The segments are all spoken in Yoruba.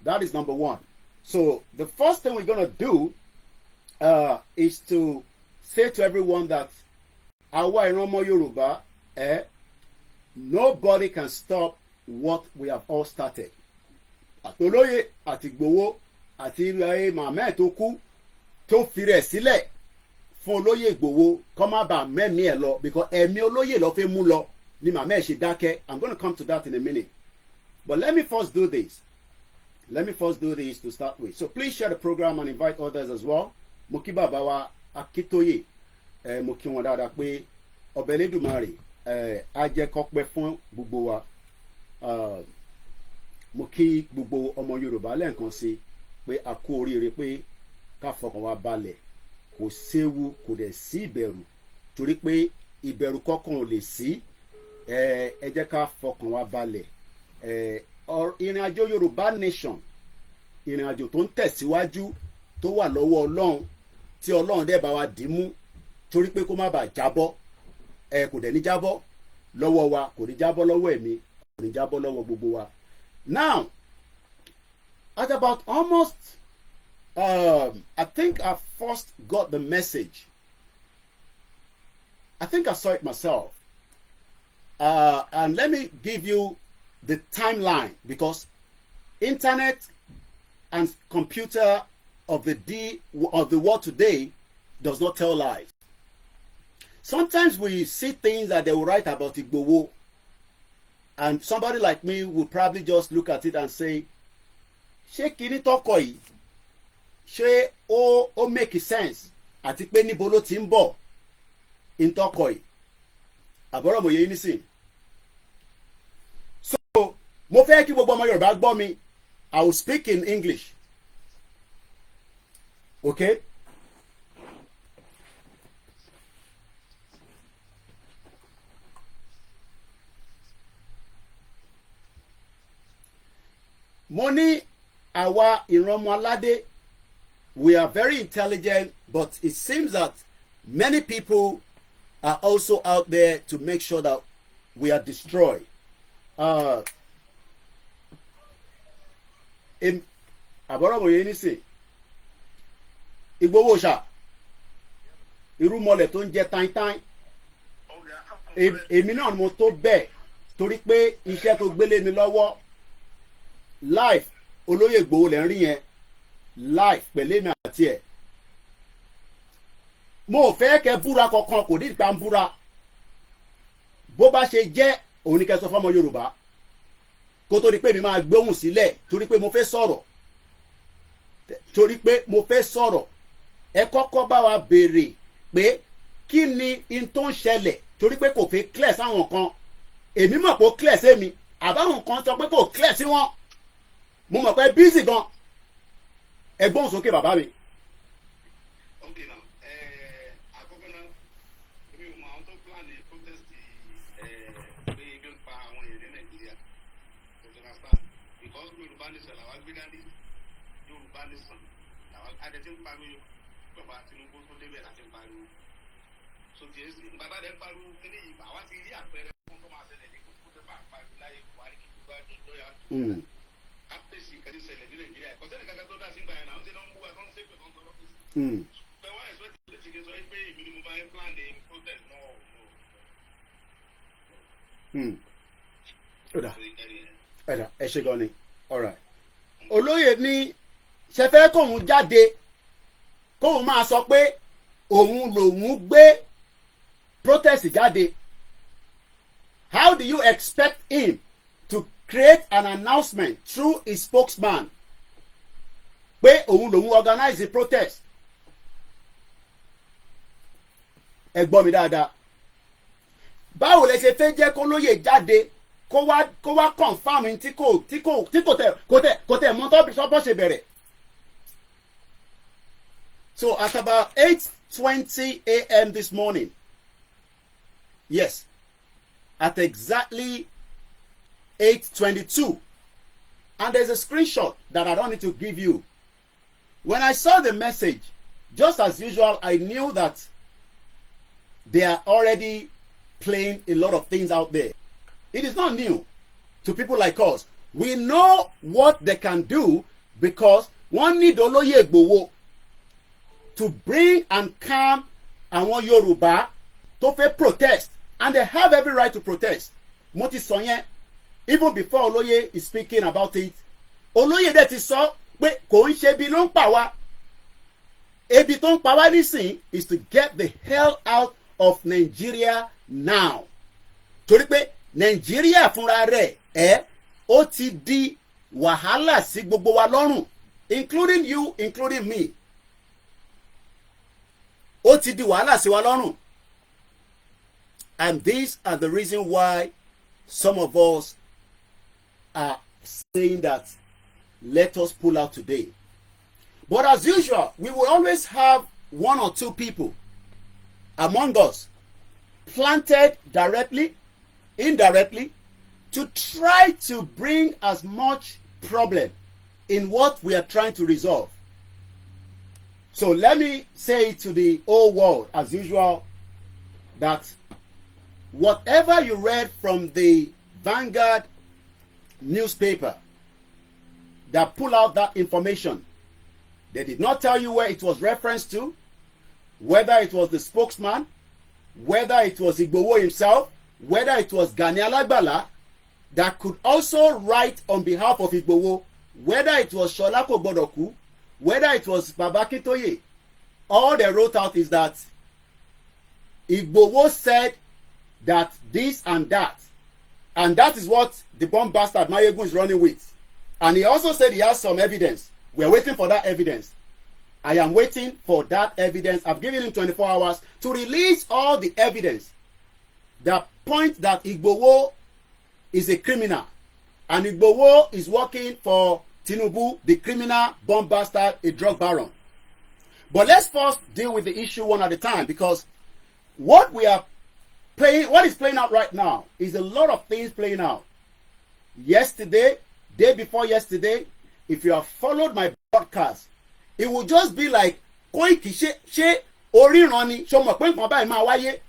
That is number one. So the first thing we're going to do is to say to everyone that àwa ìran ọmọ Yorùbá, nobody can stop what we have all started. Àtolóyè àti Ìgbòho àti màmá ẹ̀ tó kú tó fi rẹ̀ sílẹ̀ fún olóyè Ìgbòho kó má bàa mẹ́mí ẹ̀ lọ, because ẹ̀mí olóyè ló fẹ́ mú lọ ni màmá ẹ̀ ṣe dákẹ́. I'm going to come to that in a minute. But let me first do this. Let me first do this to start with. So please share the program and invite others as well. Mo kí bàbá wa Akíntóyè, mo kí wọn dáadáa pé Ọba Elédùmarè á jẹ́ kó pẹ́ fún gbogbo wa. Mo kí gbogbo ọmọ Yorùbá lẹ́ẹ̀kan sí pé a kú oríire pé ká fọkàn wa balẹ̀, kò séwu, kò dẹ̀ sí ìbẹ̀rù, torí pé ìbẹ̀rù kọ̀ọ̀kan ò lè sí. Ẹ jẹ́ ká fọkàn wa balẹ̀. Ìrìn àjò Yorùbá nation, ìrìn àjò tó ń tẹ̀síwájú, tó wà lọ́wọ́ Ọlọ́run, tí Ọlọ́run dẹ̀ bá wa dì mú, torí pé kó má bàa jábọ́. Kò dẹ̀ ní jábọ́ lọ́wọ́ wa, kò ní jábọ́ lọ́wọ́ ẹ̀mí, kò ní jábọ́ lọ́wọ́ gbogbo wa. Now, at about almost, I think I first got the message. I think I saw it myself. And let me give you the timeline, because internet and computer of the world today does not tell lies. Sometimes we see things that they will write about Igboho, and somebody like me will probably just look at it and say, ṣé kíní tọkọ yìí, ṣé ó make sense, àti pé níbo ló ti ń bọ̀ in tọkọ yìí. Àbọ̀rọ̀ mo yé yín nísìn. So mo fẹ́ kí gbogbo ọmọ Yorùbá gbọ́ mi. I will speak in English. Okay? Mo ní àwa ìran ọmọ aládé, we are very intelligent, but it seems that many people are also out there to make sure that we are destroyed. Àbọ̀rọ̀ mo yé ní sè, Ìgbòho ṣá, irúmọlẹ̀ tó ń jẹ táìtáì, èmi náà mo tó bẹ́ẹ̀, torí pé iṣẹ́ tó gbélé mi lọ́wọ́, life olóyè Ìgbòho lẹ́ ń rí yẹn, life pẹ̀lú èmi àti ẹ̀. Mo ò fẹ́ kẹ́ búra kankan, kò ní ìgbà ń búra. Bó bá ṣe jẹ́ òun ni kẹ́ sọ fọ́mọ Yorùbá, kó tó di pé mi máa gbóhùn sílẹ̀, torí pé mo fẹ́ sọ̀rọ̀. Torí pé mo fẹ́ sọ̀rọ̀. Ẹ kọ́kọ́ bá wa béèrè pé kí ni in tó ń ṣẹlẹ̀, torí pé kò fẹ́ clear sáwọn kan. Èmi mọ̀ pé ó clear sí mi, àbáwọn kan sọ pé kò clear sí wọn. Mo mọ̀ pé busy gan. Ẹ gbóhùn sókè bàbá mi. Ẹ ṣe gan ni. All right. Olóyè ní ṣe fẹ́ kóun jáde, kóun máa sọ pé òun lòun gbé protest jáde. How do you expect him to create an announcement through his spokesman pé òun lòun organize the protest? Ẹ gbọ́ mi dáadáa. Báwo lẹ ṣe fẹ́ jẹ́ kó lóyè jáde kó wá confirm tí kò tẹ̀ mọ́ tó bọ́ ṣe bẹ̀rẹ̀? So at about 8:20 a.m. this morning, yes, at exactly 8:22, and there's a screenshot that I don't need to give you. When I saw the message, just as usual, I knew that they are already playing a lot of things out there. It is not new to people like us. We know what they can do because wọ́n need Olóyè Igboho to bring and calm àwọn Yorùbá tó fẹ́ protest, and they have every right to protest. Mo ti sọ yẹn even before Olóyè is speaking about it. Olóyè dẹ̀ ti sọ pé kò ń ṣe ebi ló ń pa wá. Ebi tó ń pa wá nísìn is to get the hell out of Nigeria now. Torí pé Nigeria fúnra rẹ̀ ó ti di wàhálà sí gbogbo wa lọ́rùn, including you, including me. Ó ti di wàhálà sí wa lọ́rùn. And these are the reason why some of us are saying that let us pull out today. But as usual, we will always have one or two people among us planted directly, indirectly, to try to bring as much problem in what we are trying to resolve. So let me say to the whole world, as usual, that whatever you read from the Vanguard newspaper that pull out that information, they did not tell you where it was referenced to, whether it was the spokesman, whether it was Igboho himself, whether it was Gani Alagbala that could also write on behalf of Igboho, whether it was Shola Kogbodoku, whether it was Baba Akintoye. All they wrote out is that Igboho said that this and that is what the bomb bastard Mayegun is running with. And he also said he has some evidence. We're waiting for that evidence. I am waiting for that evidence. I've given him 24 hours to release all the evidence that point that Igboho is a criminal, and Igboho is working for Tinubu, the criminal bomb bastard, a drug baron. But let's first deal with the issue one at a time, because what is playing out right now is a lot of things playing out. Yesterday, day before yesterday, if you have followed my broadcast, it will just be like Koiki ṣé oríran ni, ṣó mọ̀ pé nǹkan báyìí máa wáyé,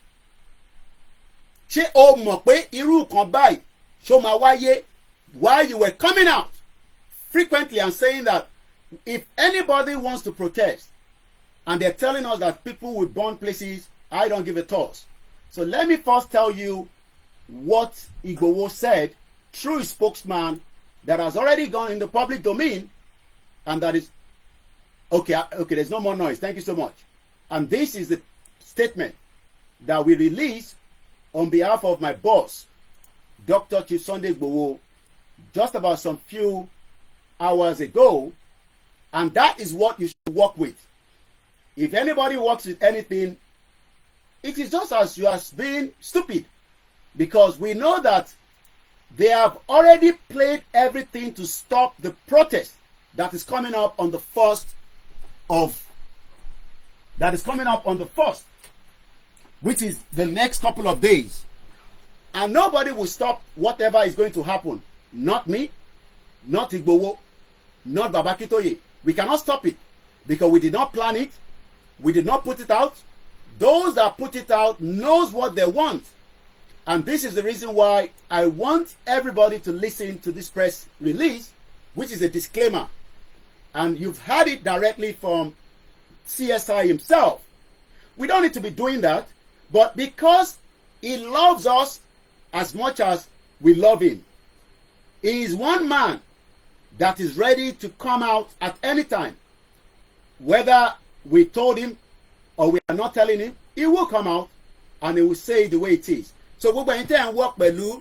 ṣé o mọ̀ pé irú nǹkan báyìí ṣó máa wáyé, while you were coming out frequently and saying that if anybody wants to protest and they're telling us that people will burn places, I don't give a toss. So let me first tell you what Igboho said through his spokesman that has already gone in the public domain, and that is okay, there's no more noise, thank you so much. And this is the statement that we released on behalf of my boss, Dr. Chief Sunday Igboho, just about some few hours ago, and that is what you should work with. If anybody works with anything, it is just as you are being stupid, because we know that they have already played everything to stop the protest that is coming up on the 1st, which is the next couple of days. And nobody will stop whatever is going to happen. Not me, not Igboho, not Baba Akintoye. We cannot stop it because we did not plan it. We did not put it out. Those that put it out knows what they want. And this is the reason why I want everybody to listen to this press release, which is a disclaimer. And you've heard it directly from CSI himself. We don't need to be doing that, but because he loves us as much as we love him, he is one man that is ready to come out at any time. Whether we told him or we are not telling him, he will come out and he will say it the way it is. So gbogbo ẹ̀yin tẹ́ ń work pẹ̀lú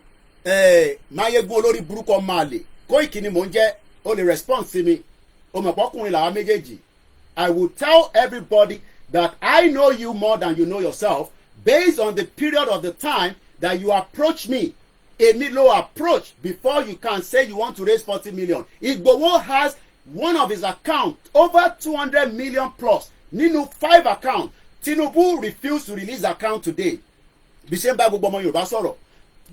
Mayegun olórí burúkú máàlè Koiki ni mò ń jẹ́, ó lè respond sí mi, ó mọ̀ pọ́kùnrin làwọn méjèèjì. I will tell everybody that I know you more than you know yourself based on the period of the time that you approach me. Èmi ló approach before you can say you want to raise 40 million. Igboho has one of his accounts over 200 million plus nínú 5 accounts. Tinubu refused to release account today. Bí ṣe ń bá gbogbo ọmọ Yorùbá sọ̀rọ̀,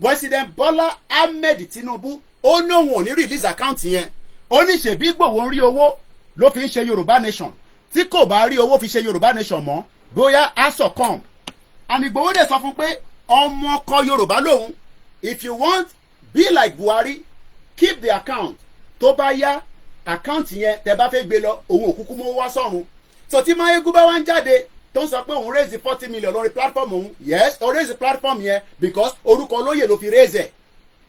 President Bola Ahmed Tinubu ó ní òun ò ní release account yẹn. Ó ní ṣèbí Igboho ń rí owó ló fi ń ṣe Yorùbá nation. Tí kò bá rí owó fi ṣe Yorùbá nation mọ́, bóyá á succumb. And Igboho dẹ̀ sọ fún pé ọmọ ọkọ Yorùbá lòun. If you want, be like Buhari, keep the account. Tó bá yá, àkáǹtì yẹn tẹ́ bá fẹ́ gbé lọ òun òkúkú mọ́ wá sọ́run. So tí Máyégún bá wá ń jáde tó ń sọ pé òun raise 40 million lórí platform òun, yes ó raise platform yẹn because orúkọ olóyè ló fi raise ẹ̀.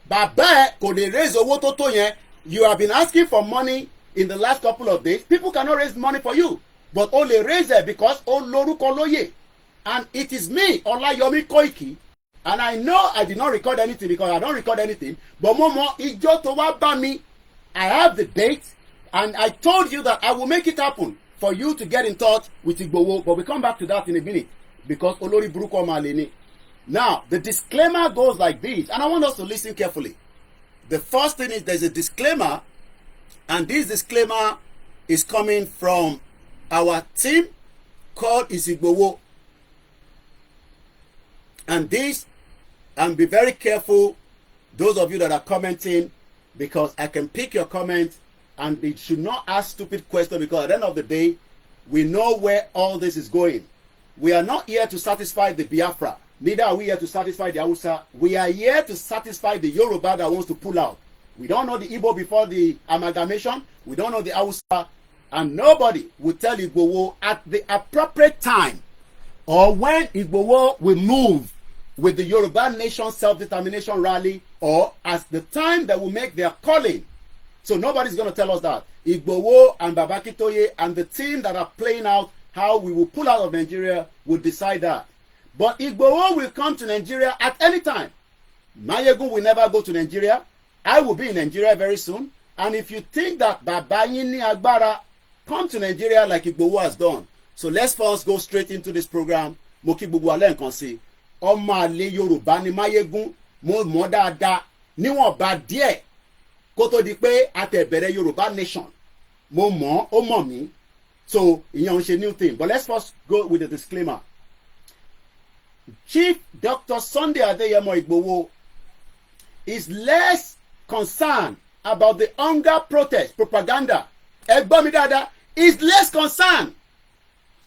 Bàbá ẹ̀ kò lè raise owó tó tó yẹn. You have been asking for money in the last couple of days. People cannot raise money for you, but ó lè raise it because ó lórúkọ olóyè. And it is me, Olayomi Koiki, and I know I did not record anything because I don't record anything, but mo mọ ijó tó wá bá mi. I have the date, and I told you that I will make it happen for you to get in touch with Igboho, but we come back to that in a minute because Olori Buruko Maleni. Now, the disclaimer goes like this, and I want us to listen carefully. The first thing is there's a disclaimer, and this disclaimer is coming from our team called Igboho. And this, and be very careful, those of you that are commenting, because I can pick your comment, and it should not ask stupid questions, because at the end of the day, we know where all this is going. We are not here to satisfy the Biafra. Neither are we here to satisfy the Hausa. We are here to satisfy the Yoruba that wants to pull out. We don't know the Igbo before the amalgamation. We don't know the Hausa. And nobody will tell Igboho at the appropriate time or when Igboho will move with the Yoruba Nation Self-Determination Rally, or as the time that will make their calling. So nobody's going to tell us that. Igboho and Babakitoye and the team that are playing out how we will pull out of Nigeria will decide that. But Igboho will come to Nigeria at any time. Mayegun will never go to Nigeria. I will be in Nigeria very soon. And if you think that Babayini Agbara come to Nigeria like Igboho has done. So let's first go straight into this program. Mo kí gbogbo alẹ́ nǹkan sí. Ọmọ àlè Yorùbá ni Mayegun. Mo mọ̀ dáadáa. Níwọ̀n bá díẹ̀ kó tó di pé a tẹ̀ bẹ̀rẹ̀ Yorùbá Nation. Mo mọ̀, ó mọ̀ mí. So ìyẹn ń ṣe new thing. But let's first go with the disclaimer. Chief Dr. Sunday Adeyemo Igboho is less concerned about the hunger protest propaganda. Ẹ gbọ́ mi dáadáa, is less concerned.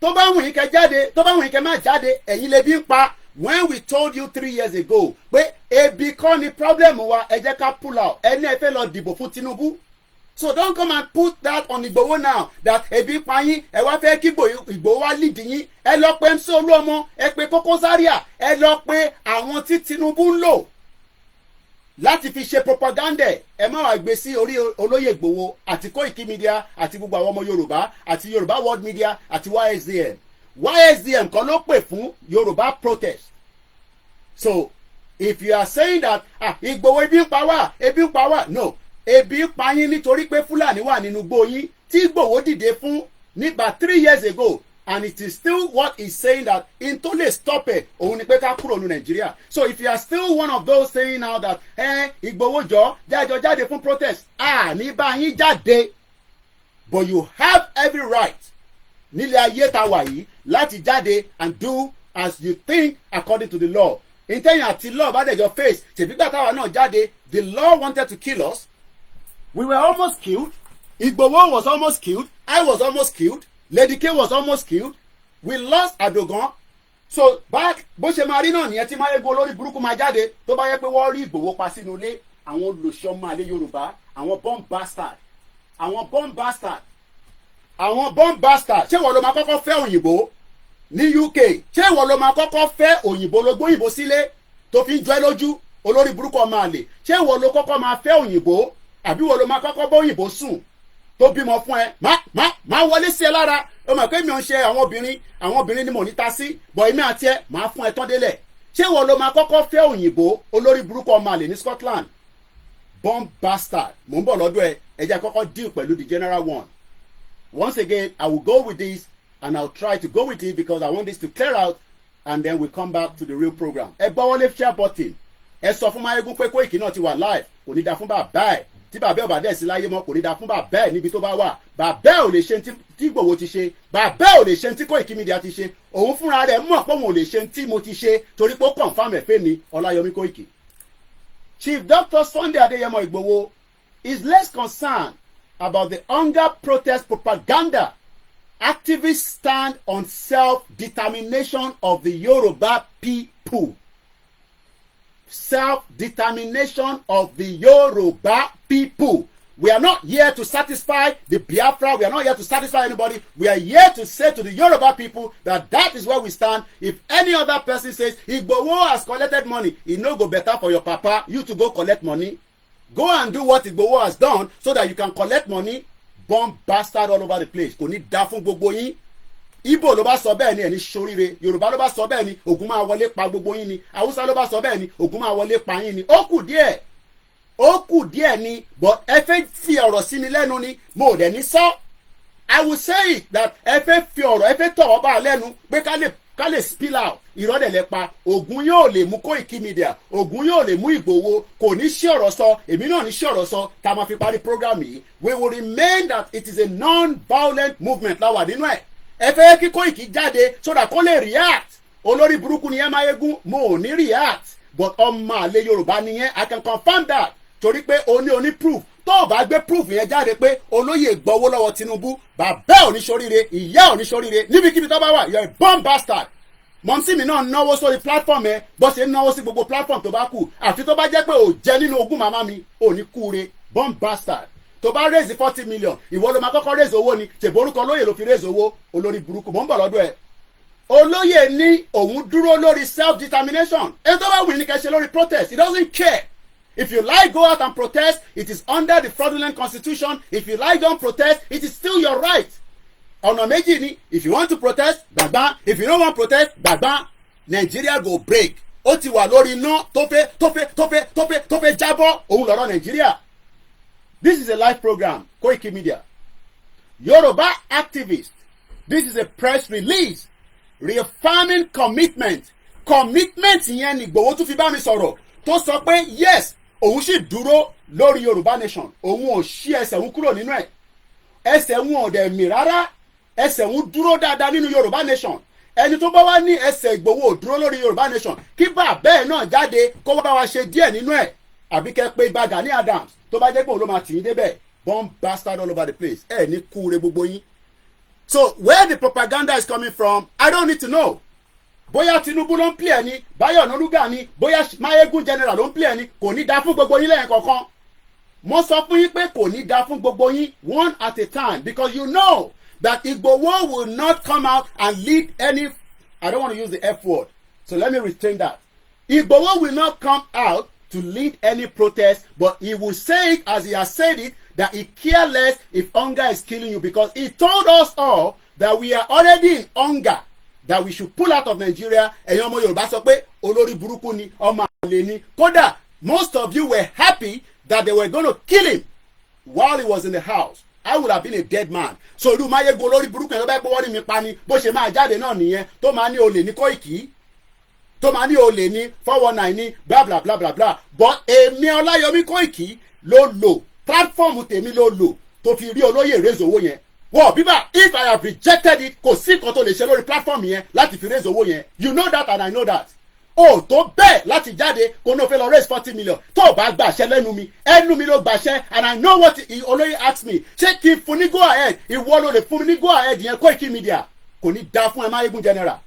Tó bá wù yín kẹ́ jáde, tó bá wù yín kẹ́ má jáde, ẹ̀yin lè bí ń pa. When we told you 3 years ago pé ebi kọ́ ni problem wa, ẹ jẹ́ ká pull out. Ẹni ẹ fẹ́ lọ dìbò fún Tinubu. So don't come and put that on Igboho now that ebi pa yín, ẹ wá fẹ́ kí Igboho wá lead yín. Ẹ lọ pé MC Olúọmọ, ẹ pé Koko Zaria, ẹ lọ pé àwọn tí Tinubu ń lò láti fi ṣe propaganda. Ẹ má wá gbé sí orí olóyè Igboho àti Koikimedia àti gbogbo àwọn ọmọ Yorùbá àti Yorùbá World Media àti YSDM. YSDM kan ló pè fún Yorùbá protest. So if you are saying that Igboho ebi ń pa wá, no. Ebi pa yín nítorí pé Fúlàní wà nínú igbó yín tí Igboho dìde fún nígbà 3 years ago, and it is still what he's saying that in tó lè stop it òun ni pé ká kúrò ní Nàìjíríà. So if you are still one of those saying now that Igboho jọ jáde fún protest, ní bá yín jáde, but you have every right nílé ayé tá wà yìí láti jáde and do as you think according to the law. Ìtẹ̀yìn àti law bá dẹ̀ jọ face ṣèbígbà táwa náà jáde, the law wanted to kill us. We were almost killed. Igboho was almost killed. I was almost killed. Lady K was almost killed. We lost Adogan. So back bó ṣe máa rí náà nìyẹn tí Máyégún olórí burúkú máa jáde tó bá yẹ pé wọ́n rí Igboho pa sínú ilé. Àwọn olùṣọ́mọ àlè Yorùbá, àwọn bomb bastard. Ṣé wọ́n ló máa kọ́kọ́ fẹ́ òyìnbó ní UK? Ṣé wọ́n ló máa kọ́kọ́ fẹ́ òyìnbó ló gbóyìnbó sílé tó fi ń jọ́ lójú olórí burúkú ọmọ àlè? Ṣé wọ́n ló kọ́kọ́ máa fẹ́ òyìnbó? Àbí wọ́n ló máa kọ́kọ́ bọ́ òyìnbó sùn tó bímọ fún ẹ? Má wọlé sí ẹ lára. Ó mọ̀ pé mi ò ń ṣe àwọn obìnrin ni mò ní ta sí, bọ̀ èmi àti ẹ máa fún ẹ tán délẹ̀. Ṣé wọ́n ló máa kọ́kọ́ fẹ́ òyìnbó olórí burúkú ọmọ àlè ní Scotland? Bomb bastard. Mò ń bọ̀ lọ́dọ̀ ẹ jẹ́ kọ́kọ́ deal pẹ̀lú the general one. Once again, I will go with this and I'll try to go with it because I want this to clear out, and then we come back to the real program. Ẹ gbọ́wọ́lé share button. Ẹ sọ fún Máyégún pé Koiki náà ti wà live. Kò ní da fún bàbá ẹ̀. Tí bàbá ẹ̀ ò bá dẹ̀ sí láyé mọ́, kò ní da fún bàbá ẹ̀ níbi tó bá wà. Bàbá ẹ̀ ò lè ṣe tí Igboho ti ṣe. Bàbá ẹ̀ ò lè ṣe tí Koikimedia ti ṣe. Òun fúnra rẹ̀ mọ̀ pé òun ò lè ṣe tí mo ti ṣe torí pé ó confirm ẹ̀ fẹ́ mi, Olayomi Koiki. Chief Dr. Sunday Adeyemo Igboho is less concerned about the hunger protest propaganda. Activists stand on self-determination of the Yoruba people. Self-determination of the Yoruba people. We are not here to satisfy the Biafra. We are not here to satisfy anybody. We are here to say to the Yoruba people that that is where we stand. If any other person says Igboho has collected money, it no go better for your papa. You to go collect money. Go and do what Igboho has done so that you can collect money. Bomb bastard all over the place. Kò ní dá fún gbogbo yín. Igbo ló bá sọ bẹ́ẹ̀ ni ẹni ṣoríire. Yorùbá ló bá sọ bẹ́ẹ̀ ni ogun máa wọlé pa gbogbo yín ni. Hausa ló bá sọ bẹ́ẹ̀ ni ogun máa wọlé pa yín ni. Ó kù díẹ̀ ni, but ẹ fẹ́ fi ọ̀rọ̀ sí mi lẹ́nu ni mo ò dẹ̀ ní sọ. I will say it that ẹ fẹ́ fi ọ̀rọ̀ ẹ fẹ́ tọ̀wọ́ bá lẹ́nu pé ká lè spill out ìrọ́dẹ̀lẹ̀ pa. Ògún yóò lè mú Koikimedia, Ògún yóò lè mú Ìgbòho, kò ní sí ọ̀rọ̀ sọ, èmi náà ní sí ọ̀rọ̀ sọ tá a máa fi parí program yìí. We will remain that it is a non-violent movement láwà nínú ẹ̀. Ẹ fẹ́ kí Koiki jáde so that kó lè react. Olórí burúkú ni ẹ máa yégún, mo ò ní react, but ọmọ àlè Yorùbá nìyẹn, I can confirm that. Torí pé o ní proof tó o bá gbé proof yẹn jáde pé olóyè gbowó lọ́wọ́ Tinubu, bàbá ò ní ṣoríire, ìyá ò ní ṣoríire, níbikíbi tó bá wà, you're a bomb bastard. Mọ̀mísí mi náà náwó sórí platform ẹ bó ṣe ń náwó sí gbogbo platform tó bá kù, àfi tó bá jẹ́ pé ò jẹ́ nínú ogún màmá mi ò ní kúure, bomb bastard. Tó bá raise 40 million ìwọ ló máa kọ́kọ́ raise owó ni, ṣèbó orúkọ olóyè ló fi raise owó, olórí burúkú mò ń bọ̀ lọ́dọ̀ ẹ̀. Olóyè ní òun dúró lórí self determination, èyí tó bá wù ní kẹ́ ṣe lórí protest, he doesn't care. If you like, go out and protest. It is under the fraudulent constitution. If you like, don't protest. It is still your right. Ọ̀nà méjì ni. If you want to protest, gbàgbá. If you don't want to protest, gbàgbá. Nigeria go break. Ó ti wà lórí iná tó fẹ́ jábọ́. Òun lọ̀rọ̀ Nigeria. This is a live program, Koikimedia. Yoruba activist. This is a press release. Reaffirming commitment. Commitment yẹn ni Igboho tún fi bá mi sọ̀rọ̀. Tó sọ pé yes, òun sì dúró lórí Yorùbá nation, òun ò ṣí ẹsẹ̀ òun kúrò nínú ẹ̀, ẹsẹ̀ òun ò dẹ̀ mì rárá, ẹsẹ̀ òun dúró dáadáa nínú Yorùbá nation. Ẹni tó bá wá ní ẹsẹ̀ Ìgbòho ò dúró lórí Yorùbá nation, kí bàbá ẹ̀ náà jáde kó wá bá wa ṣe díẹ̀ nínú ẹ̀, àbí kẹ́ pé Gani Adams tó bá jẹ́ pé òun ló máa tì í débẹ̀, bomb bastard all over the place, ẹ̀ ní kúure gbogbo yín. So where the propaganda is coming from, I don't need to know. Bóyá Tinubu ló ń play ẹni, Báyọ̀ Ọ̀nànúgà ni, bóyá Mayegun general ló ń play ẹni, kò ní dá fún gbogbo yín lẹ́yìn kankan. Mo sọ fún yín pé kò ní dá fún gbogbo yín one at a time, because you know that Igboho will not come out and lead any, I don't want to use the F word, so let me restrain that. Igboho will not come out to lead any protest, but he will say it as he has said it, that he cares less if hunger is killing you, because he told us all that we are already in hunger, that we should pull out of Nigeria. Ẹ̀yin ọmọ Yorùbá sọ pé olórí burúkú ni, ọmọ àlè ni. Kódà most of you were happy that they were going to kill him while he was in the house. I would have been a dead man. So irú Mayegun olórí burúkú yẹn ló bá gbọ́ wọ́n ní mi pa ni, bó ṣe máa jáde náà nìyẹn, tó máa ní olè ní Koiki, tó máa ní olè ní 419 ní bla bla bla bla bla. But èmi Ọláyọmí Koiki ló lò, platform tèmi ló lò tó fi rí olóyè raise owó yẹn. Whoa, Biba, if I have rejected it, kò sí nǹkan tó lè ṣe lórí platform yẹn láti fi raise owó yẹn. You know that and I know that. Oh, tó bẹ́ẹ̀ láti jáde kó náà fẹ́ lọ raise 40 million. Tó bá gbàṣẹ lẹ́nu mi ló gbàṣẹ, and I know what he olóyè asked me. Ṣé kí n fún ní go ahead? Ìwọ ló lè fún mi ní go ahead yẹn Koikimedia. Kò ní dá fún ẹ Mayegun general.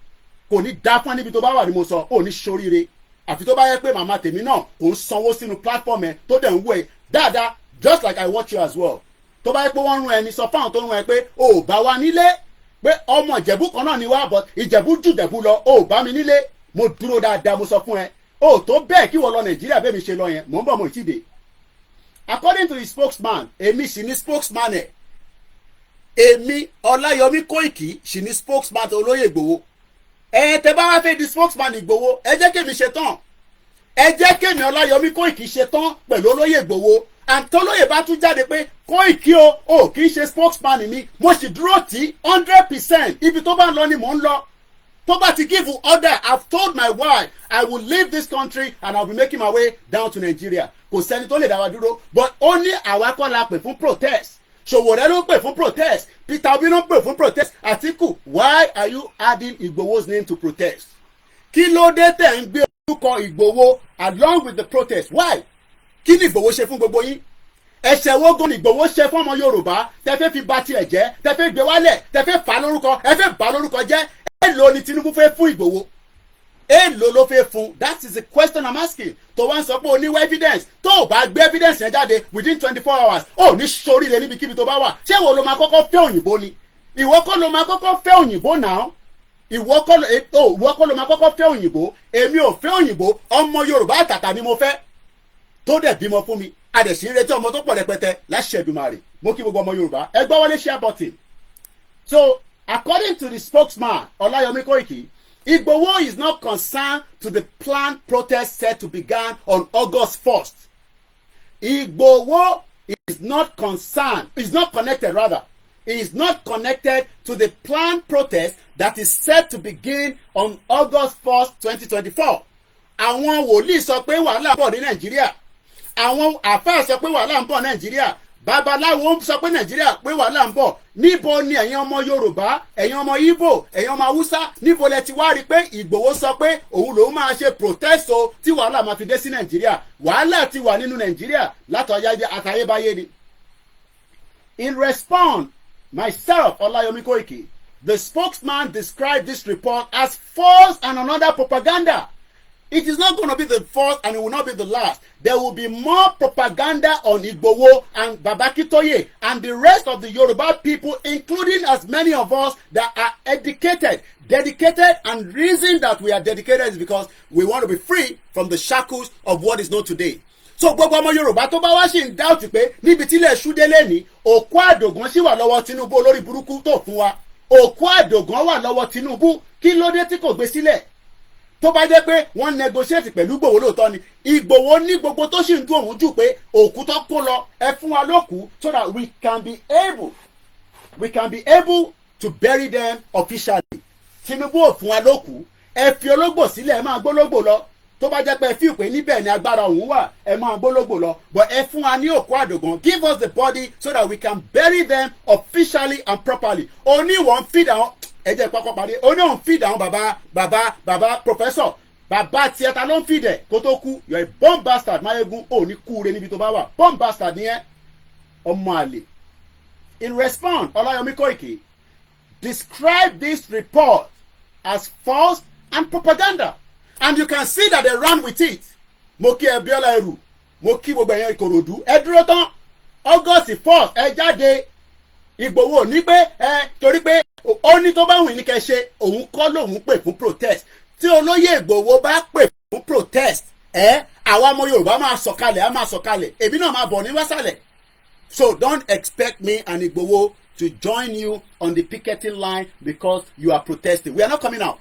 Kò ní dá fún ẹ níbi tó bá wà ní mo sọ. Ò ní ṣoríire. Àfi tó bá yẹ pé màmá tèmi náà kò ń sanwó sínú platform ẹ tó dẹ̀ ń wú ẹ dáadáa, just like I watch you as well. Tó bá yẹ pé wọ́n rún ẹni sọ fáwọn tó rún ẹ pé o ò bá wa nílé, pé ọmọ Ìjẹ̀bú kan náà ni wá, but Ìjẹ̀bú jù Ìjẹ̀bú lọ, o ò bá mi nílé, mo dúró dáadáa, mo sọ fún ẹ. O tó bẹ́ẹ̀ kí wọ́n lọ Nàìjíríà bẹ́ẹ̀ mi ṣe lọ yẹn, mò ń bọ̀ mo ì tí dé. According to the spokesman, èmi sì ni spokesman ẹ̀. Èmi Ọláyọmí Koiki sì ni spokesman olóyè Ìgbòho. Tẹ bá wá fẹ́ di spokesman Ìgbòho, ẹ jẹ́ kémi ṣe tán. Ẹ jẹ́ kémi Ọláyọmí Koiki ṣe tán pẹ̀lú olóyè Ìgbòho. Àtọ́lóyè bá tún jáde pé Koiki o kì í ṣe spokesman mi, mo sì dúró tí 100%, ibi tó bá ń lọ ni mò ń lọ. Tó bá ti give order, I've told my wife I will leave this country and I'll be making my way down to Nigeria. Kò sẹ́ni tó lè dá wa dúró, but ó ní àwa kọ́ la pè fún protest. Ṣòwòrẹ́ ló pè fún protest, Peter Obi ló pè fún protest. Àtíkù, why are you adding Igboho's name to protest? Kí ló dé tẹ̀ ń gbé orúkọ Igboho along with the protest? Why? Kí ni Igboho ṣe fún gbogbo yín? Ẹ̀ṣẹ̀ wo gan ni Igboho ṣe fún ọmọ Yorùbá? Tẹ́ fẹ́ fi bà tiẹ̀ jẹ́, tẹ́ fẹ́ gbé wálẹ̀, tẹ́ fẹ́ fà lórúkọ, ẹ fẹ́ bà lórúkọ jẹ́. Èló ni Tinubu fẹ́ fún Igboho? èèlò ló fẹ́ fún. That is the question I'm asking. tó wá ń sọ pé o ní evidence tó o bá gbé evidence yẹn jáde within 24 hours ó ní sórí rẹ níbikíbi tó bá wà. ṣé ìwọ ló máa kọ́kọ́ fẹ́ òyìnbó ni? ìwọ kọ́ ló máa kọ́kọ́ fẹ́ òyìnbó náà. ìwọ kọ́ ló máa kọ́kọ́ fẹ́ òyìnbó. èmi ò fẹ́ òyìnbó, ọmọ Yorùbá àtàtà ni mo fẹ́ tó dẹ̀ bímọ fún mi. adẹ̀sí ń retí ọmọ tó pọ̀ rẹpẹtẹ láṣẹ Èdùmàrè. mo kí gbogbo ọmọ Yorùbá ẹ gbọ́ wọlé share button. So according to the spokesman Olayomi Koiki, Igboho is not concerned to the planned protest set to begin on August 1st. Igboho is not concerned, is not connected rather. He is not connected to the planned protest that is set to begin on August 1st, 2024. Àwọn wòlíì sọ pé wàhálà ń bọ̀ ní Nàìjíríà. Àwọn àfáà sọ pé wàhálà ń bọ̀ Nàìjíríà. Babaláwo sọ pé Nàìjíríà pé wàhálà ń bọ̀. Níbo ni ẹ̀yin ọmọ Yorùbá, ẹ̀yin ọmọ Ìgbò, ẹ̀yin ọmọ Haúsá, níbo lẹ ti wá rí pé Ìgbòho sọ pé òun lòun máa ṣe protest o tí wàhálà máa fi dé sí Nàìjíríà. Wàhálà ti wà nínú Nàìjíríà látàyébáyé ni. In response, myself, Olayomi Koiki, the spokesman described this report as false and another propaganda. It is not going to be the first and it will not be the last. There will be more propaganda on Igboho and Babakitoye and the rest of the Yoruba people, including as many of us that are dedicated, and reason that we are dedicated is because we want to be free from the shackles of what is known today. So gbogbo ọmọ Yorùbá tó bá wá sí ń dáùtì pé níbi tí ilẹ̀ ṣú délé ní òkú àdògán sì wà lọ́wọ́ Tinubu olórí burúkú tó fún wa. Òkú àdògán wà lọ́wọ́ Tinubu, kí ló dé tí kò gbé sílẹ̀? Tó bá jẹ́ pé wọ́n negotiate pẹ̀lú Ìgbòho lóòótọ́ ni Ìgbòho ní gbogbo tó sì ń dún òun jù pé òkú tó kó lọ ẹ fún wa lókù so that we can be able to bury them officially. Tinubu ò fún wa lókù, ẹ fi ológbò sílẹ̀ ẹ máa gbólógbò lọ. Tó bá jẹ́ pé ẹ fi pé níbẹ̀ ni agbára òun wà ẹ máa gbólógbò lọ, but ẹ fún wa ní òkú àdògán, give us the body so that we can bury them officially and properly. Oní wọ́n feed àwọn ẹjẹ pápá parí oní òun feed àwọn bàbá professor bàbá tíẹ́ta ló ń feed ẹ̀ kó tó kú. You are a bomb bastard Mayegun, ò ní kú re níbi tó bá wà, bomb bastard ni ẹ́ ọmọ àlè. In response, Olayomi Koiki described this report as false and propaganda. And you can see that they ran with it. Mo kí Abiola Eru, mo kí gbogbo ẹ̀yàn Ìkòròdú, ẹ dúró tán August 4th ẹ jáde. Ìgbòho ní pé torí pé ó ní tó bá wù ní kẹ́ ṣe òun kọ́ lòun pè fún protest. Tí olóyè Ìgbòho bá pè fún protest àwa ọmọ Yorùbá máa sọ̀kalẹ̀ èmi náà máa bọ̀ ní wásàlẹ̀. So don't expect me and Ìgbòho to join you on the picketing line because you are protesting. We are not coming out.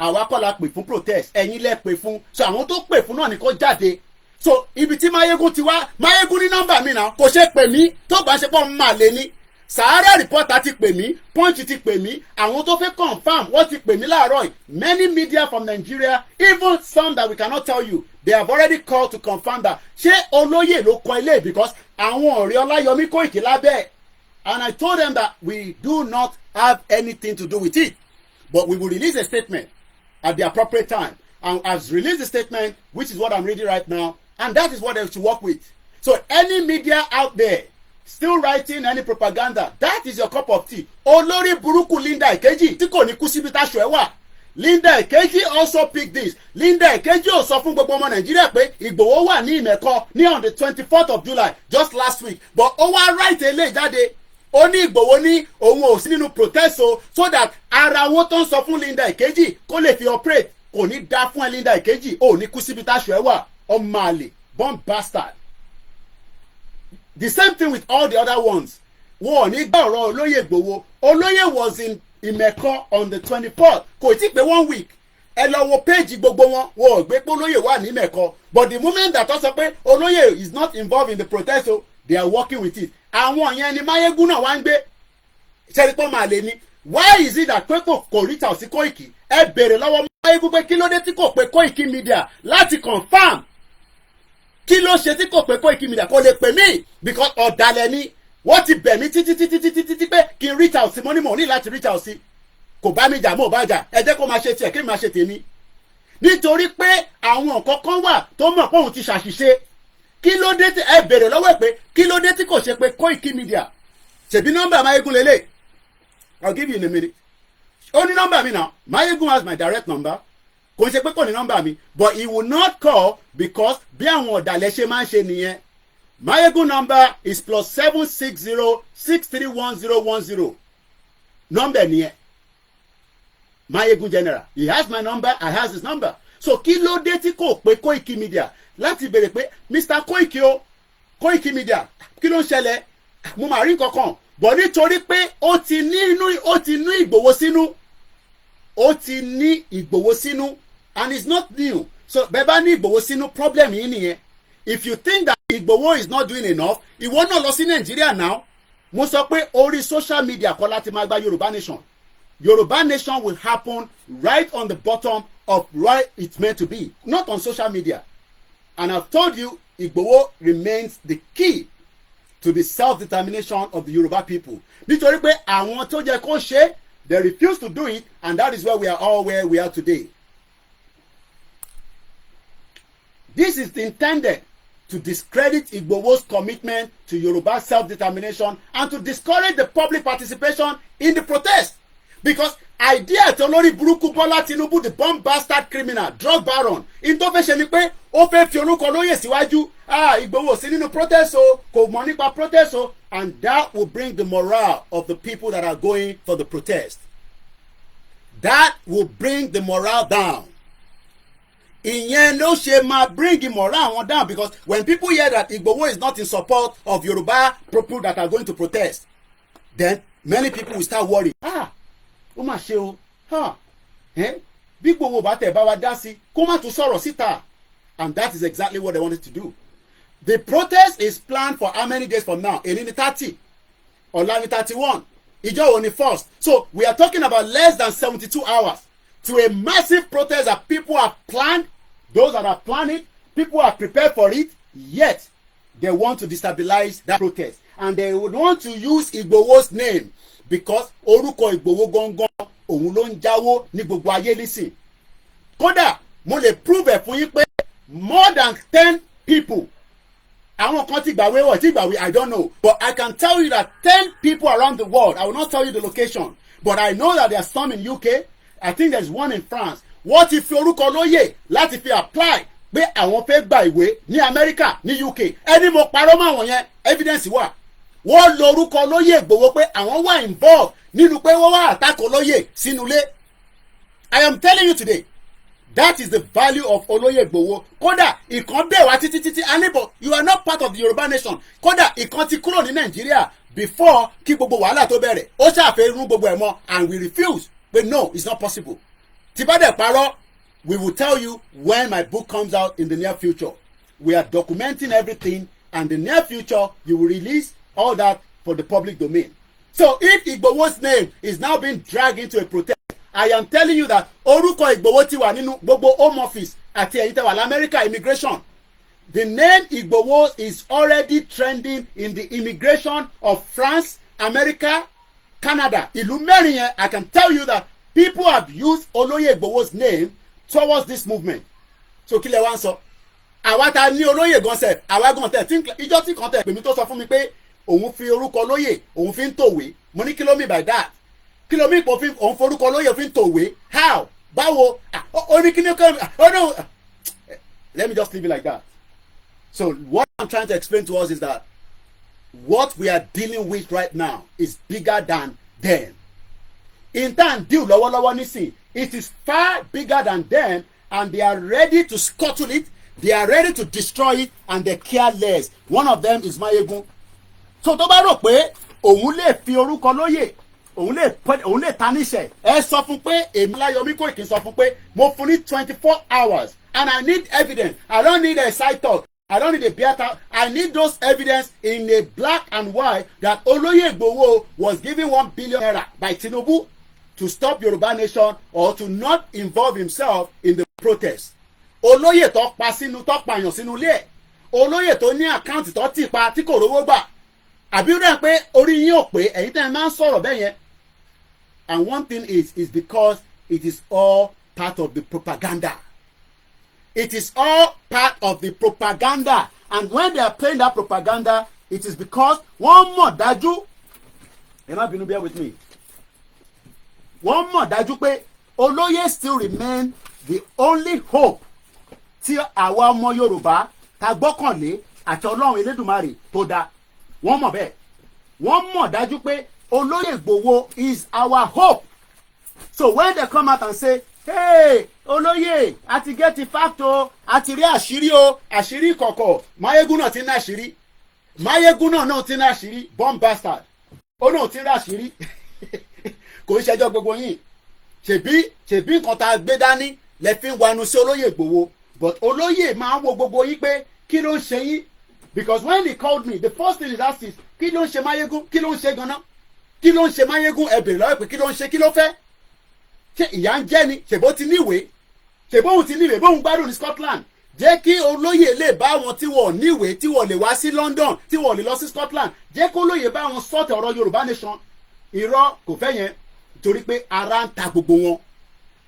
Àwa kọ́ la pè fún protest, ẹ̀yin lẹ pè fún. So àwọn tó pè fún náà ni kó jáde. So ibi tí Mayegun ti wá, Mayegun ní nọ́mbà mi náà kò ṣe pè mí tó bá ṣe pọ̀ máa lé ní. Sahara reporter ti pè mí, Punch ti pè mí, àwọn tó fẹ́ confam wọ́n ti pè mí láàárọ̀ yìí. Many media from Nigeria, even some that we cannot tell you, they have already called to confirm that ṣé olóyè ló kọ ilé because àwọn ọ̀rẹ́ Ọláyọmí Kóìkì lábẹ́. And I told them that we do not have anything to do with it, but we will release a statement at the appropriate time. And I've released the statement, which is what I'm reading right now, and that is what they should work with. So any media out there still writing any propaganda, that is your cup of tea. Olórí burúkú Linda Ìkejì tí kò ní kú síbi táṣọ ẹ̀ wà. Linda Ìkejì also picked this. Linda Ìkejì ò sọ fún gbogbo ọmọ Nàìjíríà pé Ìgbòho wà ní Ìmẹ̀kọ ní on the 24th of July just last week, but ó wá write eléyìí jáde. Ó ní Ìgbòho ní òun ò sí nínú protest so that ara wọn tó ń sọ fún Linda Ìkejì kó lè fi operate kò ní dá fún ẹ Linda Ìkejì ò ní kú síbi táṣọ ẹ wà ọmọ àlè bomb bastard. The same thing with all the other ones. Wọ́n ò ní gbọ́ ọ̀rọ̀ olóyè Ìgbòho. Olóyè was in Ìmẹ̀kọ on the 24th kò tí pé 1 week. Ẹ lọ wo péèjì gbogbo wọn wọn ò gbé pé olóyè wà ní Ìmẹ̀kọ, but the moment that wọ́n sọ pé olóyè is not involved in the protest they are working with it. Àwọn yẹn ni Mayegun náà wá ń gbé ṣẹ́rípọ́ máa lè ní. Why is it that pé kò reach out sí Koiki? Ẹ bèrè lọ́wọ́ Mayegun pé kí ló dé tí kò pé Koikimedia láti confam. Kí ló ṣe tí kò pé Koikimedia kò lè pè mí because ọ̀dàlẹ̀ ni wọ́n ti bẹ̀ mí títí pé kí n reach out sí mo ní mo ní láti reach out sí. Kò bá mi jà mo bá jà ẹ jẹ́ kó máa ṣe tiẹ̀ kí n máa ṣe tèmi. Nítorí pé àwọn nǹkan kan wà tó mọ̀ pé òun ti ṣàṣìṣe. Kí ló dé tí ẹ bèrè lọ́wọ́ ẹ pé kí ló dé tí kò ṣe pé Koikimedia ṣèbí nọ́mbà Mayegun lélẹ̀. I'll give you in a minute. Ó ní nọ́mbà mi náà Mayegun has my direct number kò ń ṣe pé kò ní nọ́mbà mi but he will not call because bí àwọn ọ̀dàlẹ̀ ṣe máa ń ṣe nìyẹn. Mayegun number is +760631010. Number nìyẹn. Mayegun general, he has my number, I has his number. So kí ló dé tí kò pé Koikimedia láti béèrè pé Mr. Koiki o Koikimedia kí ló ń ṣẹlẹ̀ mo máa rí kankan bọ̀ nítorí pé ó ti ní Ìgbòho sínú ó ti ní Ìgbòho sínú and it's not new. So bẹ́ẹ̀ bá ní Ìgbòho sínú problem yìí nìyẹn. If you think that Igboho is not doing enough, ìwọ náà lọ sí Nigeria now. Mo sọ pé orí social media kọ́ láti máa gba Yorùbá nation. Yorùbá nation will happen right on the bottom of where it's meant to be, not on social media. And I've told you, Igboho remains the key to the self-determination of the Yoruba people. Nítorí pé àwọn tó jẹ́ kó ṣe, they refuse to do it, and that is where we are all where we are today. This is intended to discredit Igboho's commitment to Yoruba self-determination and to discourage the public participation in the protest. Because idea tí olórí burúkú Bọ́lá Tinubu, the bomb bastard criminal, drug baron, in tó fẹ́ ṣe ni pé ó fẹ́ fi orúkọ lóyè síwájú. Igboho sí nínú protest o, kò mọ̀ nípa protest o, and that will bring the morale of the people that are going for the protest. That will bring the morale down. Ìyẹn ló ṣe máa bring morale wọn down, because when people hear that Igboho is not in support of Yoruba people that are going to protest, then many people will start worrying. Ó mà ṣe o, bí Igboho bá tẹ̀ bá wa dá sí kó má tún sọ̀rọ̀ síta. And that is exactly what they wanted to do. The protest is planned for how many days from now? Èní ni 30, ọ̀la ni 31, ìjọ wo ni 1st. So we are talking about less than 72 hours to a massive protest that people have planned. Those that are planning, people are prepared for it, yet they want to destabilize that protest. And they would want to use Igboho's name because orúkọ Igboho gangan òun ló ń jáwó ní gbogbo ayé nísìn. Kódà mo lè prove ẹ̀ fún yín pé more than 10 people, àwọn kan ti gbàwé wọ̀ tí gbàwé, I don't know, but I can tell you that 10 people around the world, I will not tell you the location, but I know that there are some in UK, I think there's one in France. Wọ́n ti fi orúkọ lóyè láti fi apply pé àwọn fẹ́ gba ìwé ní America ní UK. Ẹni mo parọ́ mọ́ àwọn yẹn, evidence wà. Wọ́n lo orúkọ lóyè Igboho pé àwọn wà involved nínú pé wọ́n wá àtakò lóyè sínú ilé. I am telling you today, that is the value of Olóyè Igboho. Kódà ìkan bẹ̀ wá títí anibọ̀, you are not part of the Yoruba nation. Kódà ìkan ti kúrò ní Nàìjíríà before kí gbogbo wàhálà tó bẹ̀rẹ̀. Ó ṣàfẹ́ irun gbogbo ẹ̀ mọ́, and we refuse. But no, it's not possible. Tí bá dẹ̀ parọ́, we will tell you when my book comes out in the near future. We are documenting everything, and in the near future, you will release all that for the public domain. So if Igboho's name is now being dragged into a protest, I am telling you that orúkọ Igboho ti wà nínú gbogbo home office àti ẹ̀yin tẹ́ wà l'America immigration. The name Igboho is already trending in the immigration of France, America, Canada. Ìlú mẹ́rin yẹn, I can tell you that people have used Olóyè Igboho's name towards this movement. So kí lẹ wá ń sọ? Àwa ta ní olóyè gan sef, àwa gan tẹ̀ tí ìjọ tí kan tẹ̀ pè mí tó sọ fún mi pé òun fi orúkọ lóyè, òun fi ń tòwé. Mo ní kí ló mean by that? Kí ló mean pé òun forúkọ lóyè fi ń tòwé? How? Báwo? Ó ní kí ni kọ́? Oh no! Let me just leave it like that. So what I'm trying to explain to us is that what we are dealing with right now is bigger than them. In time, deal lọ́wọ́lọ́wọ́ nísìn, it is far bigger than them, and they are ready to scuttle it, they are ready to destroy it, and they care less. One of them is Mayegun. So tó bá rò pé òun lè fi orúkọ lóyè, òun lè taníṣẹ̀, ẹ sọ fún pé èmi Ọláyọmí Kóìkì sọ fún pé mo fún ní 24 hours, and I need evidence. I don't need a side talk. I don't need a beer talk. I need those evidence in a black and white that Olóyè Igboho was given 1 billion naira by Tinubu to stop Yoruba nation or to not involve himself in the protest. Olóyè tó pa sínú tó pààyàn sínú ilé ẹ̀. Olóyè tó ní àkáǹtì tó tì pa tí kò rówó gbà. Àbí ó dẹ̀ pé orí yín ò pé ẹ̀yin tẹ́ ẹ máa ń sọ̀rọ̀ bẹ́ẹ̀ yẹn. And one thing is because it is all part of the propaganda. It is all part of the propaganda. And when they are playing that propaganda, it is because wọ́n mọ̀ dájú. Ẹ má bínú, bear with me. Wọ́n mọ̀ dájú pé Olóyè still remain the only hope tí àwa ọmọ Yorùbá ta gbọ́kànlé àti Ọlọ́run Elédùmarè tó dá wọ́n mọ̀ bẹ́ẹ̀ wọ́n mọ̀ dájú pé Olóyè Igboho is our hope. So when they come out and say, hey Olóyè àti get the fact o àti rí àṣírí o àṣírí kọ̀kọ̀ Máyégún náà ti ní àṣírí Máyégún náà ti ní àṣírí bomb bastard ó náà ti ní àṣírí kò ń ṣẹjọ́ gbogbo yín ṣèbí nǹkan tá a gbé dání lẹ fi ń wanu sí Olóyè Igboho but Olóyè máa ń wo gbogbo yín pé kí ló ń ṣe yín because when he called me the first thing he asked is kí ló ń ṣe Máyégún kí ló ń ṣe ganan kí ló ń ṣe Máyégún ẹ bèrè lọ́wọ́ pé kí ló ń ṣe kí ló fẹ́ ṣé ìyá ń jẹ́ ni ṣèbó ti níwèé ṣèbóhùn ti níwèé bóhùn gbádùn ní Scotland jẹ́ kí Olóyè lè bá wọn tí wọ́n níwèé tí wọ́n lè wá sí London tí wọ́n lè lọ sí Scotland jẹ́ kí Olóyè bá wọn sọ́ọ̀tẹ̀ ọ̀rọ̀ Yorùbá nation irọ́ kò fẹ́ yẹn torí pé ara ń ta gbogbo wọn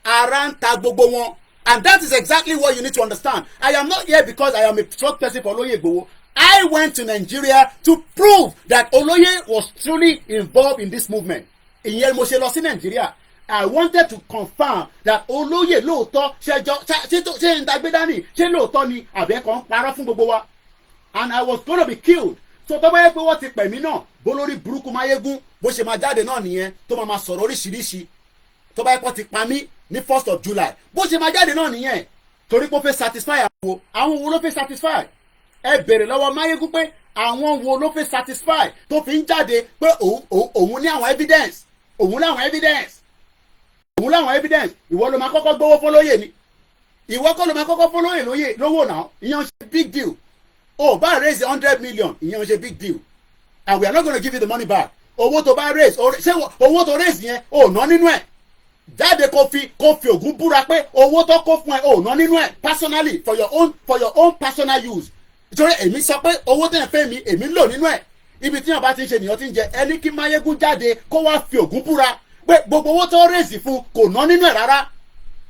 ara ń ta gbogbo wọn and that is exactly what you need to understand. I am not here because I am a spokesperson for Olóyè Igboho. I went to Nigeria to prove that Olóyè was truly involved in this movement. Ìyẹn mo ṣe lọ sí Nigeria. I wanted to confirm that Olóyè lóòótọ́ ṣe ń dagbé dání ṣé lóòótọ́ ni àbẹ́kọ̀ ń parọ́ fún gbogbo wa and I was gonna be killed. So tó bá yẹ pé wọ́n ti pè mí náà bó lórí burúkú Máyégún bó ṣe máa jáde náà nìyẹn tó máa sọ̀rọ̀ oríṣiríṣi tó bá yẹ pé wọ́n ti pa mí ní 1st of July bó ṣe máa jáde náà nìyẹn torí pé ó fẹ́ satisfy àwọn wo ló fẹ́ satisfy ẹ bèrè lọ́wọ́ Máyégún pé àwọn wo ló fẹ́ satisfy tó fi ń jáde pé òun ní àwọn evidence òun láwọn evidence ìwọ ló máa kọ́kọ́ gbówó fólóyè ni ìwọ kọ́ ló máa kọ́kọ́ fólóyè lówó náà ìyẹn ṣe big deal o bá raise 100 million ìyẹn ṣe big deal and we are not going to give you the money back owó tó bá raise ṣé owó tó raise yẹn ò ná nínú ẹ̀ jáde kó fi ògùn búra pé owó tó kó fún ẹ ò ná nínú ẹ̀ personally for your own personal use nítorí èmi sọ pé owó tẹ̀ fẹ́ mi èmi ń lò nínú ẹ̀ ibi tí yàn bá ti ń ṣe nìyàn ti ń jẹ ẹni kí Máyégún jáde kó wá fi ògùn búra pé gbogbo owó tó raise fún kò ná nínú ẹ̀ rárá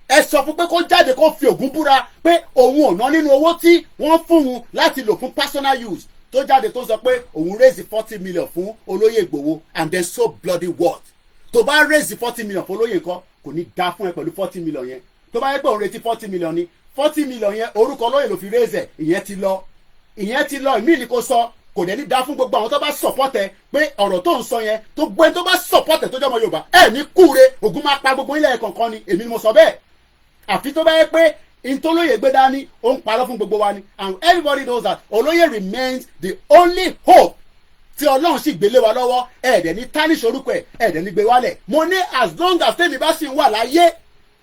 ẹ sọ fún pé kó jáde kó fi ògùn búra pé òun ò ná nínú owó tí wọ́n fún un láti lò fún personal use tó jáde tó sọ pé òun raise 40 million fún Olóyè Igboho and then so bloody what tó bá raise 40 million fún Olóyè nǹkan kò ní dá fún ẹ pẹ̀lú 40 million yẹn tó bá yẹ pé òun retí 40 million ni 40 million yẹn orúkọ Olóyè ló fi raise ẹ ìyẹn ti lọ ìmí ni kò sọ kò dẹ̀ ní dá fún gbogbo àwọn tó bá support ẹ pé ọ̀rọ̀ tó ń sọ yẹn tó gbẹ́ tó bá support ẹ tó jọmọ Yorùbá ẹ ní kúre ògùn máa pa gbogbo ilẹ̀ kọ̀ọ̀kan ni èmi ni mo sọ bẹ́ẹ̀ àfi tó bá yẹ pé ntolóyè gbé dání ó ń parọ́ fún gbogbo wa ni and everybody knows that Olóyè remains the only hope tí Ọlọ́run sì gbélé wa lọ́wọ́ ẹ̀ẹ́dẹ̀ ní tanish orúkọ ẹ̀ ẹ̀ẹ́dẹ̀ ní gbé wálẹ̀ mo ní as long as tèmi bá sì ń wà láyé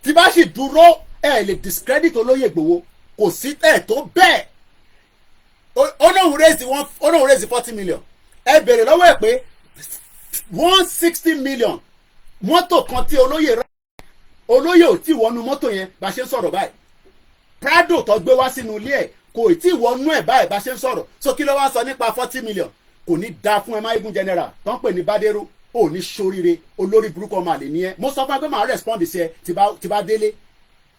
tí bá sì dúró ẹ̀ lè discredit Olóyè Igboho kò sí ẹ̀ tó bẹ́ẹ̀ olóhùn raise 40 million ẹ bèrè lọ́wọ́ ẹ̀ pé 160 million mọ́tò kan tí Olóyè rà Olóyè ò tí wọnú mọ́tò yẹn bá ṣe ń sọ̀rọ̀ báyìí Prado tó gbé wá sínú ilé ẹ̀ kò tí wọnú ẹ̀ báyìí bá ṣe ń sọ̀rọ̀ so kí ló wá sọ nípa 40 million kò ní da fún ẹ Máyégún general tó ń pè ní Bádéró ò ní ṣoríire olórí burúkú ọmọ àlè ní ẹ mo sọ fún ẹ pé màá respond sí ẹ tí bá délé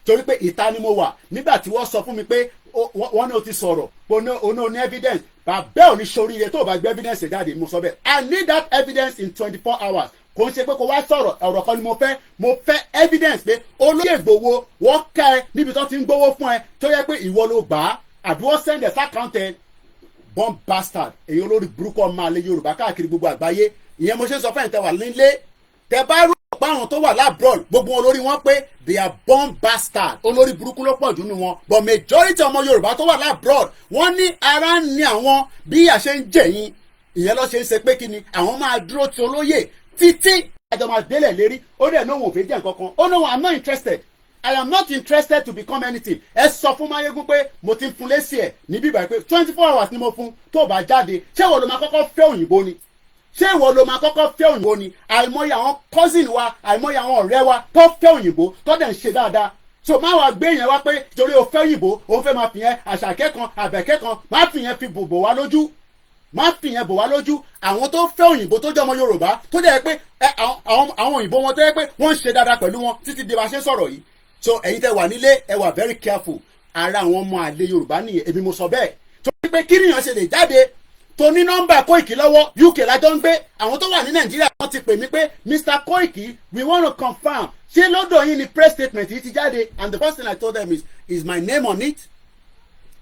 torí pé ìta ni mo wà nígbà tí wọ́n sọ fún mi pé wọ́n ní o ti sọ̀rọ̀ o ní evidence bàbá ò ní ṣoríire tó o bá gbé evidence jáde mo sọ bẹ́ẹ̀ I need that evidence in 24 hours kò ń ṣe pé kò wá sọ̀rọ̀ ọ̀rọ̀ kan ni mo fẹ́ evidence pé Olóyè Igboho wọ́n kẹ́ ẹ níbi tó ti ń gbowó fún ẹ tó yẹ pé ìwọ ló gbà á àbí wọ́n send ẹ̀ sákàǹtẹ̀ bomb bastard èyí olórí burúkú ọmọ àlè Yorùbá káàkiri gbogbo àgbáyé ìyẹn mo ṣe ń sọ fẹ́yìntẹ́ wà nílé tẹ bá rú ọ̀pá àwọn tó wà labroad gbogbo wọn lórí wọn pé they are bomb bastard olórí burúkú ló pọ̀ jù nínú wọn but majority ọmọ Yorùbá tó wà labroad wọ́n ní ara ń ní àwọn bí àṣẹ ń jẹ̀yìn ìyẹn lọ́ ṣe ń ṣe pé kí ni àwọn máa dúró ti Olóyè títí ẹjọ́ máa délẹ̀ lérí ó dẹ̀ náà wọn ò fẹ́ jẹ́ nǹkan kan ó náà I'm not interested I am not interested to become anything ẹ sọ fún Máyégún pé mo ti ń fún lésì ẹ̀ níbí ìgbà pé 24 hours ni mo fún tó bá jáde ṣé ìwọ ló máa kọ́kọ́ fẹ́ òyìnbó ni àìmọye àwọn cousin wa àìmọye àwọn ọ̀rẹ́ wa tó fẹ́ òyìnbó tó dẹ̀ ń ṣe dáadáa so má wàá gbé yẹn wá pé torí o fẹ́ òyìnbó òun fẹ́ máa fi yẹn àṣàkẹ́ kan àbẹ̀kẹ́ kan má fi yẹn fi bò wá lójú àwọn tó fẹ́ òyìnbó tó jẹ́ ọmọ Yorùbá tó dẹ̀ pé àwọn òyìnbó wọn tó yẹ pé wọ́n ń ṣe dáadáa pẹ̀lú wọn títí di bá ṣe sọ̀rọ̀ yìí so ẹ̀yin tẹ́ wà nílé ẹ wà very careful ara àwọn ọmọ àlè Yorùbá nìyẹn èmi mo sọ bẹ́ẹ̀ torí pé kí nìyẹn ṣe lè jáde tó ní nọ́mbà Koiki lọ́wọ́ UK lájọ́ ń gbé àwọn tó wà ní Nàìjíríà wọ́n ti pè mí pé Mr. Koiki we want to confirm ṣé lọ́dọ̀ yín ni press statement yìí ti jáde, and the first thing I told them is my name on it?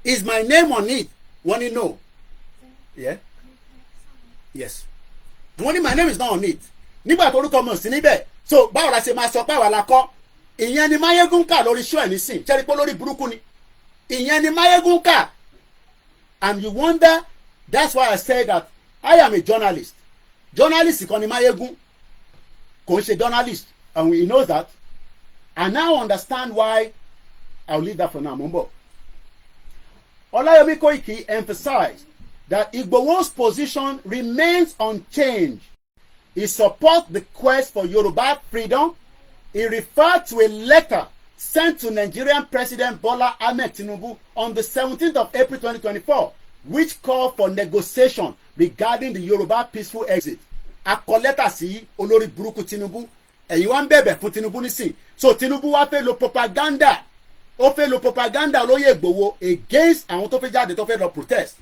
Is my name on it? Wọ́n ní no. Yeah? Yes. Wọ́n ní my name is not on it. Nígbà tó orúkọ mọ̀ sí níbẹ̀, so báwo la ṣe máa sọ pé àwa la kọ́? Ìyẹn ni Máyégún kà lórí show ẹ̀ nísìn, ṣẹ́ni pé lórí burúkú ni. Ìyẹn ni Máyégún kà. And you wonder, that's why I say that I am a journalist. Journalist kan ni Máyégún, kò ń ṣe journalist, and he knows that. I now understand why. I'll leave that for now. Mumbo. OLAYOMI Koiki emphasized that Igboho's position remains unchanged. He supports the quest for Yoruba freedom. He referred to a letter sent to Nigerian President Bola Ahmed Tinubu on the 17th of April 2024, which called for negotiation regarding the Yoruba peaceful exit. A kọ lẹ́tà sí olórí burúkú Tinubu. Ẹ̀yin wá ń bẹ̀bẹ̀ fún Tinubu nísìn. So Tinubu wá fẹ́ lo propaganda. Ó fẹ́ lo propaganda Olóyè Ìgbòho against àwọn tó fẹ́ jáde tó fẹ́ lọ protest.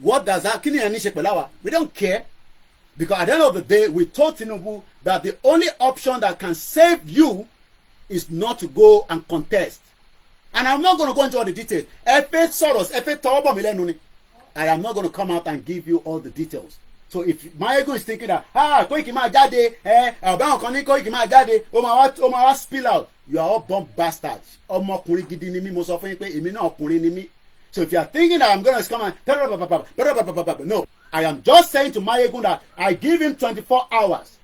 What does that? Kí ni ẹni ṣe pẹ̀lú àwa? We don't care. Because at the end of the day, we told Tinubu that the only option that can save you is not to go and contest. And I'm not going to go into all the details. Efe Soros, Efe Tawabo Milenuni. I am not going to come out and give you all the details. So if Máyégún is thinking that, Koiki máa jáde, ọ̀bẹ́wọn kan ní Koiki máa jáde, ó máa wá spill out. You are all bomb bastards. Ọmọkùnrin gidi ni mí, mo sọ fún yín pé èmi náà ọkùnrin ni mí. So if you are thinking that I'm going to come and no, I am just saying to Máyégún that I give him 24 hours.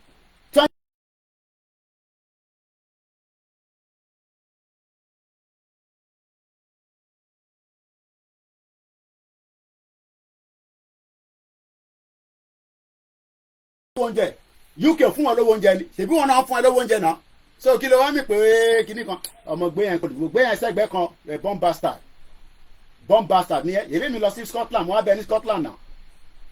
Oúnjẹ UK fún wọn lówó oúnjẹ ni ṣèbí wọn náà fún ẹ lówó oúnjẹ náà, so kí ló wá mi pé kíní kan ọmọ gbé yẹn sẹ́gbẹ́ kan bomb bastard ni ẹ èmi mi lọ sí Scotland mo wá bẹ ní Scotland náà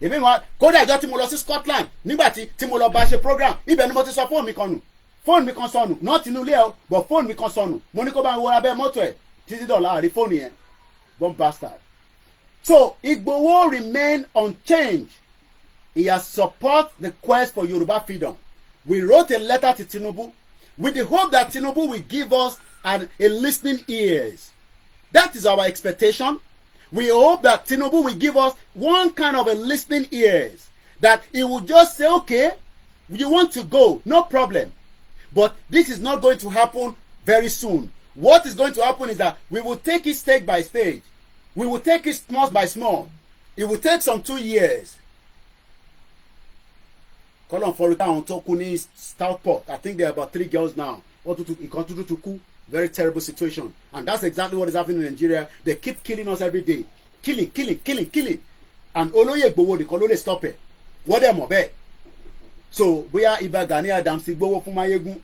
èmi wọn kódà ìjọ tí mo lọ sí Scotland nígbà tí mo lọ bá ṣe program ibẹ̀ ni mo ti sọ fóònù mi kan sọnù náà tinú ilé ẹ but fóònù mi kan sọnù mo ní kó bá ń wọra bẹ́ẹ̀ mọ́tò ẹ̀ títí dọ̀la àrí fóònù yẹn bomb bastard. So Igboho remain unchanged. He has supported the quest for Yoruba freedom. We wrote a letter to Tinubu with the hope that Tinubu will give us a listening ears. That is our expectation. We hope that Tinubu will give us one kind of a listening ears. That he will just say, okay, you want to go, no problem. But this is not going to happen very soon. What is going to happen is that we will take it stage by stage. We will take it small by small. It will take some 2 years. Kolon for town tó kú ní Stockport. I think there are about 3 girls now. Very terrible situation. And that's exactly what is happening in Nigeria. They keep killing us every day. Killing. And Olóyè Ìgbòho nìkan ló lè stop it. What them obey? So bóyá Ìbà Gani Adams ti gbowó fún Máyégún.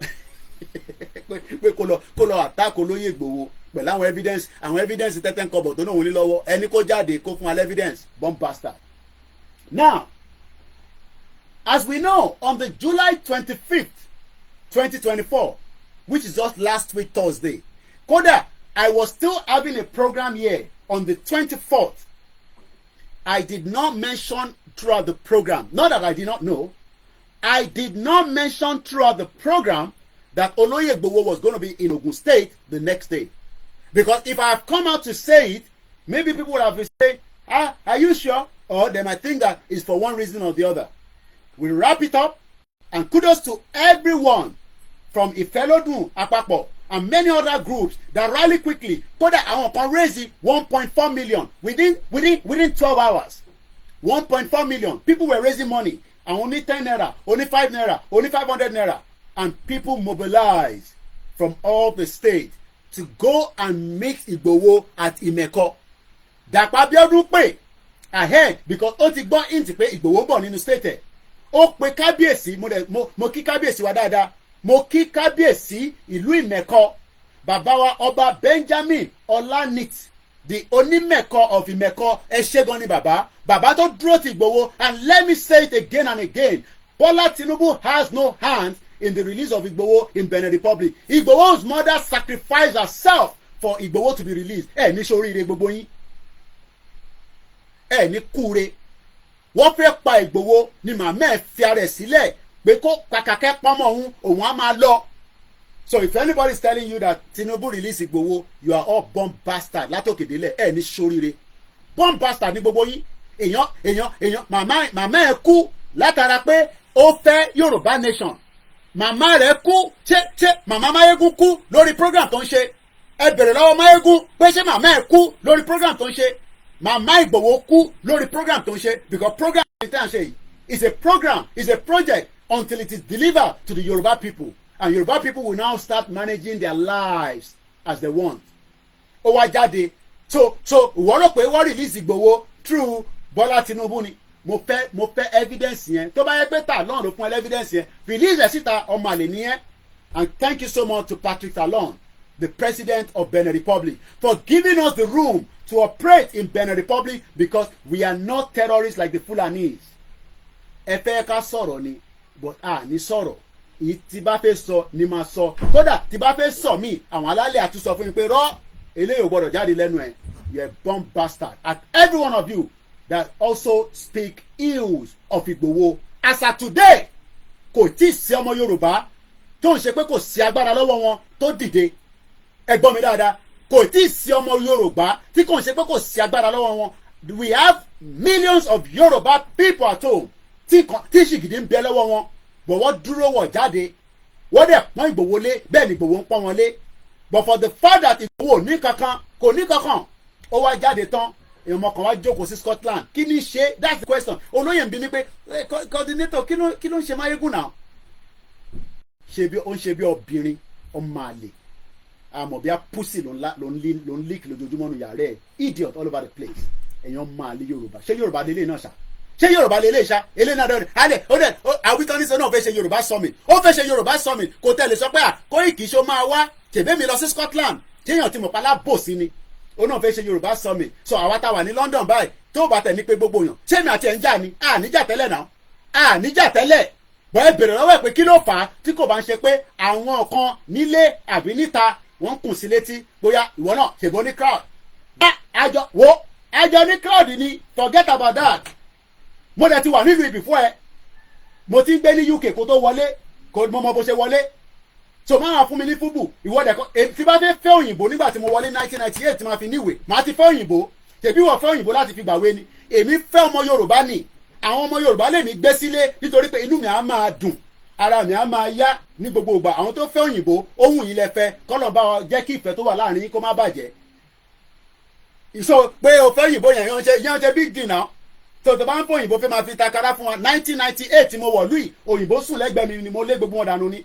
Pé kó lọ attack Olóyè Ìgbòho pẹ̀lú àwọn evidence tẹ́tẹ́ ń kọ́bọ̀ tó náà wọlé lọ́wọ́. Ẹni kó jáde kó fún evidence. Bomb bastard. Now, as we know, on the July 25th, 2024, which is just last week Thursday, Koda, I was still having a program here on the 24th. I did not mention throughout the program, not that I did not know, I did not mention throughout the program that Olóyè Ìgbòho was going to be in Ogun State the next day. Because if I have come out to say it, maybe people would have been saying, are you sure? Or they might think that it's for one reason or the other. We wrap it up, and kudos to everyone from Ifelodun, Apapo, and many other groups that rally quickly. Koda àwọn kan raise 1.4 million within 12 hours. 1.4 million people were raising money, and only 10 naira, only 5 naira, only 500 naira, and people mobilized from all the states to go and meet Igboho at Imeko. Dàpọ̀ Abíọ́dún pè ahead because ó ti gbọ́ int pé Igboho bọ̀ nínú state. Ó pe kábíyèsí mo kí kábíyèsí wa dáadáa mo kí kábíyèsí ìlú Ìmẹ̀kọ bàbá wa ọba Benjamin Olanit the Onímẹ̀kọ of Ìmẹ̀kọ ẹ ṣé gan ni bàbá tó dúró ti Ìgbòho. And let me say it again and again, Bola Tinubu has no hand in the release of Igboho in Benin Republic. Igboho's mother sacrificed herself for Igboho to be released. Ní ṣoríire gbogbo yín ní kúre wọ́n fẹ́ pa Ìgbòho ni màmá ẹ̀ fi ara ẹ̀ sílẹ̀ pé kó kàkàkẹ́ pọ́nmọ́ òun á máa lọ. So if anybody is telling you that Tinubu release Igboho, you are all born bastard látòkèdélẹ̀ ẹ̀ ní sóríire. Born bastard ní gbogbo yín. Èèyàn màmá ẹ̀ kú látara pé ó fẹ́ Yorùbá nation. Màmá rẹ̀ kú ṣé màmá Máyégún kú lórí program tó ń ṣe. Ẹ bèrè lọ́wọ́ Máyégún pé ṣé màmá ẹ̀ kú lórí program tó ń ṣe. Màmá Ìgbòho kú lórí program tó ń ṣe because program is a program, is a project until it is delivered to the Yoruba people. And Yoruba people will now start managing their lives as they want. Ó wá jáde. So ìwọ rò pé wọ́n release Ìgbòho through Bọ́lá Tinubu ni. Mo fẹ́ evidence yẹn. Tó bá yẹ pé Talon ló fún ẹ evidence yẹn. Release ẹ̀ síta ọmọ àlè nìyẹn. And thank you so much to Patrick Talon, the president of Benin Republic, for giving us the room to operate in Benin Republic because we are not terrorists like the Fulanis. Ẹ fẹ́ ká sọ̀rọ̀ ni, but ní sọ̀rọ̀. Tí bá fẹ́ sọ ni máa sọ. Kódà tí bá fẹ́ sọ mí, àwọn alálẹ̀ àtúnṣọ fún mi pé rọ́ eléyìí ò gbọ́dọ̀ jáde lẹ́nu ẹ̀. You are a bomb bastard. And every one of you that also speak ills of Igboho. As of today, kò tí ì sí ọmọ Yorùbá tó ń ṣe pé kò sí agbára lọ́wọ́ wọn tó dìde. Ẹ gbọ́ mi dáadáa. Kò tí ì sí ọmọ Yorùbá tí kò ń ṣe pé kò sí agbára lọ́wọ́ wọn. We have millions of Yoruba people at home tí ṣìgìdì ń bẹ lọ́wọ́ wọn. But wọ́n dúró wọ̀ jáde. Wọ́n dẹ̀ pọ́n Ìgbòho lé bẹ́ẹ̀ ni Ìgbòho ń pọ́n wọn lé. But for the fact that Ìgbòho ní kankan kò ní kankan ó wá jáde tán èèyàn kan wá jókòó sí Scotland kí ni ṣe that's the question. Olóyè ń bi mí pé coordinator kí ló ń ṣe Máyégún náà. Ó ń ṣe bí obìnrin ọmọ àlè àmọ́ bí a pussy ló ń leak lójoojúmọ́ nù yàrá ẹ̀ idiot all over the place. Èèyàn máa lé Yorùbá ṣé Yorùbá lélẹ̀ náà ṣá ṣé Yorùbá lélẹ̀ ṣá eléyìí náà dọ̀rẹ́ alẹ́ ó dẹ̀ àwítọ́ ní sọ náà fẹ́ ṣe Yorùbá summit ó fẹ́ ṣe Yorùbá summit kò tẹ̀lé sọ pé Koiki ṣó máa wá tèbé mi lọ sí Scotland téèyàn ti mọ̀ pálá bò sí ni ó náà fẹ́ ṣe Yorùbá summit so àwa tá wà ní London báyìí tó bá tẹ̀ ní pé gbogbo yàn ṣé mi àti ẹ̀ ń jà ni àníjà tẹ́lẹ̀ náà àníjà tẹ́lẹ̀ bọ́ ẹ bèrè lọ́wọ́ ẹ̀ pé kí ló fà á tí kò bá ń ṣe pé àwọn kan nílé àbí níta wọ́n kùn sí létí bóyá ìwọ náà ṣègbó ní crowd àjọ ní crowd ni forget about that. Mo dẹ̀ ti wà nílùú ibi fún ẹ mo ti ń gbé ní UK kó tó wọlé kó mo mọ bó ṣe wọlé so máa fún mi ní fúbù ìwọ́dẹ̀ kan tí bá fẹ́ òyìnbó nígbà tí mo wọlé 1998 tí máa fi níwèé máa ti fẹ́ òyìnbó tèbí wọ́n fẹ́ òyìnbó láti fi gbàwé ni èmi fẹ́ ọmọ Yorùbá ni àwọn ọmọ Yorùbá lè mi gbé sílé nítorí pé inú mi á máa dùn ara mi á máa yá ní gbogbo ìgbà àwọn tó fẹ́ òyìnbó ohun yìí lẹ fẹ́ kọ́lọ̀ bá wọn jẹ́ kí ìfẹ́ tó wà láàrin kó má bàjẹ́ so pé o fẹ́ òyìnbó yẹn yẹn ṣe big deal náà tó bá ń fọ òyìnbó fẹ́ máa fi takara fún wa 1998 tí mo wọ̀ lùi òyìnbó sùn lẹ́gbẹ̀ẹ́ mi ni mo lé gbogbo wọn dànù ni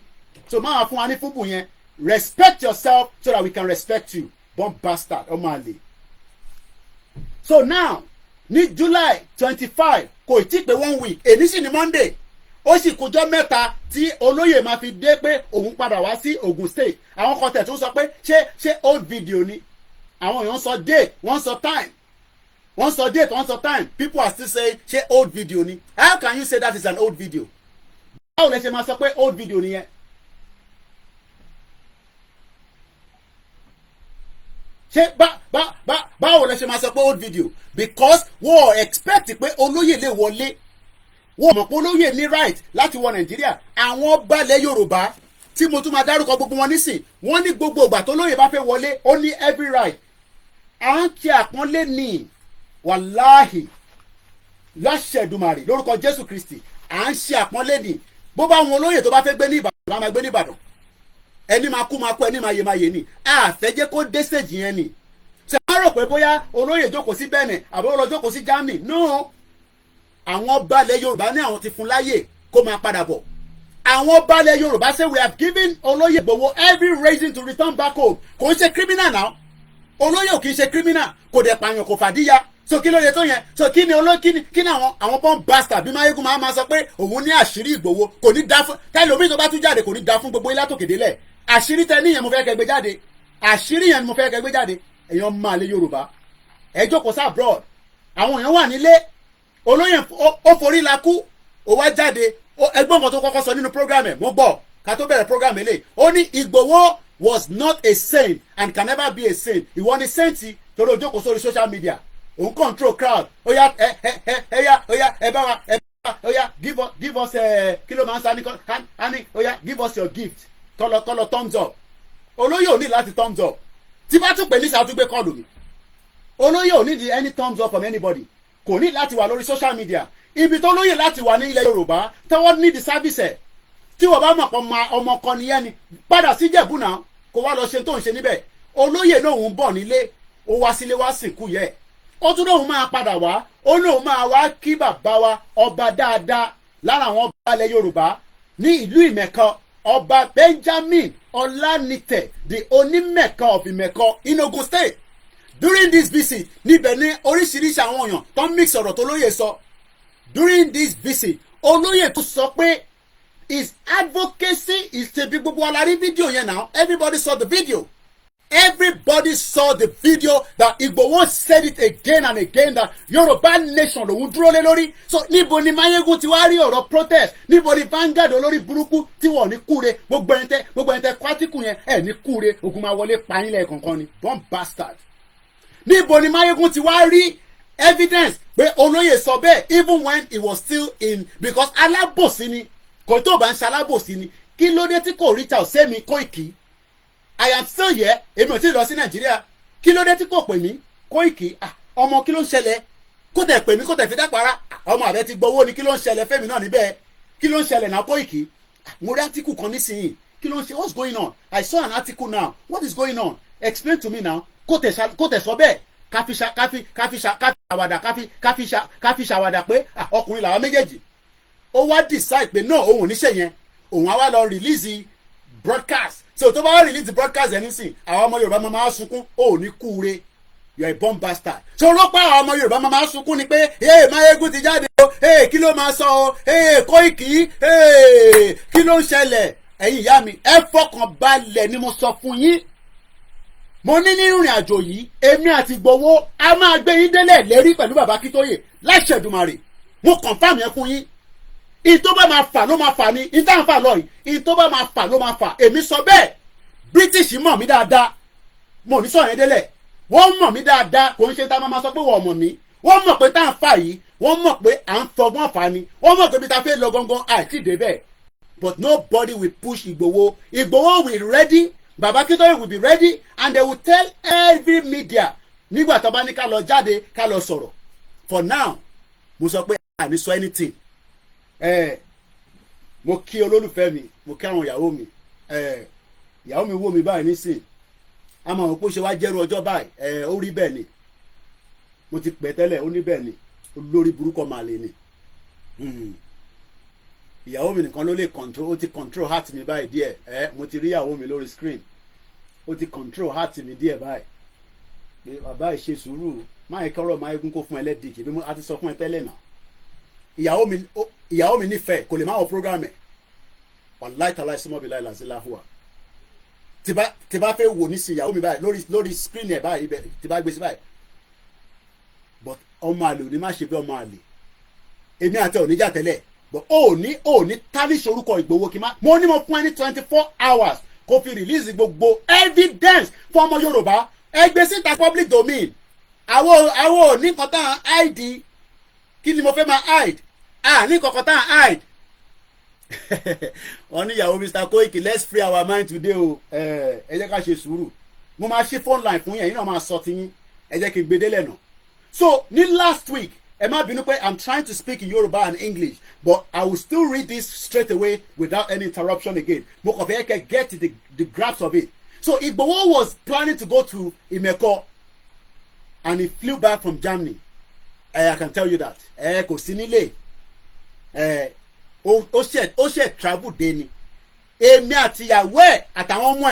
so máa fún wa ní fúbù yẹn respect yourself so that we can respect you born bastard ọmọ àlè. So now ní July 25 kò tí pé 1 week èní sì ní Monday ó sì kújọ́ mẹ́ta tí olóyè máa fi dé pé òun padà wá sí Ogun State àwọn kan tẹ̀ tún sọ pé ṣé old video ni àwọn èèyàn sọ date wọ́n sọ time. Once a date, once a time, people are still saying, ṣé old video ni? How can you say that is an old video? Báwo lẹ ṣe máa sọ pé old video nìyẹn? Ṣé báwo lẹ ṣe máa sọ pé old video? Because wọ́n expect pé olóyè lè wọlé. Wọ́n mọ̀ pé olóyè ní right láti wọ Nàìjíríà. Àwọn balẹ̀ Yorùbá tí mo tún máa dárúkọ gbogbo wọn nísìn. Wọ́n ní gbogbo ìgbà tó lóyè bá fẹ́ wọlé, ó ní every right. À ń ṣe àpọ́nlé ni. Wàláhì láṣẹ Èdùmàrè lórúkọ Jésù Kristi à ń ṣe àpọ́nlé ni bó bá wọn olóyè tó bá fẹ́ gbé ní Ìbàdàn bá máa gbé ní Ìbàdàn ẹni máa kú ẹni máa yè ni àfẹ́jẹ́ kó dé stage yẹn ni ṣe máa rò pé bóyá olóyè jókòó sí Benin àbí ó lọ jókòó sí Germany no àwọn balẹ̀ Yorùbá ní àwọn ti fún láyè kó máa padà bọ̀ àwọn balẹ̀ Yorùbá say we have given olóyè Igboho every reason to return back home kò ń ṣe criminal now olóyè ò kì í ṣe criminal kò dẹ̀ pààyàn kò fàdíyà so kí ló yẹ tó yẹn so kí ni àwọn pọ́n bastard bí Máyégún máa sọ pé òun ní àṣírí Ìgbòho kò ní dá fún tẹ́lómi tó bá tún jáde kò ní dá fún gbogbo ilé àtòkèdélẹ̀ àṣírí tẹ níyẹn mo fẹ́ kẹgbẹ́ jáde àṣírí yẹn ni mo fẹ́ kẹgbẹ́ jáde èèyàn máa lé Yorùbá ẹ jókòó sí abroad àwọn èèyàn wà nílé olóyè ó forí la kú ó wá jáde ẹgbọ́n kan tó kọ́kọ́ sọ nínú program ẹ̀ mo gbọ́ ká tó bẹ̀rẹ̀ program eléyìí ó ní Ìgbòho was not a saint and can never be a saint ìwọ ni saint torí o jókòó sórí social media òun control crowd ó yá ẹ bá wa ó yá give us kí ló máa ń sani ó yá give us your gift kọlọ thumbs up olóyè ò ní láti thumbs up tí bá tún pè ní sàtúgbé kọlù mi olóyè ò ní di any thumbs up from anybody kò ní láti wà lórí social media ibi tó lóyè láti wà ní ilẹ̀ Yorùbá tẹ́wọ́ ní di service ẹ̀ tí wọ́n bá mọ̀ pọ̀ ọmọ kan nìyẹn ni padà sí Jẹ̀bú náà kó wá lọ ṣe tó ń ṣe níbẹ̀ olóyè náà òun bọ̀ nílé ó wá sílé wá sìnkú yẹ ó tún lóun máa padà wá ó lóun máa wá kí bàbá wa ọba dáadáa lára àwọn ọba ilẹ̀ Yorùbá ní ìlú Ìmẹ̀kọ ọba Benjamin Ọlánìtẹ̀ the Onímẹ̀kọ of Ìmẹ̀kọ in Ogun State during this visit níbẹ̀ ní oríṣiríṣi àwọn èèyàn tó ń mix ọ̀rọ̀ tó lóye sọ during this visit olóyè tó sọ pé his advocacy is to be gbogbo alárí fídíò yẹn now everybody saw the video. Everybody saw the video that Igboho said it again and again that Yoruba nation lòun dúró lé lórí. So níbo ni Mayegun ti wá rí ọ̀rọ̀ protest? Níbo ni Vanguard olórí burúkú tí wọ́n ní kúre? Gbogbo ẹni tẹ kwátíkù yẹn ẹ̀ ní kúre ogun máa wọlé pààyàn lẹ́ẹ̀kọ̀ọ̀kan ni. One bastard. Níbo ni Mayegun ti wá rí evidence pé olóyè sọ bẹ́ẹ̀ even when he was still in because alábòsí ni kò tó bá ń ṣe alábòsí ni kí ló dé tí kò reach out sẹ́mi Koiki? I am still here èmi ò tí ì lọ sí Nàìjíríà kí ló dé tí kò pè mí Koiki ọmọ kí ló ń ṣẹlẹ̀ kó tẹ̀ pè mí kó tẹ̀ fi dápara ọmọ àbẹ ti gbowó ni kí ló ń ṣẹlẹ̀ fẹ́mi náà níbẹ̀ kí ló ń ṣẹlẹ̀ náà Koiki mo rí article kan nísìnyí kí ló ń ṣe what's going on I saw an article now what is going on explain to me now kó tẹ̀ sọ bẹ́ẹ̀ káfi ṣàwàdà pé ọkùnrin làwọn méjèèjì ó wá decide pé náà òun ò ní ṣe yẹn òun á wá lọ release broadcast so tó bá wá release broadcast ẹni sìn àwọn ọmọ Yorùbá máa sunkún ó ní kúure you are a bomb bastard so ló pa àwọn ọmọ Yorùbá máa sunkún ni pé Mayegun ti jáde o kí ló máa sọ o Koiki kí ló ń ṣẹlẹ̀ ẹ̀yin ìyá mi ẹ fọkàn balẹ̀ ni mo sọ fún yín mo ní nínú ìrìn àjò yìí èmi àti Igboho a máa gbé yín délẹ̀ lérí pẹ̀lú bàbá Akíntóyè láṣẹ Èdùmàrè mo confirm yẹn fún yín ìtò bá máa fà ló máa fà ní ìtàn fà lọ yìí ìtò bá máa fà ló máa fà èmi sọ bẹ́ẹ̀ British mọ̀ mí dáadáa mo ní sọ̀rọ̀ yẹn délẹ̀ wọ́n mọ̀ mí dáadáa kò ń ṣe tá a máa sọ pé wọ́n mọ̀ mí wọ́n mọ̀ pé tá à ń fà yìí wọ́n mọ̀ pé à ń fọgbọ́n fà ni wọ́n mọ̀ pé bí ta fẹ́ lọ gangan àìsí débẹ̀ but nobody will push Igboho will ready Baba Akíntóyè will be ready and they will tell every media nígbà tó bá ní ká lọ jáde ká lọ sọ̀rọ̀ for now mo sọ pé àní sọ anything mo kí olólùfẹ́ mi mo kí àwọn ìyàwó mi ìyàwó mi wò mí báyìí nísìn a máa wò pé ó ṣe wá jẹ́rú ọjọ́ báyìí ó rí bẹ́ẹ̀ ni mo ti pẹ́ tẹ́lẹ̀ ó ní bẹ́ẹ̀ ni olórí burúkọ máa lè ní ìyàwó mi nìkan ló lè control ó ti control heart mi báyìí díẹ̀ mo ti rí ìyàwó mi lórí screen ó ti control heart mi díẹ̀ báyìí pé bàbá ìṣe sùúrù máa kọ́rọ̀ Mayegun kó fún ẹlẹ́dìí kì bí a ti sọ fún ẹ tẹ́lẹ̀ náà ìyàwó mi nífẹ̀ẹ́ kò lè má wọ program ẹ̀ wàláì tàláì símọ́ bí láì làásì láhùwà tí bá fẹ́ wò ní sí ìyàwó mi báyìí lórí screen ẹ̀ báyìí tí bá gbé sí báyìí but ọmọ àlè ò ní má ṣe bí ọmọ àlè èmi àti oníjà tẹ́lẹ̀ but ó ní tálíṣ orúkọ Ìgbòho kí n má mo ní mo fún ẹ ní 24 hours kó fi release gbogbo evidence fún ọmọ Yorùbá ẹgbẹ́ síta public domain àwọn ò ní nǹkan tá à ń hide kí ni mo fẹ́ máa hide ní nǹkan tá à ń hide wọ́n ní ìyàwó Mr. Koiki let's free our mind today o ẹ jẹ́ ká ṣe sùúrù mo máa ṣí phone line fún yẹn yín náà máa sọ ti yín ẹ jẹ́ kí n gbé délẹ̀ náà so ní last week ẹ má bínú pé I'm trying to speak in Yoruba and English but I will still read this straight away without any interruption again mo kàn fẹ́ kẹ́ get the grasp of it so Igboho was planning to go to Imeko and he flew back from Germany I can tell you that kò sí nílé ó ṣe travel dé ni èmi àti ìyàwó ẹ̀ àtàwọn ọmọ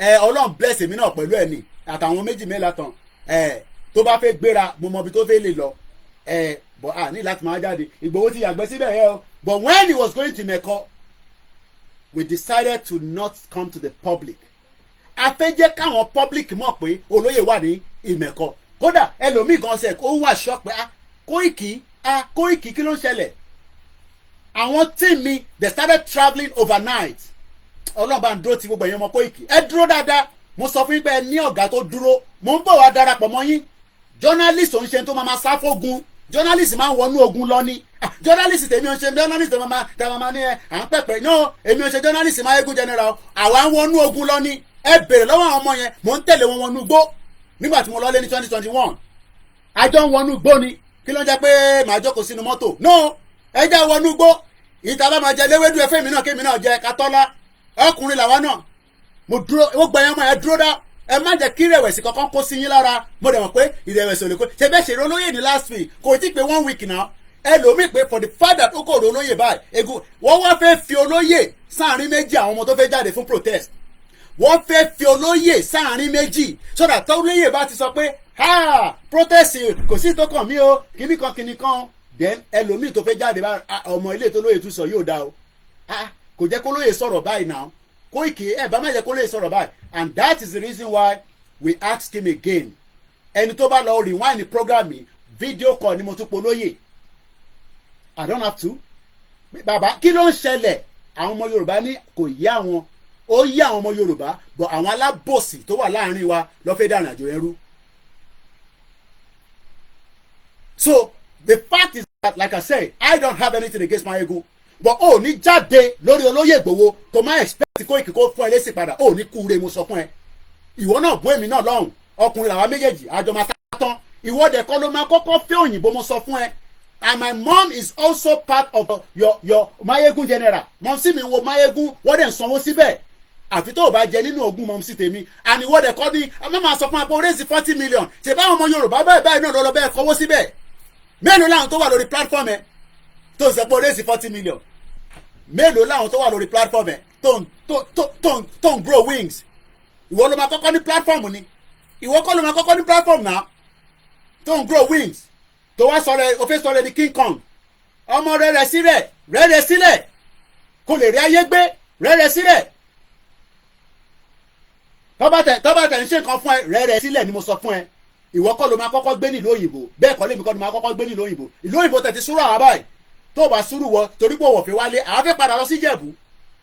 ẹ̀ Ọlọ́run bless èmi náà pẹ̀lú ẹ̀ ni àtàwọn méjì mẹ́la tán tó bá fẹ́ gbéra mo mọ ibi tó fẹ́ lè lọ but ní láti máa jáde Ìgbòho ti yàgbẹ́ síbẹ̀ yẹn o but when he was going to Imeko we decided to not come to the public a fẹ́ jẹ́ káwọn public mọ̀ pé olóyè wà ní Imeko kódà ẹlòmíì gan ṣe kó wà shock pé Koiki kí ló ń ṣẹlẹ̀ àwọn team mi they started travelling overnight ọlọ́ba ń dúró ti gbogbo ẹ̀yàn ọmọ Koiki ẹ dúró dáadáa mo sọ fún yín pé ẹ ní ọ̀gá tó dúró mo ń bọ̀ wá darapọ̀ mọ́ yín journalist ò ń ṣe tó máa sá fógun, journalist máa ń wọnú ogun lọ ni. Journalist tèmi ò ń ṣe journalist tèmi máa ní à ń pẹ̀pẹ̀ no èmi ò ń ṣe journalist Mayegun general, àwa ń wọnú ogun lọ ni. Ẹ bèrè lọ́wọ́ àwọn ọmọ yẹn, mò ń tẹ̀lé wọn wọnú gbó nígbà tí mo lọ lé ní 2021. àjọ ń wọnú gbó ni, kí ló ń jẹ́ pé màá jókòó sínú mọ́tò, no ẹ jẹ́ wọnú gbó. Ìta bá máa jẹ léwédú ẹfẹ́ mi náà kémi náà jẹ katọ́lá, ọkùnrin làwa náà. Mo dúró, ó gbẹ̀yìn ọmọ yẹn dúró dá, ẹ má jẹ́ kí ìrẹ̀wẹ̀sì kankan kó sí yín lára. Mo dẹ̀ mọ̀ pé ìrẹ̀wẹ̀sì ò lè kó, ṣe bẹ́ẹ̀ ṣe olóyè ní last week, kò tí pé 1 week náà. Ẹlòmíì pé for the fact that ó kò ro olóyè báyìí, egun wọ́n wá fẹ́ fi olóyè sáàrin méjì àwọn ọmọ tó fẹ́ jáde fún protest. Wọ́n fẹ́ fi olóyè sáàrin méjì so that olóyè bá ti sọ pé ha protest kò sí tó kàn mí o, kíní kan then ẹlòmíì tó fẹ́ jáde bá ọmọ ilé tó lóye tún sọ yóò dá o. Kò jẹ́ kó lóye sọ̀rọ̀ báyìí náà. Koiki ẹ bá má jẹ́ kó lóye sọ̀rọ̀ báyìí, and that is the reason why we asked him again. Ẹni tó bá lọ rewind the program mi video call ni mo tún polóyè. I don't have to. Bàbá kí ló ń ṣẹlẹ̀? Àwọn ọmọ Yorùbá ní kò yé àwọn, ó yé àwọn ọmọ Yorùbá, but àwọn alábòsí tó wà láàrin wa ló fẹ́ dànù àjò yẹn rú. So the fact is that, like I said, I don't have anything against Mayegun, but ó ní jáde lórí olóyè Ìgbòho kò má expect Koiki kó fún ẹ lésì padà, ó ní kúure mo sọ fún ẹ. Ìwọ náà bú èmi náà lọ́hùn, ọkùnrin làwa méjèèjì àjọ máa tán. Ìwọ dẹ̀ kọ́ ló máa kọ́kọ́ fẹ́ òyìnbó mo sọ fún ẹ. And my mom is also part of your Mayegun general. Mom sí mi wo Mayegun, wọ́n dẹ̀ ń sanwó síbẹ̀. Àfi tó o bá jẹ nínú ogún mom sí tèmi. And ìwọ dẹ̀ kọ́ ní ọmọ máa sọ fún wa pé o raise 40 million. Ṣé báwọn ọmọ Yorùbá báyìí náà lọ́lọ́ bẹ́ẹ̀ kọ́wọ́ síbẹ̀? Mélòó láwọn tó wà lórí platform ẹ̀ tó ń sọ pé o raise 40 million? Mélòó láwọn tó wà lórí platform ẹ̀ tó ń grow wings? Ìwọ ló máa kọ́kọ́ ní platform ni. Ìwọ kọ́ ló máa kọ́kọ́ ní platform náà tó ń grow wings. Tó wá sọ̀rọ̀ o fẹ́ sọ̀rọ̀ di King Kong. Ọmọ rẹ̀ sílẹ̀ kò lè rí ayé gbé rẹ̀ sílẹ̀. Tọ́ba tẹ̀ ń ṣe nǹkan fún ẹ rẹ̀ sílẹ̀ ni mo sọ fún ẹ. Ìwọ kọ́ ló máa kọ́kọ́ gbé nílùú òyìnbó, bẹ́ẹ̀ kọ́ lèmi kọ́ ló máa kọ́kọ́ gbé nílùú òyìnbó. Ìlú òyìnbó tẹ̀ ti súrù àwa báyìí, tó bá súrù wọ torí pé òwò fi wálé àwa fẹ́ padà lọ sí Ìjẹ̀bú.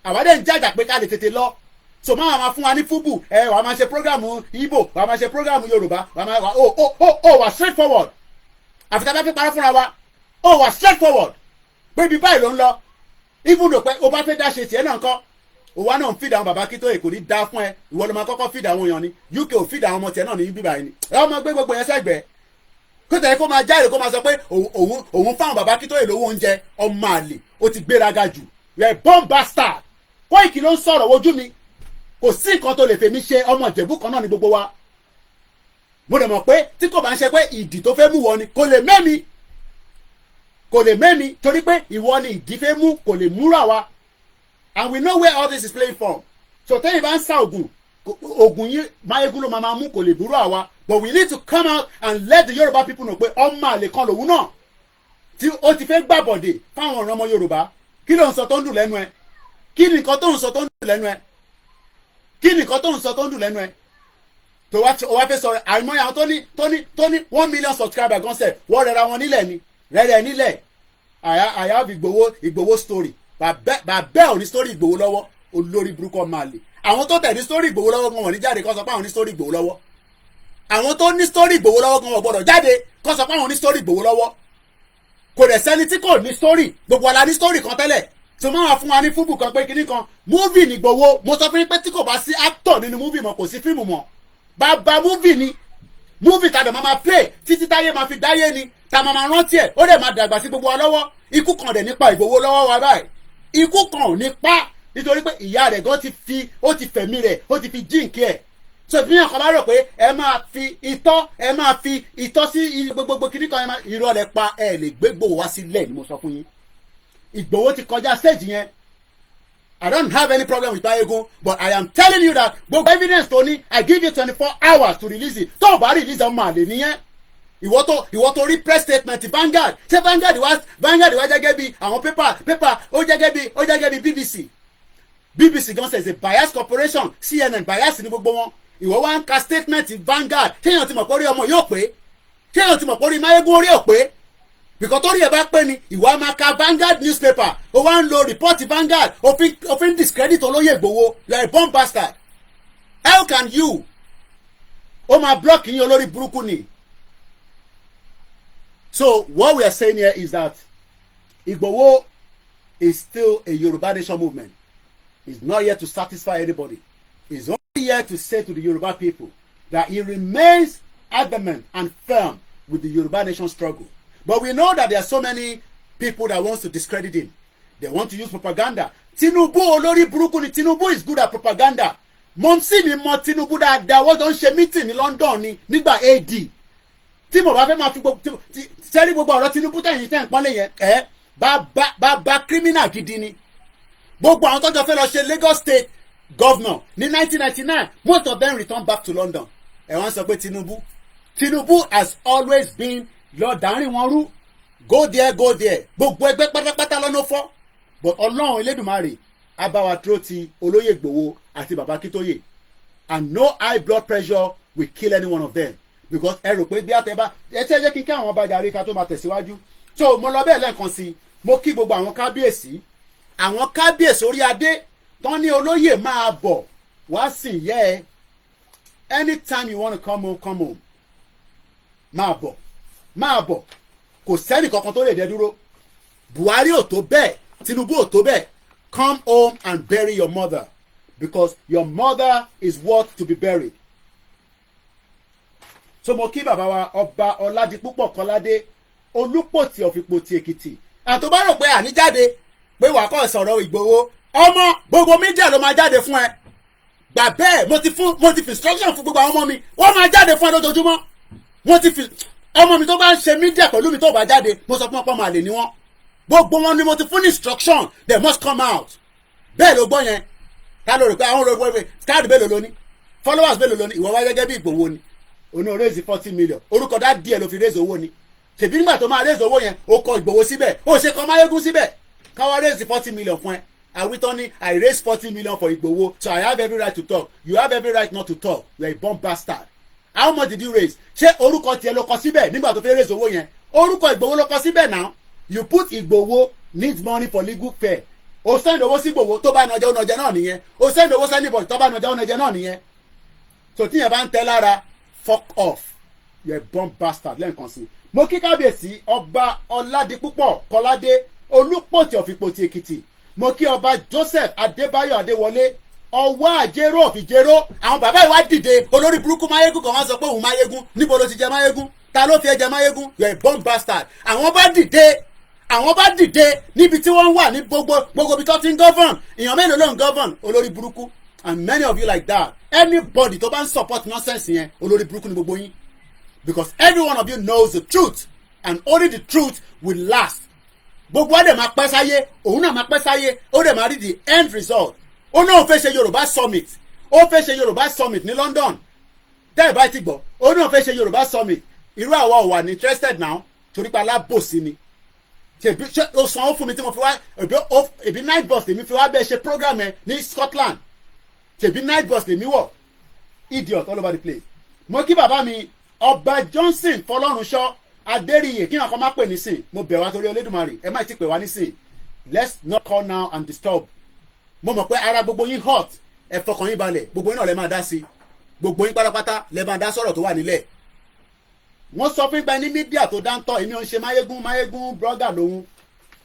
Àwa dẹ̀ ń jàjà pé ká lè tètè lọ. So máa fún wa ní fúbù, wàá máa ṣe prógrámù Ìgbò, wàá máa ṣe prógrámù Yorùbá, wà straight forward. Àfi tá a bá fi parọ́ fúnra wa, wà straight forward. Pé ibi báyìí ló ń lọ. Even though pé o bá fẹ́ dá ṣe tiẹ̀ náà ńkọ́, òwa náà ń fìdá àwọn bàbá Akíntóyè kò ní dá fún ẹ, ìwọ ló máa kọ́kọ́ fìdá àwọn èèyàn ni, UK ò fìdá àwọn ọmọ tiẹ̀ náà ní bíbá yìí ni. Ẹ ọmọ gbé gbogbo yẹn sẹ́gbẹ̀ẹ́. Kó tẹ̀lé kó máa jáde kó máa sọ pé òun fáwọn bàbá Akíntóyè lówó oúnjẹ, ọmọ àlè, ó ti gbéraga jù. You're a bomb bastard. Koiki ló ń sọ̀rọ̀ wojú mi. Kò sí nǹkan tó lè fèmí ṣe, ọmọ Ìjẹ̀bú kan náà ni gbogbo wa. Mo dẹ̀ mọ̀ pé tí kò bá ń ṣe pé ìdí tó fẹ́ mú wọ ni kò lè mẹ́mi torí pé ìwọ ni ìdí fẹ́ mú kò lè múra wa. And we know where all this is playing from. So tẹ́yìn bá ń sá ògùn yín Mayegun ló máa mú kò lè burú àwa. But we need to come out and let the Yoruba people know pé ọmọ àlè kan lòun náà tí ó ti fẹ́ gbàbọ̀dè fáwọn ọ̀ràn ọmọ Yorùbá. Kí ló ń sọ tó ń dùn lẹ́nu ẹ? Kí ni nǹkan tó ń sọ tó ń dùn lẹ́nu ẹ? Tó wá fẹ́ sọ àìmọye àwọn tó ní 1 million subscriber gan sẹ̀ wọ́n rẹra wọn nílẹ̀ ni rẹ̀rẹ̀ nílẹ̀. I have Igboho story. Bàbá ò ní story Igboho lọ́wọ́, olórí burúkú máa lè. Àwọn tó tẹ̀ ní story Igboho lọ́wọ́ gan wọ́n ní jáde kó sọ pé àwọn ní story Igboho lọ́wọ́. Àwọn tó ní story Igboho lọ́wọ́ gan wọ́n gbọ́dọ̀ jáde kó sọ pé àwọn ní story Igboho lọ́wọ́. Kò dẹ̀ sẹ́ni tí kò ní story, gbogbo wa la ní story kan tẹ́lẹ̀. Tó máa wà fún wa ní fúbù kan pé kinní kan movie ní Igboho. Mo sọ fún yín pé tí kò bá sí actor nínú movie mọ́ kò sí fíìmù mọ́. Bàbá movie ni movie tàdé máa play títí táyé máa fi dáyé ni ta máa rántí ẹ̀ ó dẹ̀ máa dàgbà sí gbogbo wa lọ́wọ́. Ikú kan dẹ̀ nípa Ìgbòho lọ́wọ́ wa báyìí. Ikú kan ò ní pa nítorí pé ìyá rẹ̀ gan ó ti fẹ̀mí rẹ̀ ó ti fi jíǹkì ẹ̀. So ìpínlẹ̀ kan bá rò pé ẹ máa fi ìtọ́ sí gbogbo kìíní kan irọ́ rẹ̀ pa ẹ lè gbé Ìgbòho wá sílẹ̀ ni mo sọ fún yín. Ìgbòho ti kọjá stage yẹn. I don't have any problem with Mayegun, but I am telling you that gbogbo evidence tó ní I give you 24 hours to release it. Tó o bá release ọmọ àlè nìyẹn. Ìwọ tó rí press statement Vanguard. Ṣé Vanguard wá jẹ́gẹ́ bí àwọn paper ó jẹ́gẹ́ bí BBC gan says a bias corporation, CNN bias ní gbogbo wọn. Ìwọ wá ń ka statement Vanguard. Ṣéyàn ti mọ̀ pé orí ọmọ yóò pé? Ṣéyàn ti mọ̀ pé orí Mayegun orí ò pé? Because torí ẹ̀ bá pé ni ìwà máa ka Vanguard newspaper ó wá ń lo report Vanguard òfin discredit olóyè Ìgbòho. You are a bomb bastard. How can you? Ó máa block yín olórí burúkú ni. So what we are saying here is that Igboho is still a Yoruba nation movement. He's not here to satisfy anybody. He's only here to say to the Yoruba people that he remains adamant and firm with the Yoruba nation struggle. But we know that there are so many people that wants to discredit him. They want to use propaganda. Tinubu olórí burúkú ni. Tinubu is good at propaganda. Mọ̀mísí mi mọ̀ Tinubu dáadáa. Wọ́n jọ ń ṣe meeting ní London ní nígbà AD. Tí mo bá fẹ́ máa fi gbogbo sẹ́rí gbogbo ọ̀rọ̀ Tinubu tẹ̀yìn tẹ̀ ń pọ́nlé yẹn bá criminal gidi ni. Gbogbo àwọn tọ́jọ́ fẹ́ lọ ṣe Lagos State governor ní 1999, most of them returned back to London. Ẹ wọ́n sọ pé Tinubu has always been lọ dárin wọn rú, go there gbogbo ẹgbẹ́ pátápátá lọ́nà fọ́. But Ọlọ́run Elédùmarè abáwa dúró ti olóyè Ìgbòho àti bàbá Akíntóyè, and no high blood pressure will kill any one of them, because ẹ rò pé bí àtẹ̀bá ẹ tẹ́ jẹ́ kí àwọn ọba jàre ká tó máa tẹ̀síwájú. So mo lọ bẹ́ẹ̀ lẹ́ẹ̀kan sí, mo kí gbogbo àwọn kábíyèsí orí adé tán ní olóyè máa bọ̀ wá sìn yẹ́ ẹ. Anytime you want to come home, máa bọ̀ kò sẹ́ni kankan tó lè dẹ dúró. Buhari ò tó bẹ́ẹ̀, Tinubu ò tó bẹ́ẹ̀. Come home and bury your mother, because your mother is worth to be buried. So mo kí bàbá wa ọba Ọládipúpọ̀ Kọ́ládé Olúpòtì of Ìpòtì Èkìtì. Àtọ́bá rò pé àníjáde pé wàá kọ́ sọ̀rọ̀ Ìgbòho, ọmọ gbogbo mídíà ló máa jáde fún ẹ. Gbà bẹ́ẹ̀ mo ti fi instruction fún gbogbo àwọn ọmọ mi, wọ́n máa jáde fún ẹ lójoojúmọ́. Mo ti fi ọmọ mi tó bá ń ṣe mídíà pẹ̀lú mi tó bá jáde, mo sọ fún ọ̀pọ̀ máa lè ní wọn. Gbogbo wọn ni mo ti fún instruction, they must come out. Bẹ́ẹ̀ ló gbọ́ yẹn. Ká ló rò pé àwọn olóògbé káàdì bẹ́ẹ̀ ló ní, followers bẹ́ẹ̀ ló ní, ìwọ wá gẹ́gẹ́ bí Ìgbòho ni. Oní raise 40 million. Orúkọ dá díẹ̀ ló fi raise owó ni. Ṣèbí nígbà tó máa raise owó yẹn, ó kọ Ìgbòho síbẹ̀, ó ṣe kọ Máyégún síbẹ̀. Káwá raise 40 million fún ẹ. Àwítọ́ ni I raise 40 million for Igboho, so I have every right to talk. You have every right not to talk. You are a bomb bastard. How much did you raise? Ṣé orúkọ tiẹ̀ ló kọ síbẹ̀ nígbà tó fẹ́ raise owó yẹn? Orúkọ Igboho ló kọ síbẹ̀ now. You put Igboho needs money for legal fare. O send owó sí Igboho tó bá nàjà ọ̀nàjà náà nìyẹn. O send owó sí anybody tó bá nàjà ọ̀nàjà náà nìyẹn. So tíyẹn bá ń tẹ́ lára, fuck off. You are a bomb bastard lẹ́ǹkan sí. Mo kí kábíyèsí ọba Ọládipúpọ̀ Kọ́ládé Olúpòtì of Ìpòtì Èkìtì. Mo kí ọba Joseph Adébáyọ̀ Adéwọlé ọwọ́ àjẹrò ọ̀fìjẹrò. Àwọn bàbá ìwà dìde olórí burúkú Máyégún kan wá sọ pé òun Máyégún. Níbo ló ti jẹ Máyégún? Ta ló fi ẹ jẹ Máyégún? You are a bomb bastard. Àwọn bá dìde níbi tí wọ́n wà ní gbogbo ibi tó ti ń govern. Èèyàn mélòó ló ń govern? Olórí burúkú. And many of you like that. Anybody tó bá ń support nonsense yẹn, olórí burúkú ni gbogbo yín. Because every one of you knows the truth, and only the truth will last. Gbogbo wa dẹ̀ máa pẹ́ sáyé, òun náà máa pẹ́ sáyé, ó dẹ̀ máa rí the end result. Ó náà fẹ́ ṣe Yorùbá summit, ó fẹ́ ṣe Yorùbá summit ní London. Tẹ́ ẹ̀ bá ti gbọ́, ó náà fẹ́ ṣe Yorùbá summit. Irú àwa ò wà ní interested now, torí pa alábòsí ni. Ṣé o sanwó fún mi tí mo fi wá, ebi night bus lèmi fi wá bẹ́ẹ̀ ṣe program ẹ ní Scotland. Ṣèbí night bus lèmi wọ̀, idiot all over the place. Mo kí bàbá mi Ọba Johnson Fọlọ́runṣọ́ Adéríyè kí nǹkan má pè nísìn, mo bẹ̀ wá torí Olódùmarè, ẹ má ti pè wá nísìn. Let's not call now and disturb. Mo mọ̀ pé ara gbogbo yín hot, ẹ fọkàn yín balẹ̀, gbogbo yín náà lè máa dá sí. Gbogbo yín pátápátá lè máa dá sọ̀rọ̀ tó wà nílẹ̀. Wọ́n sọ fún ìgbà ní mídíà tó dáńtọ́, èmi ò ń ṣe Máyégún brother lòun.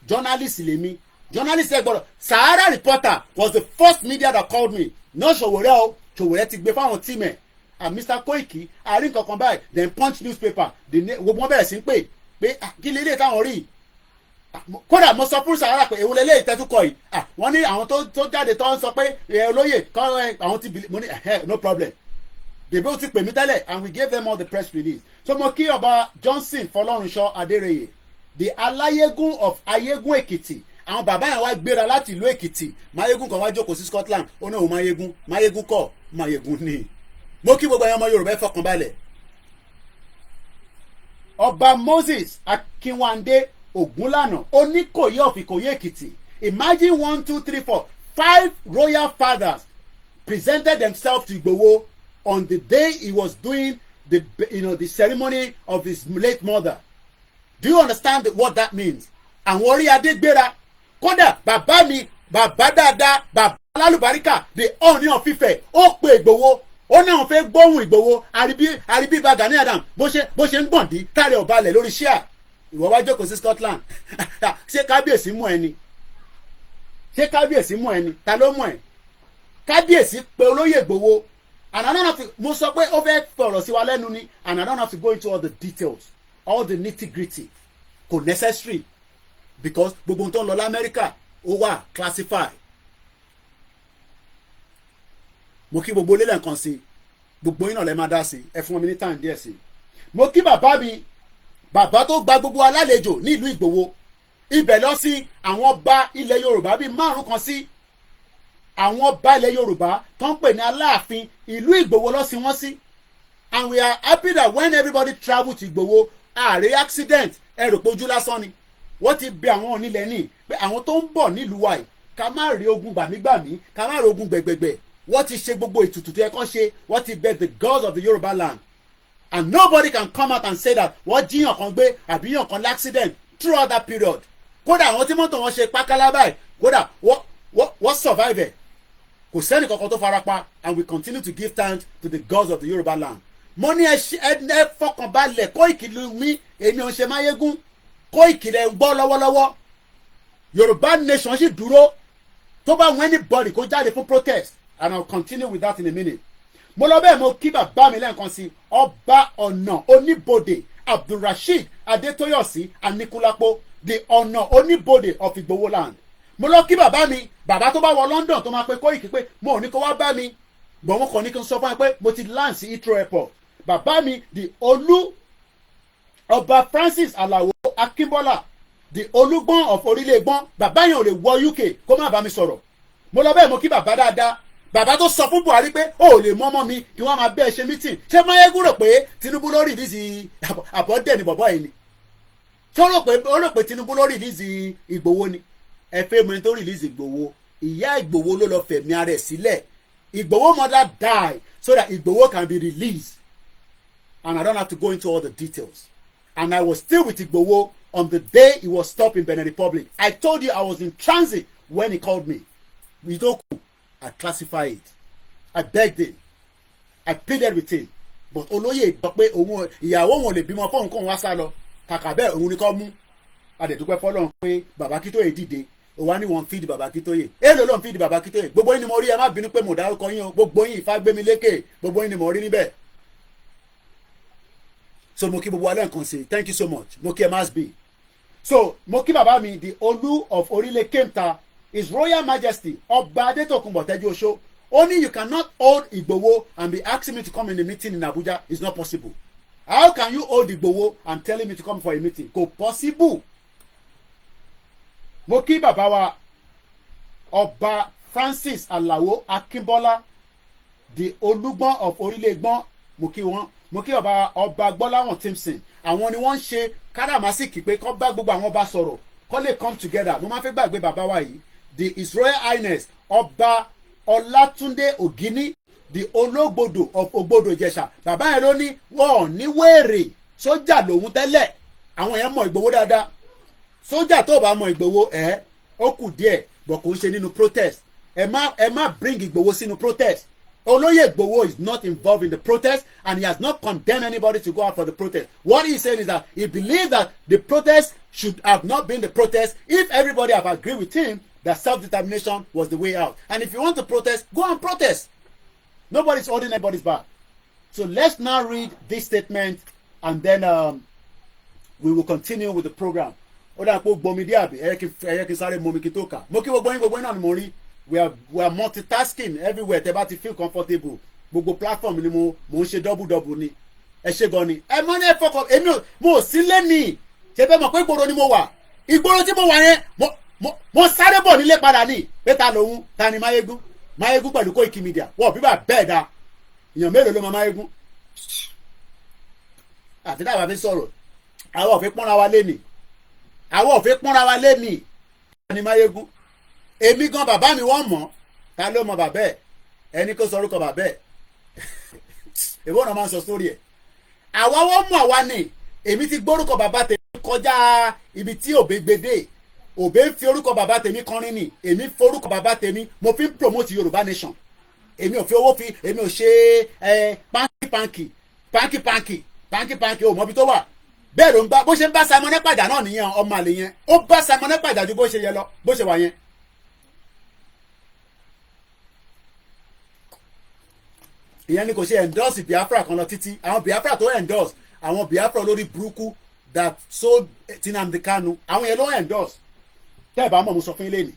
Journalist lèmi. Journalist ẹ gbọ́dọ̀. Sahara Reporter was the first media that called me. No Ṣòwòrẹ́ o, Ṣòwòrẹ́ ti gbé fáwọn tíìmù ẹ̀. And Mr. Koiki, àárín kankan báyìí, then Punch newspaper, gbogbo wọn bẹ̀rẹ̀ sí pé kí lè lè táwọn rí. Kódà mo sọ fún Sahara pé èwo lélẹ́yìí tẹ́túkọ̀ yìí. Wọ́n ní àwọn tó jáde tó ń sọ pé olóyè kọ́ àwọn ti bìlì, mo ní no problem. Dèbí ó ti pè mí tẹ́lẹ̀, and we gave them all the press release. So mo kí ọba Johnson Fọlọ́runṣọ́ Adéríyè, the Aláyégún of Ayégún Èkìtì. Àwọn bàbá yẹn wá gbéra láti ìlú Èkìtì. Máyégún kan wá jókòó sí Scotland, ó ní òun Máyégún kọ́ Máyégún ni. Mo kí gbogbo ẹ̀yàn ọmọ Yorùbá ẹ fọkàn balẹ̀. Ọba Moses Akínwándé Ògúnlànà Oníkòyí of Ìkòyí Èkìtì. Imagine 1, 2, 3, 4, 5 royal fathers presented themselves to Igboho on the day he was doing the ceremony of his late mother. Do you understand what that means? Àwọn orí adé gbéra. Kódà bàbá mi, bàbá dáadáa, bàbá alálùbáríkà, the Ọọ̀ni of Ifẹ̀, ó pe Ìgbòho. Ó náà fẹ́ gbóhùn Ìgbòho, àríbí bá Gani Adam bó ṣe ń gbọ̀ndí káre ọ̀balẹ̀ lórí ṣíà. ìwọ wá jókòó sí Scotland ṣé kábíyèsí mú ẹni ṣé kábíyèsí mú ẹni ta ló mú ẹ kábíyèsí pé olóyè Ìgbòho and I don't have to mo sọ pé ó fẹ́ fọ̀rọ̀ sí wa lẹ́nu ni and I don't have to go into all the details all the nitty gritty kò necessary because gbogbo ohun tó ń lọ l'Amẹ́ríkà ó wà classified mo kí gbogbo ilé lẹ́ǹkan sí gbogbo yín náà lẹ́ máa dá sí ẹ fún mi ní time díẹ̀ sí mo kí bàbá mi bàbá tó gba gbogbo alálejò ní ìlú Ìgbòho ibẹ̀ lọ sí àwọn ọba ilẹ̀ Yorùbá bíi 5 kan sí àwọn ọba ilẹ̀ Yorùbá tó ń pè ní Aláàfin ìlú Ìgbòho lọ sí wọ́n sí and we are happy that when everybody travel to Ìgbòho ààrẹ accident ẹrù pójú lásán ni wọ́n ti bẹ àwọn onílẹ̀ ní pé àwọn tó ń bọ̀ nílùú wa yìí ká má rí ogun gbàmígbàmí ká má rí ogun gbẹ̀gbẹ̀gbẹ̀ wọ́n ti ṣe gbogbo ètùtù tó yẹ kán ṣe wọ́n ti bẹ the gods of the Yoruba land and nobody can come out and say that wọ́n jíyàn kan gbé àbí yàn kan l'accident throughout that period kódà àwọn tí mọ́tò wọn ṣe pákálá báyìí kódà wọ́n survive ẹ̀ kò sẹ́ni kankan tó farapa and we continue to give thanks to the gods of the Yoruba land. mo ní ẹ fọkànbalẹ̀ Koiki lu mi èmi ò ń ṣe máyégún Koiki lẹ ń gbọ́ lọ́wọ́lọ́wọ́ Yorùbá nation sì dúró tó bá wọn anybody kó jáde fún protest and I will continue with that in a minute. mo lọ bẹ́ẹ̀ mo kí bàbá mi lẹ́ẹ̀kan sí ọba ọ̀nà oníbodè Abdulrasheed Adetoyosi Anikulapo the ọ̀nà oníbodè of Igboho land. mo lọ kí bàbá mi bàbá tó bá wọ London tó máa pe Koiki pé mo ò ní kó wá bá mi gbọ̀n mo kàn ní kí n sọ fún ẹ pé mo ti land sí Heathrow airport bàbá mi the olú ọba Francis Alao Akínbọ́lá the olúgbọ́n of orílẹ̀-ègbọ́n bàbá yẹn ò lè wọ UK kó má bá mi sọ̀rọ̀. mo lọ bẹ́ẹ̀ mo kí bàbá dáadáa bàbá tó sọ fún Buhari pé ó lè mọ́ ọmọ mi kí wọ́n máa bẹ́ẹ̀ ṣe mítìn ṣé Máyégún rò pé Tinubu ló rìlíìsì àbọ̀dẹ̀ ni bọ̀bọ̀ yìí ni ṣé ó rò pé Tinubu ló rìlíìsì Ìgbòho ni ẹ fẹ́ mi tó rìlíìsì Ìgbòho ìyá Ìgbòho ló lọ fẹ̀mí ara ẹ̀ sílẹ̀ Ìgbòho mother died so that Ìgbòho can be released and I don't have to go into all the details and I was still with Ìgbòho on the day he was stopped in Benin Republic. I told you I was in transit when he called me. We don't I classify it. I begged him. I pleaded with him. But olóyè gbọ́ pé òun ìyàwó wọn lè bímọ fún nǹkan wá sá lọ. Kàkà bẹ́ẹ̀ òun ni kò mú. Adẹ̀dúpẹ́ fọlọ́run pé bàbá Kítóyè dìde. Ó wá ní wọ́n fíìdì bàbá Kítóyè. Èèlò ló ń fíìdì bàbá Kítóyè. Gbogbo yín ni mo rí ẹ má bínú pé mo dárúkọ yín o. Gbogbo yín Ìfágbémilékè. Gbogbo yín ni mo rí níbẹ̀. So mo kí gbogbo alẹ́ nǹkan sí. Thank you so much. Mo kí ẹ máa bí. So mo kí bàbá mi the Olú of Orílẹ̀ Kemta His Royal Majesty Ọba Adétòkunbọ̀ Tẹ́jú Oṣó. Only you cannot hold Igboho and be asking me to come in a meeting in Abuja. It's not possible. How can you hold Igboho and telling me to come for a meeting? Kò possible. Mo kí bàbá wa Ọba Francis Alao Akínbọ́lá the Olúgbọ́n of Orílẹ̀-Ègbọ́n mo kí wọn. Mo kí ọba Gbọ́láhàn Timson. Àwọn ni wọ́n ń ṣe káràmásìkì pé kó bá gbogbo àwọn ọba sọ̀rọ̀ kó lè come together. Mo máa fẹ́ gbàgbé bàbá wa yìí the His Royal Highness Ọba Ọlátúndé Ògíní the Ológbòdò of Ògbòdò Ìjẹ̀ṣà. Bàbá yẹn ló ní wọ́n ní wéèrè sójà lòun tẹ́lẹ̀ àwọn yẹn mọ Ìgbòho dáadáa sójà tó bá mọ Ìgbòho ó kù díẹ̀ bọ̀ kò ń ṣe nínú protest ẹ má bring Ìgbòho sínú protest. Olóyè Igboho is not involved in the protest and he has not condemned anybody to go out for the protest. What he's saying is that he believes that the protest should have not been the protest if everybody have agreed with him that self-determination was the way out. And if you want to protest, go and protest. Nobody's holding anybody's back. So let's now read this statement and then we will continue with the program. Ó dà pé gbomi dé àbí ẹ̀yẹ́ kí sáré momi kí tó kà. Mo kí gbogbo yín náà ni mo rí. We are multitasking everywhere tẹ́ bá ti feel comfortable gbogbo platform ni mo ń ṣe double ni ẹ ṣe gan ni ẹ mọ ní ẹ fọkàn èmi mo ò sí lẹ́nìí ṣe fẹ́ mọ̀ pé ìgboro ni mo wà ìgboro tí mo wà yẹn mo sáré bọ̀ nílé padà ní pé ta lòun ta ni Máyégún pẹ̀lú Koikimedia wọ́n bíbà bẹ́ẹ̀ da èèyàn mélòó ló mọ Máyégún àti dábàá fi sọ̀rọ̀ àwọn ò fi pọ́nra wa lẹ́nìí ta ni Máyégún èmi gan bàbá mi wọ́n mọ̀ ta ló mọ bàbá ẹ̀ ẹni kó sọ orúkọ bàbá ẹ̀ èwo náà máa ń sọ sórí ẹ̀ àwa wọ́n mọ̀ àwa ni èmi ti gbórúkọ bàbá tèmi kọjá ibi tí òbí gbede òbí ń fi orúkọ bàbá tèmi kọrin ni èmi forúkọ bàbá tèmi mo fi ń promote Yorùbá nation èmi ò fi owó fi èmi ò ṣe pánkì ò mọ ibi tó wà bẹ́ẹ̀ ló ń bá bó ṣe ń bá Simon Ekpa jà náà nìyẹn ọmọ àlè yẹn ó bá Simon Ekpa jà ju bó ṣe yẹ lọ bó ṣe wà yẹn. ìyẹn ni kò ṣe endorse Biafra kan lọ títí àwọn Biafra tó endorse àwọn Biafra lórí burúkú that sold Nnamdi Kanu àwọn yẹn ló endorse tẹ́ ẹ̀ bá mọ̀ mo sọ fún ilé ni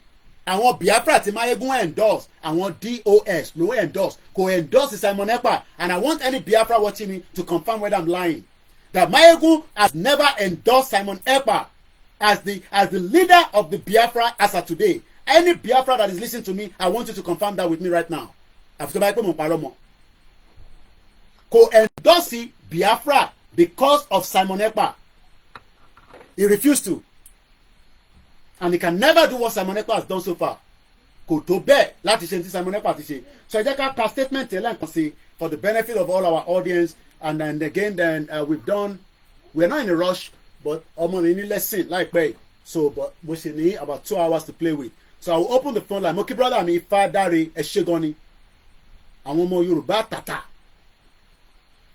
àwọn Biafra tí Mayegun endorse àwọn DOS ló endorse kò endorse Simon Ekpa and I want any Biafra watching me to confirm whether I'm lying that Mayegun has never endorsed Simon Ekpa as the leader of the Biafra as of today. Any Biafra that is listening to me, I want you to confirm that with me right now. After I put my paromo, kò endorse Biafra because of Simon Ekpa. He refused to, and he can never do what Simon Ekpa has done so far. Kò tó bẹ́ẹ̀ láti ṣe ti Simon Ekpa ti ṣe. So ẹ jẹ́ ká ka statement yẹn lẹ́ẹ̀kan sí for the benefit of all our audience. And then again, we're not in a rush, but ọmọ mi ní lesson láìpẹ́. So, but we still need about 2 hours to play with. So I will open the phone line. Mo kí brother mi Fadare Ẹ̀ṣẹ̀gọ́ni. Àwọn ọmọ Yorùbá tàtà.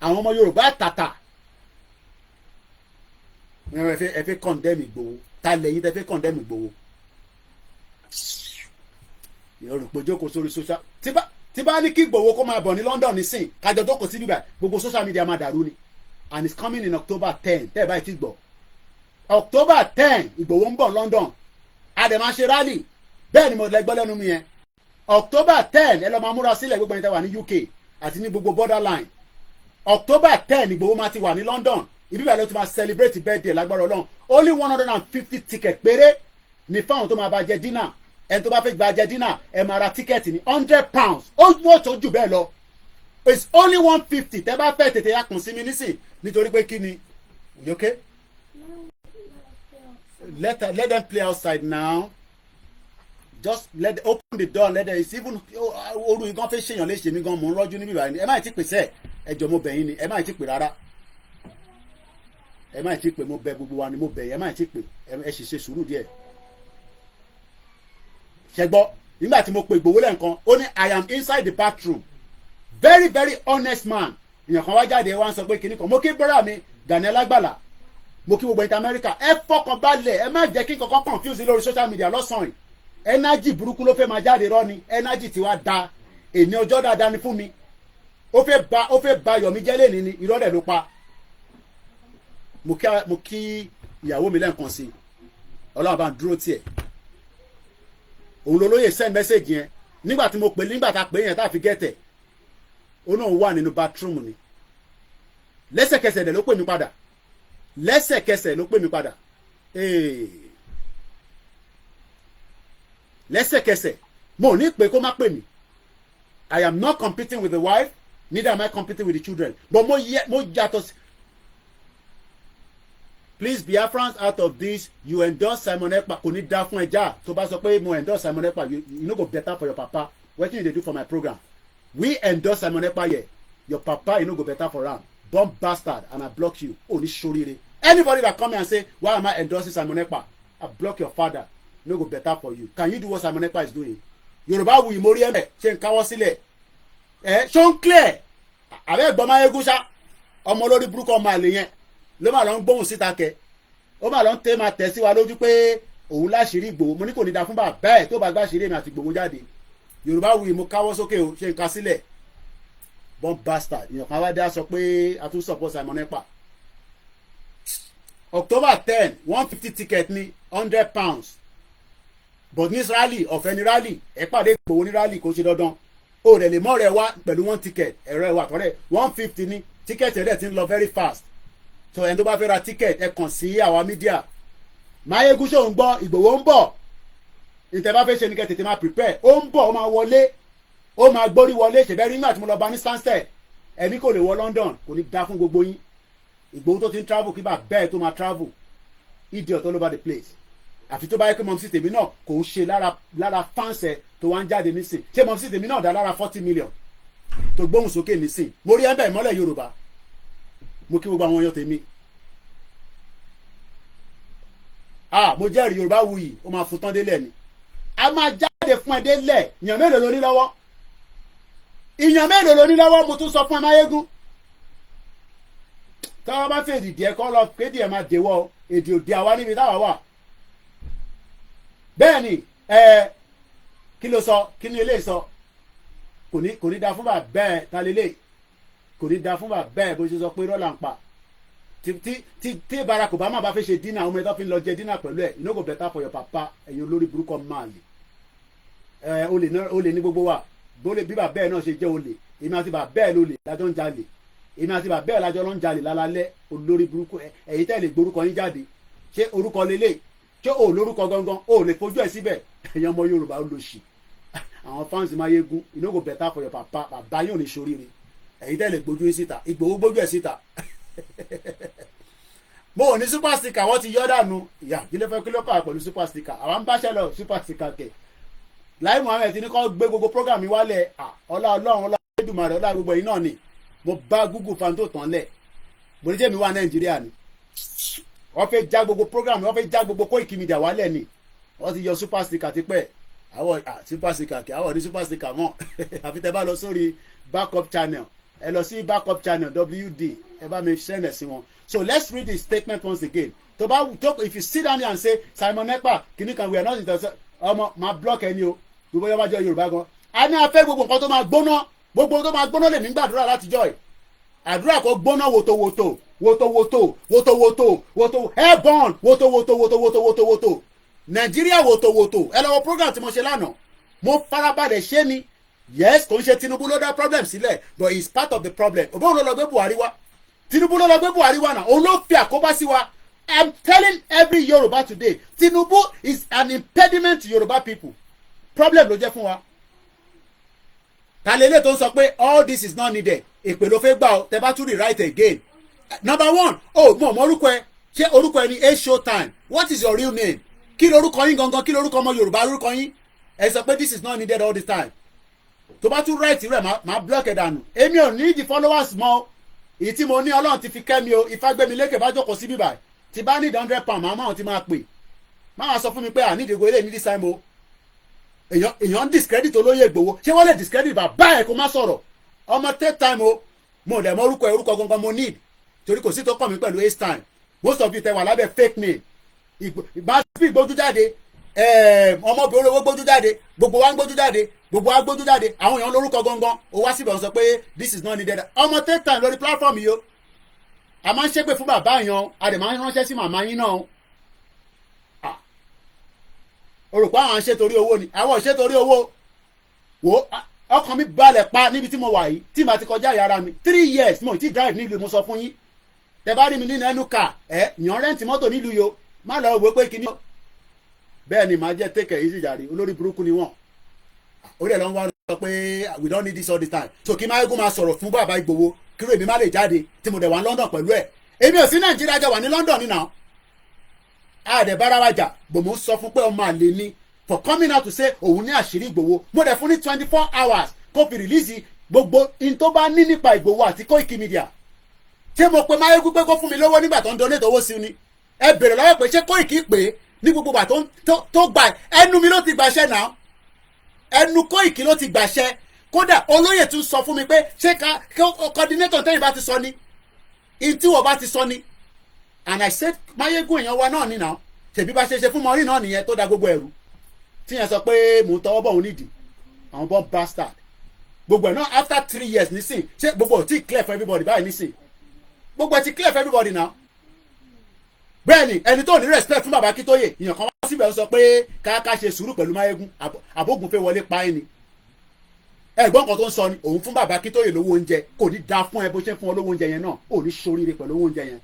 Àwọn ọmọ Yorùbá tàtà. Ẹ fẹ́ condemn Igboho. Ta lẹ́yìn tẹ́ fẹ́ condemn Igboho. Yorùbá jókòó sórí social. Tí bá ní kí Igboho kó máa bọ̀ ní London nísìn kájọ jókòó sí bíbá gbogbo social media máa dàrú ni. And it's coming in October 10. Tẹ́ ẹ báyìí ti gbọ́. October 10 Igboho ń bọ̀ London. Àdèmá ṣe rally. Bẹ́ẹ̀ ni mo lẹ́gbọ́ lẹ́nu mi yẹn. October 10 ẹ lọ máa múra sílẹ̀ gbogbo ẹni tẹ́ wà ní UK àti ní gbogbo borderline. October 10 Igboho máa ti wà ní London. Ibi bẹ́ẹ̀ ló ti máa celebrate birthday lágbára Ọlọ́run. Only 150 ticket péré ni fáwọn tó máa bá jẹ dinner. Ẹni tó bá fẹ́ gba jẹ dinner ẹ máa ra ticket ní £100. Ó wọ́n tó jù bẹ́ẹ̀ lọ. It's only 150. Tẹ́ bá fẹ́ tètè yá kùn sí mi nísìn nítorí pé kí ni? You okay? Let them play outside now. Just open the door. Let them. It's even oru igan fẹ́ ṣèyàn léṣe mi gan mo ń rọ́jú níbí báyìí. Ẹ má ti pèsè ẹjọ́ mo bẹ̀ yín ni. Ẹ má ti pè rárá. Ẹ má ti pè mo bẹ̀ gbogbo wa ni mo bẹ̀ yín. Ẹ má ti pè. Ẹ sì ṣe sùúrù díẹ̀. Ṣẹ́gbọ́ nígbà tí mo pe Igboho lẹ́ǹkan ó ní I am inside the bathroom. Very very honest man. Ìyàn kan wá jáde wá ń sọ pé kinní kan. Mo kí brother mi Gani Alágbàlà. Mo kí gbogbo ìta Amẹ́ríkà ẹ fọkàn balẹ̀ ẹ má jẹ́ kí nǹkan confuse lórí social media lọ́sàn-án energy burúkú ló fẹ́ máa jáde rọ́ ni energy tí wàá da èní ọjọ́ dáadáa ni fún mi ó fẹ́ ba Yomi jẹ́ lẹ́ni ni irọ́ rẹ̀ ló pa mo kí ìyàwó mi lẹ́ǹkan sí Ọlọ́run bá ń dúró tiẹ̀ òun lolóyè send message yẹn nígbà tí mo pè nígbà tá a pè yẹn tá a fi gẹ́tẹ̀ ó náà wà nínú bathroom ni lẹ́sẹ̀kẹsẹ̀ dẹ̀ ló pè mí padà lẹ́sẹ̀kẹsẹ̀ ló pè mí padà lẹ́sẹ̀kẹsẹ̀ mo ní pé kó má pè mí I am not competing with the wife neither am I competing with the children but mo yàtọ̀ sí. Please Biafrans out of this you endorse Simon Ekpa kò ní dá fún ẹja tó bá sọ pé mo endorse Simon Ekpa you no go better for your papa wetin you dey do for my program we endorse Simon Ekpa here your papa you no go better for am bomb bastard and I block you oni sorire anybody that come here and say why am I endorsing Simon Ekpa I block your father no go better for you can you do what Simon Ekpa is doing Yorùbá wuyi mori ẹmẹ ṣe ń káwọ́ sílẹ̀ ṣó ń clear àbẹ ẹ̀gbọ́n Mayegun ṣá ọmọ olórí burúkú ọmọ àlè yẹn ló máa lọ ń gbóhùn síta kẹ ó máa lọ ń tẹ máa tẹ̀ sí wa lójú pé òun láṣìírí Ìgbòho mo ní kò ní da fún bàbá ẹ̀ tó bá gbàṣírí èmi àti Ìgbòho jáde Yorùbá wuyi mo káwọ́ sókè o ṣe ń ka sílẹ̀ bomb bastard ìyàn kan wá dé sọ pé a tún support Simon Ekpa October 10 150 ticket ní £100 but ní rally ọ̀fẹ́ ní rally ẹ pàdé Ìgbòho ní rally kò ṣe dandan o rẹ̀ lè mọ́ rẹ̀ wá pẹ̀lú 1 ticket ẹ̀rọ ẹ̀wà tọ́lẹ̀ 150 ní ticket ẹ̀rẹ̀ ti ń lọ very fast so ẹni tó bá fẹ́ ra ticket ẹ kàn sí àwa media Mayegun ṣó ń gbọ́ Ìgbòho ń bọ̀ ìtẹ̀ bá fẹ́ ṣe ní kẹ́ tètè máa prepare ó ń bọ̀ ó máa wọlé ó máa gbórí wọlé ṣẹ̀bẹ́ rí nígbà tí mo lọ bá ní Stansted ẹni kò lè wọ London kò ní dá fún gbogbo yín Ìgbòho tó ti ń travel kí bá bẹ́ẹ̀ tó máa travel idiot all over the place àfi tó bá yẹ pé mọ̀mísí tèmi náà kò ń ṣe lára fáǹsẹ̀ tó wá ń jáde nísìn ṣé mọ̀mísí tèmi náà dá lára 40 million tó gbóhùn sókè nísìn mo rí ẹ̀bẹ̀ ìmọ́lẹ̀ Yorùbá mo kí gbogbo àwọn ọyọ́ tèmi mo jẹ́rìí Yorùbá wuyì ó máa fún tán délẹ̀ ni a máa jáde fún ẹ délẹ̀ ìyàn mélòó ló ní lọ́wọ́ ìyàn mélòó ló ní lọ́wọ́ mo tún sọ fún ẹ Mayegun táwa bá fèdì díẹ̀ kọ́ lọ kéde ẹ̀ máa dèwọ́ èdè òde àwa níbi táwa wà. bẹ́ẹ̀ ni kí ló sọ kí ni eléyìí sọ kò ní da fún bàbá bẹ́ẹ̀ ta lélẹ̀ kò ní da fún bàbá bẹ́ẹ̀ bó ṣe sọ pé rọ́là ń pa tí Barack Obama bá fẹ́ ṣe dínà ọmọ ẹ̀dá fi ń lọ jẹ dínà pẹ̀lú ẹ̀ you no go better for your papa ẹ̀yin olórí burúkọ máa lè olè ní gbogbo wa bí bàbá bẹ́ẹ̀ náà ṣe jẹ́ olè èmi àti bàbá bẹ́ẹ̀ lólè lájọ́ ń jalè èmi àti bàbá bẹ́ẹ̀ lájọ́ ló ń jalè lálálẹ́ olórí burúkú ẹ̀yin tẹ́lẹ̀ gbórúkọ yín jáde ṣé orúkọ lélẹ̀ ṣé o lórúkọ gangan o lè fojú ẹ̀ síbẹ̀ ẹ̀yin ọmọ Yorùbá ó lò ṣì àwọn fans Máyégún you no go better for your papa bàbá yóò ní ṣoríire ẹ̀yin tẹ́lẹ̀ gbójú yín síta Ìgbòho gbójú ẹ̀ síta mo ò ní super sticker wọ́n ti yọ́ dànù ìyá kílẹ̀ kọ́ pẹ̀lú super sticker àwọn ń báṣẹ́ lọ super sticker kẹ̀ Láì Muhammed ti ní kọ́ gbé gbogbo program mi wálẹ̀ ọlá Ọlọ́run ọlá Èdùmàrè ọlá gbogbo yìí náà ni mo bá Google fan tó tán lẹ̀ mo ní jẹ́mi wà Nàìjíríà ni wọ́n fẹ́ já gbogbo program wọ́n fẹ́ já gbogbo Koikimedia wálẹ̀ ni wọ́n ti yọ super sticker ti pẹ́ àwọn super sticker kẹ̀ àwọn ní super sticker mọ́ àfi tẹ́ bá lọ sórí backup channel ẹ lọ sí backup channel WD ẹ bá mi send ẹ sí wọn. So let's read the statement once again. tó bá talk if you sit down here and say Simon Ekpa kìnnìkan we are not interested ọmọ máa block ẹni o gbogbo yẹn bá jẹ́ Yorùbá gan. a ní afẹ́ gbogbo nǹkan tó máa gbóná gbogbo tó máa gbóná lèmi gbàdúrà látijọ́ ẹ̀ àdúrà kó gbóná wòtòwòtò wòtòwòtò wòtòwòtò wòtò airborne wòtòwòtò wòtòwòtò wòtò Nàìjíríà wòtòwòtò ẹ lọ́wọ́ program tí mo ṣe lánàá mo farabalẹ̀ ṣé ni yes kò ń ṣe Tinubu ló dá problem sílẹ̀ but he is part of the problem òbóun ló lọ gbé Buhari wá Tinubu ló lọ gbé Buhari wá náà òun ló fi àkóbá sí wa I'm telling every Yoruba today Tinubu is an impediment to Yoruba people problem ló jẹ́ fún wa kàlélẹ̀ tó ń sọ pé all this is not needed èpè ló fẹ́ gbà ọ́ tẹ́ bá tún rewrite again number one mo mọ orúkọ ẹ ṣé orúkọ ẹ ní a show time what is your real name kí lorúkọ yín gangan kí lorúkọ ọmọ Yorùbá lorúkọ yín ẹ sọ pé this is not needed all the time tó bá tún right rẹ̀ máa block ẹ̀ dànù èmi ò ní the followers mọ́ èyí tí mo ní Ọlọ́run ti fi kẹ́ mi o Ifágbémi lékè bá jókòó sí bíbáyìí tí bá ní £100 màmá ti máa pè máa sọ fún mi pé ànídìgbò ilé ní this time o èèyàn discredit olóyè Ìgbòho ṣé wọ́n lè discredit bàbá ẹ̀ kó má sọ̀rọ̀ ọmọ take time o mo dẹ̀ mọ orúkọ gangan mo need torí kò sí tó kàn mí pẹ̀lú ace time most of you tẹ wà lábẹ́ fake name ìgbà tí gbójú jáde ọmọbìnrin olówó gbójú jáde gbogbo wa ń gbójú jáde gbogbo wa gbójú jáde àwọn èèyàn lórúkọ gangan ó wá síbẹ̀ wọ́n sọ pé this is not needed ọmọ take time lórí platform yìí o a máa ń ṣépè fún bàbá yẹn a dẹ̀ máa ń ránṣẹ́ sí màmá yín náà o rò pé àwọn ṣe torí owó ni àwọn ṣe torí owó wo ọkàn mi balẹ̀ pa níbi tí mo wà yìí tí màá ti kọjá ìyára mi 3 years mo ti drive nílùú mo sọ fún yín tẹ bá rí mi nínú ẹnu kà yàn rẹ́ǹtì mọ́tò nílùú yìí o má lọ wò pé kíní bẹ́ẹ̀ ni màá jẹ́ take it easy jàre olórí burúkú ni wọ́n orí ẹ̀ ló ń wá lọ pé we don't need this all the time so kí Máyégún máa sọ̀rọ̀ fún bàbá Ìgbòho kí èmi má lè jáde tí mo dẹ̀ wá London pẹ̀lú ẹ̀ èmi ò sí Nàìjíríà jẹ́ wà ní London nínà àdẹ̀bárawájà gbòmù sọ fún pé ọmọ àlè ni for coming out to say òun ní àṣírí Ìgbòho mo dẹ̀ fún ní 24 hours kó fi release gbogbo in tó bá ní nípa Ìgbòho àti Koikimedia ṣé mo pe Máyégún pé kó fún mi lówó nígbà tó ń donate owó sí ni ẹ bèrè lọ́wọ́ pé ṣé Koiki pé ní gbogbo ìgbà tó gbà ẹnu mi ló ti gbàṣẹ náà ẹnu Koiki ló ti gbàṣẹ kódà olóyè tún sọ fún mi pé ṣé coordinator tẹ́yìn bá ti sọ ni ìtí wọ́n bá ti sọ ni and I said Máyégún èèyàn wa náà nínà tèbí bá ṣe fún mọ́rí náà nìyẹn tó da gbogbo ẹ̀rú tíyẹn sọ pé mò ń tọwọ́ bọ̀ òun nídìí àwọn bọ́ bastard gbogbo ẹ̀ náà after 3 years nísìn ṣé gbogbo ò tí clear for everybody báyìí nísìn gbogbo ẹ̀ ti clear for everybody now bẹ́ẹ̀ni ẹni tó ní respect fún bàbá Akíntóyè ìyàn kan wá síbẹ̀ sọ pé ká ṣe sùúrù pẹ̀lú Máyégún àbógun fẹ́ wọlé pa ẹni ẹ̀gbọ́n kan tó ń sọ ni òun fún bàbá Akíntóyè lówó oúnjẹ kò ní da fún ẹ bó ṣe ń fún ọ lówó oúnjẹ yẹn náà ò ní ṣoríire pẹ̀lú owó oúnjẹ yẹn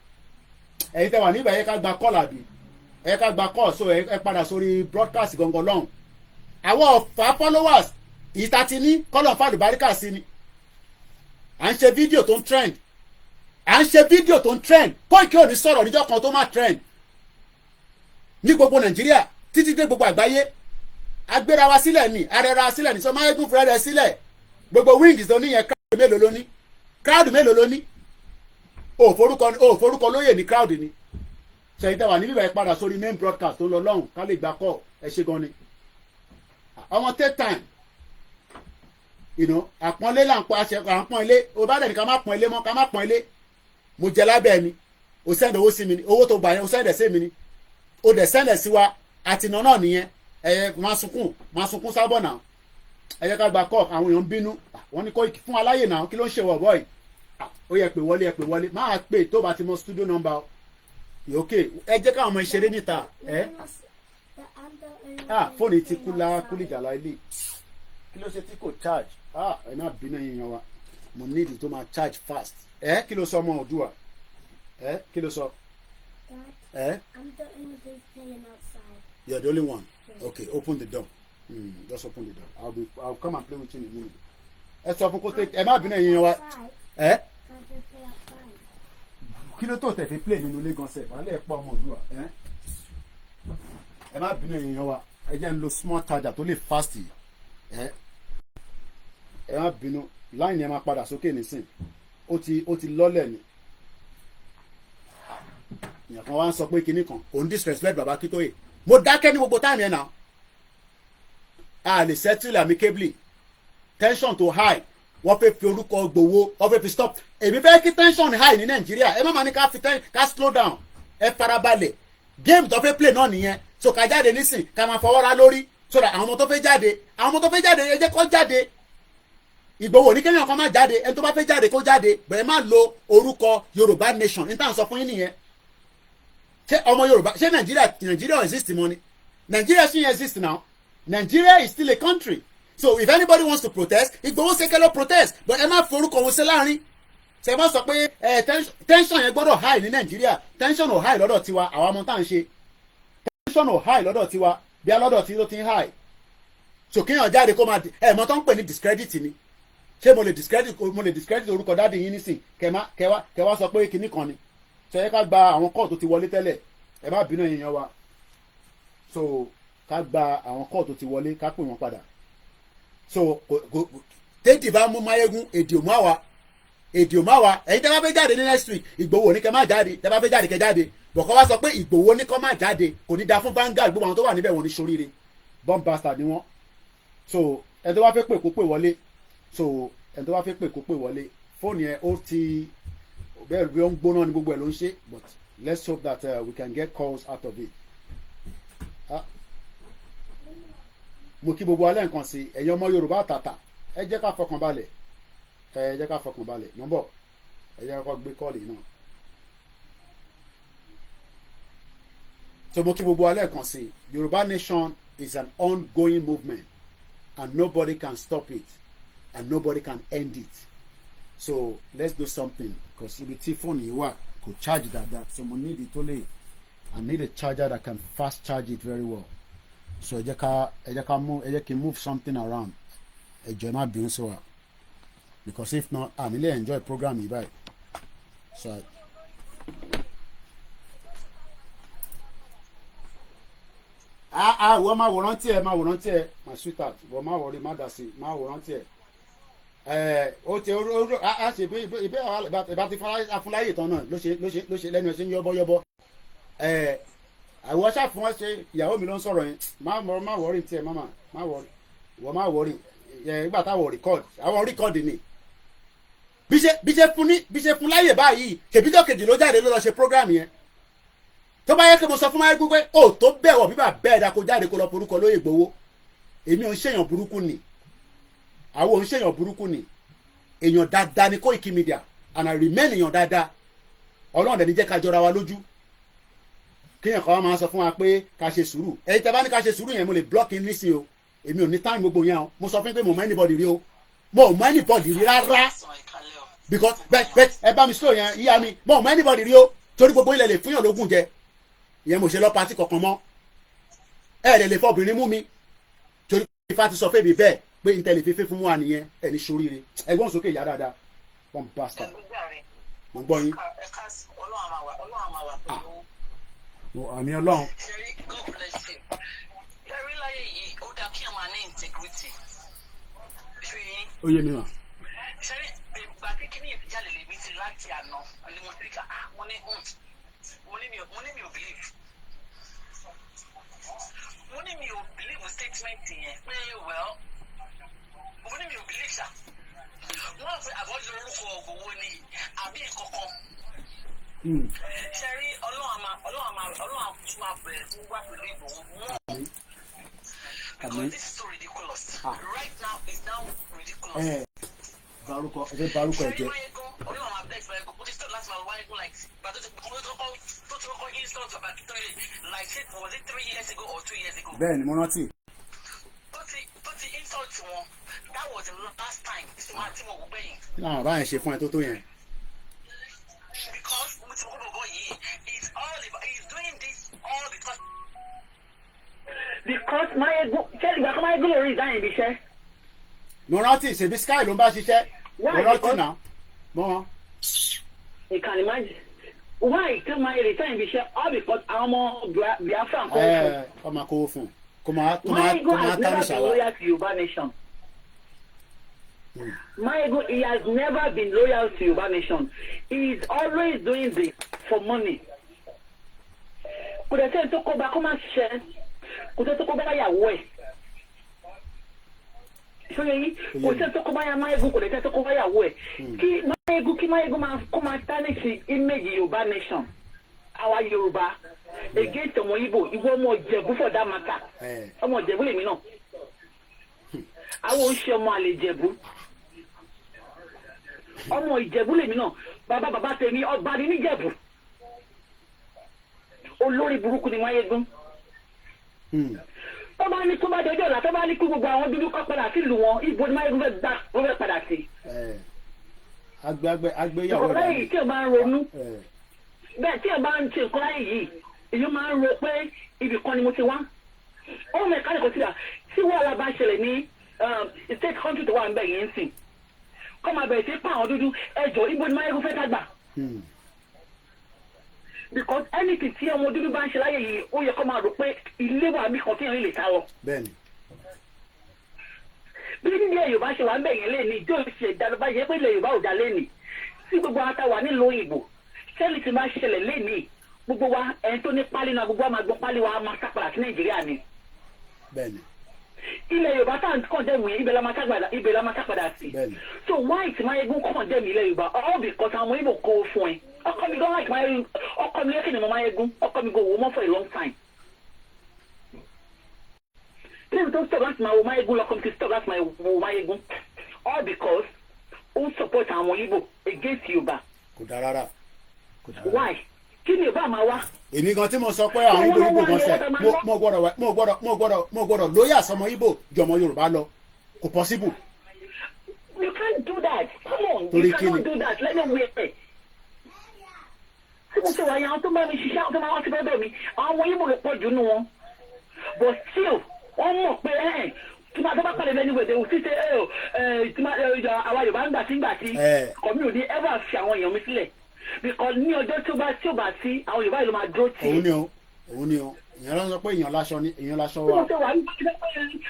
ẹ̀yin tẹ́ wà níbẹ̀ ẹ ká gba call àbí ẹ ká gba call so ẹ padà sórí broadcast gangan lọ́hùn àwọn ọ̀fà followers ìta ti ní kọ́lọ̀ fàdùbáríkà sí ni à ń ṣe fídíò tó ń trend Koiki ò ní sọ̀rọ̀ níjọ́ kan tó má trend ní gbogbo Nàìjíríà títí dé gbogbo àgbáyé agbéra wa sílẹ̀ ni arẹra wa sílẹ̀ ni sọ Máyégún fúnra rẹ̀ sílẹ̀ gbogbo wings tó níyẹn crowd mélòó ló ní òforúkọ lóyè ní crowd ni ṣèyí tẹ́wà ní bíbá ẹ padà sórí main broadcast tó ń lọ lọ́hùn ká lè gbà kọ́ ẹ ṣe gan ni ọmọ take time àpọ́nlé là ń pọ́ àṣẹ àpọ́n ilé o bá dẹ̀ ní ká má pọ́n ilé mọ́ ká má pọ́n ilé mo jẹ lábẹ́ ni o send owó sí mi ni owó tó gbà yẹn o send ẹ̀ sí mi ni o dẹ̀ send ẹ̀ sí wa àti iná náà nìyẹn máa sunkún sábọ̀ náà ẹ jẹ́ ká gba kọ́ àwọn èèyàn ń bínú wọ́n ní Koiki fún aláyè náà kí ló ń ṣe wọ̀ bọ́ọ̀ì ó yẹ pé wọlé máa pè tó bá ti mọ studio number ok ẹ jẹ́ káwọn ọmọ ìṣeré níta fóònù ti kúlìjàlá ilé kí ló ṣe tí kò charge ẹ má bínú èèyàn wa mo need tó máa charge fast kí ló sọ ọmọ òdùwà kí ló sọ. I'm the only one playing outside. You're the only one. Yes. Okay, open the door. Just open the door. I'll come and play with you in a minute. Ẹ sọ fún kó tẹ ẹ má bínú èèyàn wa. Kí ló tó tẹ̀ fi play nínú ilé gan sẹ̀ wàhálà ẹ̀ pọ̀ ọmọ òdùwà. Ẹ má bínú èèyàn wa ẹ jẹ́ ń lo small charger tó lè fast yìí. Ẹ má bínú line yẹn máa padà sókè nísìn ó ti lọ́lẹ̀ ni. Ìyàn kan wá ń sọ pé kinní kan òun disrespect bàbá Akíntóyè mo dákẹ́ ní gbogbo táàmì ẹ̀ náà a lè settle amicably tension to high wọ́n fẹ́ fi orúkọ Ìgbòho wọ́n fẹ́ fi stop èmi fẹ́ kí tension high ní Nàìjíríà ẹ má máa ní ká slow down ẹ farabalẹ̀ game tó fẹ́ play náà nìyẹn so ká jáde nísìn ká máa fọwọ́ ra lórí so that àwọn ọmọ tó fẹ́ jáde ẹ jẹ́ kó jáde Ìgbòho ní kéèyàn kan má jáde ẹni tó bá fẹ́ jáde kó jáde bẹ̀rẹ̀ má lo orúkọ Yorùbá nation ní tàn sọ fún yín nìyẹn ṣé ọmọ Yorùbá ṣé Nigeria exist mọ́ ni Nigeria still exist now Nigeria is still a country so if anybody wants to protest Ìgbòho ṣe kẹ́lọ́ protest but ẹ má forúkọ wọn sí láàrin ṣe má sọ pé tension yẹn gbọ́dọ̀ high ní Nigeria tension ò high lọ́dọ̀ tiwa àwa ọmọ tá à ń ṣe tension ò high lọ́dọ̀ tiwa bí a lọ́dọ̀ tí ló ti ń high so kéèyàn jáde kó máa mọ tó ń pè ní discredit ni ṣé mo lè discredit orúkọ dáàdi yín nísìn kẹwàá sọ pé kinní kan ni ṣe yẹ ká gba àwọn kọ́ọ̀ tó ti wọlé tẹ́lẹ̀ ẹ má bínú èèyàn wa so ká gba àwọn kọ́ọ̀ tó ti wọlé ká pè wọ́n padà so tètè bá mú máyégún èdè òmù àwa ẹ̀yin tẹ́ bá fẹ́ jáde ní next week Ìgbòho ní kẹ́ má jáde tẹ́ bá fẹ́ jáde kẹ́ jáde bọ̀kọ́ wá sọ pé Ìgbòho ní kọ́ má jáde kò ní da fún Vanguard gbogbo àwọn tó wà níbẹ̀ wọ́n ní soríire bomb bastard ni wọ́n so ẹni tó bá fẹ́ pè kó pè wọlé so ẹni tó bá fẹ́ pè kó pè wọlé fóònù yẹn ó ti bẹ́ẹ̀ bí ó ń gbóná ní gbogbo ẹ̀ ló ń ṣe but let's hope that we can get calls out of it. Mo kí gbogbo alẹ́ nǹkan sí ẹ̀yin ọmọ Yorùbá àtàtà ẹ jẹ́ ká fọkàn balẹ̀ nọ́mbọ̀ ẹ jẹ́ ká gbé kọ́ọ̀lì náà. So mo kí gbogbo alẹ́ nǹkan sí Yorùbá nation is an ongoing movement and nobody can stop it and nobody can end it. So let's do something because ibi tí fóònù yìí wà kò charge dáadáa so mo need it only I need a charger that can fast charge it very well so ẹ jẹ́ kí n move something around ẹ jọ̀ọ́ má bínú sí wa because if not I really enjoy program yìí báyìí so wọ́n máa wòrán tiẹ̀ my sweetheart wọ́n máa wọrí má dà sí máa wòrán tiẹ̀. Ó ti a ṣe ìbá ti afúnláyè tán náà ló ṣe lẹ́nu ẹ̀ ṣe ń yọ́bọ́yọ́bọ́ àwọn ṣàfihàn wọn ṣe ìyàwó mi ló ń sọ̀rọ̀ yẹn má wọrí tiẹ̀ má wọrí wọ́n má wọrí nígbà táwọn àwọn rìkọ́ọ̀dì ni bí ṣe fún láyè báyìí kèbíjọ́ kejì ló jáde ló lọ ṣe program yẹn tó bá yẹ kí mo sọ fún máa gbé ó tó bẹ̀wọ̀ bíbà bẹ́ẹ̀ dá kó jáde kó lọ forúkọ lóye Ìgbòho èmi ò ń ṣèyàn burúkú ni àwọn ò ń ṣèyàn burúkú ni èèyàn dáadáa ni Koikimedia and I remain èèyàn dáadáa Ọlọ́run dẹ̀ ní jẹ́ ká jọra wa lójú kéèyàn kan wá máa sọ fún wa pé ká ṣe sùúrù ẹ̀yin tẹ́ bá ní ká ṣe sùúrù yẹn mo lè block in nísìnyí o èmi ò ní time gbogbo yẹn o mo sọ fún pé mo mọ anybody rí o mo mọ anybody rí rárá because bẹ́ẹ̀ ẹ bá mi slow yẹn yíya mi mo mọ anybody rí o torí gbogbo ilẹ̀ lè fún yàn lógún jẹ ìyẹn mo ṣe lọ pati kankan mọ́ ẹ lè fọ obìnrin mú mi torí Ifá ti sọ fún mi bẹ́ẹ̀ pé n tẹ̀lé fífẹ́ fún wa nìyẹn ẹni soríire ẹgbọ́n sókè ìyá dáadáa one bastard mo gbọ́ yín. àmì Ọlọ́run. ó yé mi mà. mo ní mi ò believe statement yẹn pé well mo ní mi ò believe ṣá wọ́n fi àbọ̀jọ orúkọ Ìgbòho ni àbí ìkọ̀kan Sherry, Ọlọ́run tún máa bẹ̀rẹ̀ fún wá pẹ̀lú Ìgbòho more. Because this is so ridiculous. Right now, it's now ridiculous. Barúkọ ẹ̀jẹ̀. Sherry Mayegun, Ọlọ́run máa bẹ̀rẹ̀ fún ẹ̀kọ́, ó ti start láti máa wáyé like, but tó ti kọ́kọ́ install about 3 years ago or 2 years ago. Bẹ́ẹ̀ni mo rántí. Tó ti insult wọn, that was the last time. Ìsúnmọ́ àti mo gbẹ́ yìí. Láwọn bá yẹn ṣe fún ẹ tó yẹn. Because mo ti mọ̀ gbogbo yìí, he's doing this all because Mayegun, ṣé ìgbà kan Mayegun lórí ìdáyìn ibi iṣẹ́. Mo rántí ṣèbí Sky ló ń bá ṣiṣẹ́. Mo rántí náà. Mọ́. Ìkànnì máa jẹ. Why tí máa resign ibi iṣẹ́ all because àwọn ọmọ Biafra ń kó fún. Ọmọ kó fún. Kó máa Mayegun has tánú never been ṣàwá. loyal to Yorùbá nation. Mayegun, he has never been loyal to Yorùbá nation. He is always doing this for money. Kò dẹ̀ sẹ́ni tó kó bá kó má ṣiṣẹ́. Kò sẹ́ni tó kó bá yàwó ẹ̀. Sọ́yẹ́ yìí, kò sẹ́ni tó kó bá yà Mayegun, kò dẹ̀ sẹ́ni tó kó bá yàwó ẹ̀. Kí Mayegun máa tarnish image Yorùbá nation. Àwa Yorùbá against ọmọ Igbo, ìwọ ọmọ Ìjẹ̀bú for that matter. Ọmọ Ìjẹ̀bú lèmi náà. Àwọn oṣù ọmọ àlè Ìjẹ̀bú. Ọmọ Ìjẹ̀bú lèmi náà. Bàbá tèmi ọba ní Ìjẹ̀bú. Olórí burúkú ni Mayegun. Tó bá ní tó bá dọjọ́ ọ̀la tó bá ní kí gbogbo àwọn dúdú kọ́ padà sí ìlú wọn, ibo ni Mayegun fẹ́ gbà wọ́n fẹ́ padà sí. Agbéyàwó rẹ̀. Ọ̀rẹ́ yìí tí o bá ń ronú. Bẹ́ẹ̀ tí o bá ń ṣe nǹkan láyé yìí, èyí máa ń ro pé ibì kan ni mo ti wá. Ó mẹ́ka kò sí à tí wàhálà bá ṣẹlẹ̀ ní state country tó wà ń bẹ̀ yìí ń sìn. Kọ́ máa bẹ̀rẹ̀ sí pa àwọn dúdú ẹjọ́ ibo ni Mayegun fẹ́ dàgbà. Because anything tí ọmọ dúdú bá ń ṣe láyé yìí ó yẹ kó máa rò pé ilé wà mí kan tí èèyàn lè sá lọ. Bẹ́ẹ̀ni. Bí nílẹ̀ Yorùbá ṣe wà ń bẹ̀yẹn lẹ́ni ìjọ ìṣe ìdánilọ́ba yẹ pé ilẹ̀ Yorùbá ò dá lẹ́ni tí gbogbo ata wà nílùú òyìnbó sẹ́ẹ̀lì ti máa ṣẹlẹ̀ lẹ́ni gbogbo wa ẹni tó ní pálí náà gbogbo wa máa gbọ́ pálí wa máa sápadà sí Nàìjíríà ni. Bẹ́ẹ̀ni. Ilẹ̀ Yorùbá tá à ń kàn dẹ́mu yẹn ibẹ̀ la máa sápadà sí. Bẹ́ẹ̀ni. So why ti Mayegun kàn dẹ́mu ilẹ̀ Yorùbá all because àwọn Igbo kó fún ẹ ọkọ mi gan like Mayegun ọkọ mi lẹ́kìn ní mo Mayegun ọkọ mi go wo mọ́ for a long time. People don't stop láti máa wo Mayegun lọ́kọ mi ti stop láti máa wo Mayegun all because ó support àwọn Igbo against Yorùbá. Kò dáa rárá. Why? Kí ni Yorùbá máa wá? Èmi gan tí mo sọ pé àwọn Igbo gan sẹ mo gbọ́dọ̀ lóyà sọmọ Igbo ju ọmọ Yorùbá lọ kò possible. You can't do that. Come on, you cannot do that. Let me wait. Tí mo ṣe wáyé àwọn tó bá mi ṣiṣẹ́ àwọn tó máa wá sí bẹ́ẹ̀ mi àwọn Igbo ló pọ̀ jù nù wọn. But still wọ́n mọ̀ pé tí máa tó bá pàdé lẹ́nu ìwé òsì ṣe àwa Yorùbá ń gbà sí kọ̀mí ò ní ever fi àwọn èèyàn mi sílẹ̀ because ní ọjọ́ tí ó bá sí àwọn Yorùbá yìí ló máa dúró tì. òun ni o ìyẹn ló ń sọ pé èèyàn láṣọ wa.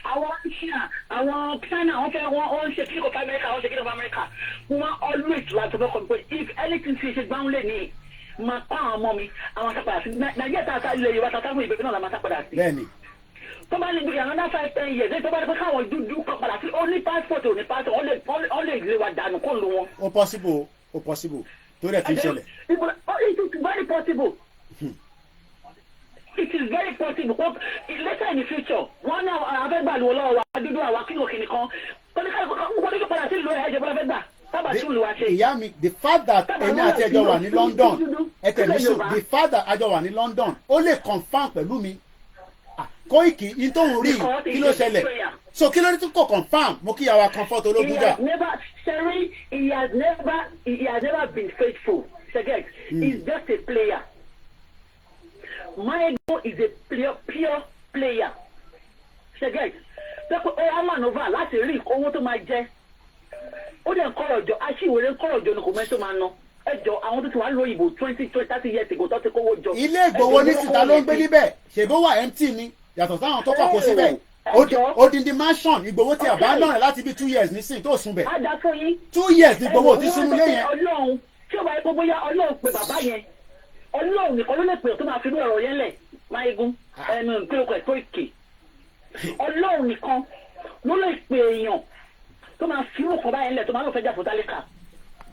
àwọn China àwọn China wọ́n ń ṣe kíkọ fún Amẹ́ríkà wọ́n ṣe kíkọ fún Amẹ́ríkà wọ́n always láti fẹ́ kọ́ pé if anything ti ṣe gbáhùn lè ní máa pa àwọn ọmọ mi àwọn sápadà sí Nàìjíríà tá a sá ilẹ̀ Yorùbá tá a sá fún ìbẹ̀rẹ̀ náà la máa sápadà sí. Bẹ́ẹ̀ni. Tó bá ní gbìyànjú náà 5-10 years tó bá ní pé káwọn dúdú kan padà sí ó ní passport ò ní passport ó lè lè wa dànù kó lu wọn. ó possible tó rẹ̀ ti ń ṣẹlẹ̀. It is very possible. It is very possible. Later in the future wọn náà abẹ́gbà lu lọ́wọ́ wa dúdú àwa kílò kìnìkan tó ní káyọ̀ padà sí ìlú ẹ̀jẹ̀ bọ́lá fẹ́gbà sábà tí olùwà ṣe. Ìyá mi the fact that ẹni àti ẹjọ́ wà ní London the fact that ẹjọ́ wà ní London ó lè confam pẹ̀lú mi. Koiki in tó ń rí kí ló ṣẹlẹ̀ so kí ló ní tó kò confam mo kí yàrá comfort ológun jà. He has never been faithful. He's just a player. Mayegun is a pure player. Pẹ́pẹ́ ó máa nova láti rí owó tó máa jẹ́. Ó dẹ̀ ń kọ́rọ̀ jọ aṣíwèrè ń kọ́rọ̀ jọ ní kò mẹ́tò máa ná. Ẹjọ́ àwọn tó ti wà ń lo ìbò 20-30 years ago tó ti kówó jọ. Ilé Ìgbòho ní síta ló ń gbé níbẹ̀ ṣèbó wà empty ni yàtọ̀ sáwọn tó kọ̀kọ́ síbẹ̀ odindi mansion Ìgbòho ti abandon láti bí 2 years nísìnyí tó sùn bẹ̀ 2 years ní Ìgbòho ti sínú ilé yẹn. Ọlọ́run tí ó bá yẹ gbogbo ya Ọlọ́run pé bàbá yẹn Ọlọ́run nìkan ló lè pè tó máa fi inú ọ̀rọ̀ yẹn lẹ̀ Mayegun ẹnu ìpínlẹ̀ ẹ̀kọ́ ìkè Ọlọ́run nìkan ló lè pè èèyàn tó máa fi inú ọkọ̀ báyẹn lẹ̀ tó máa lọ fẹ́ jà fún tálíkà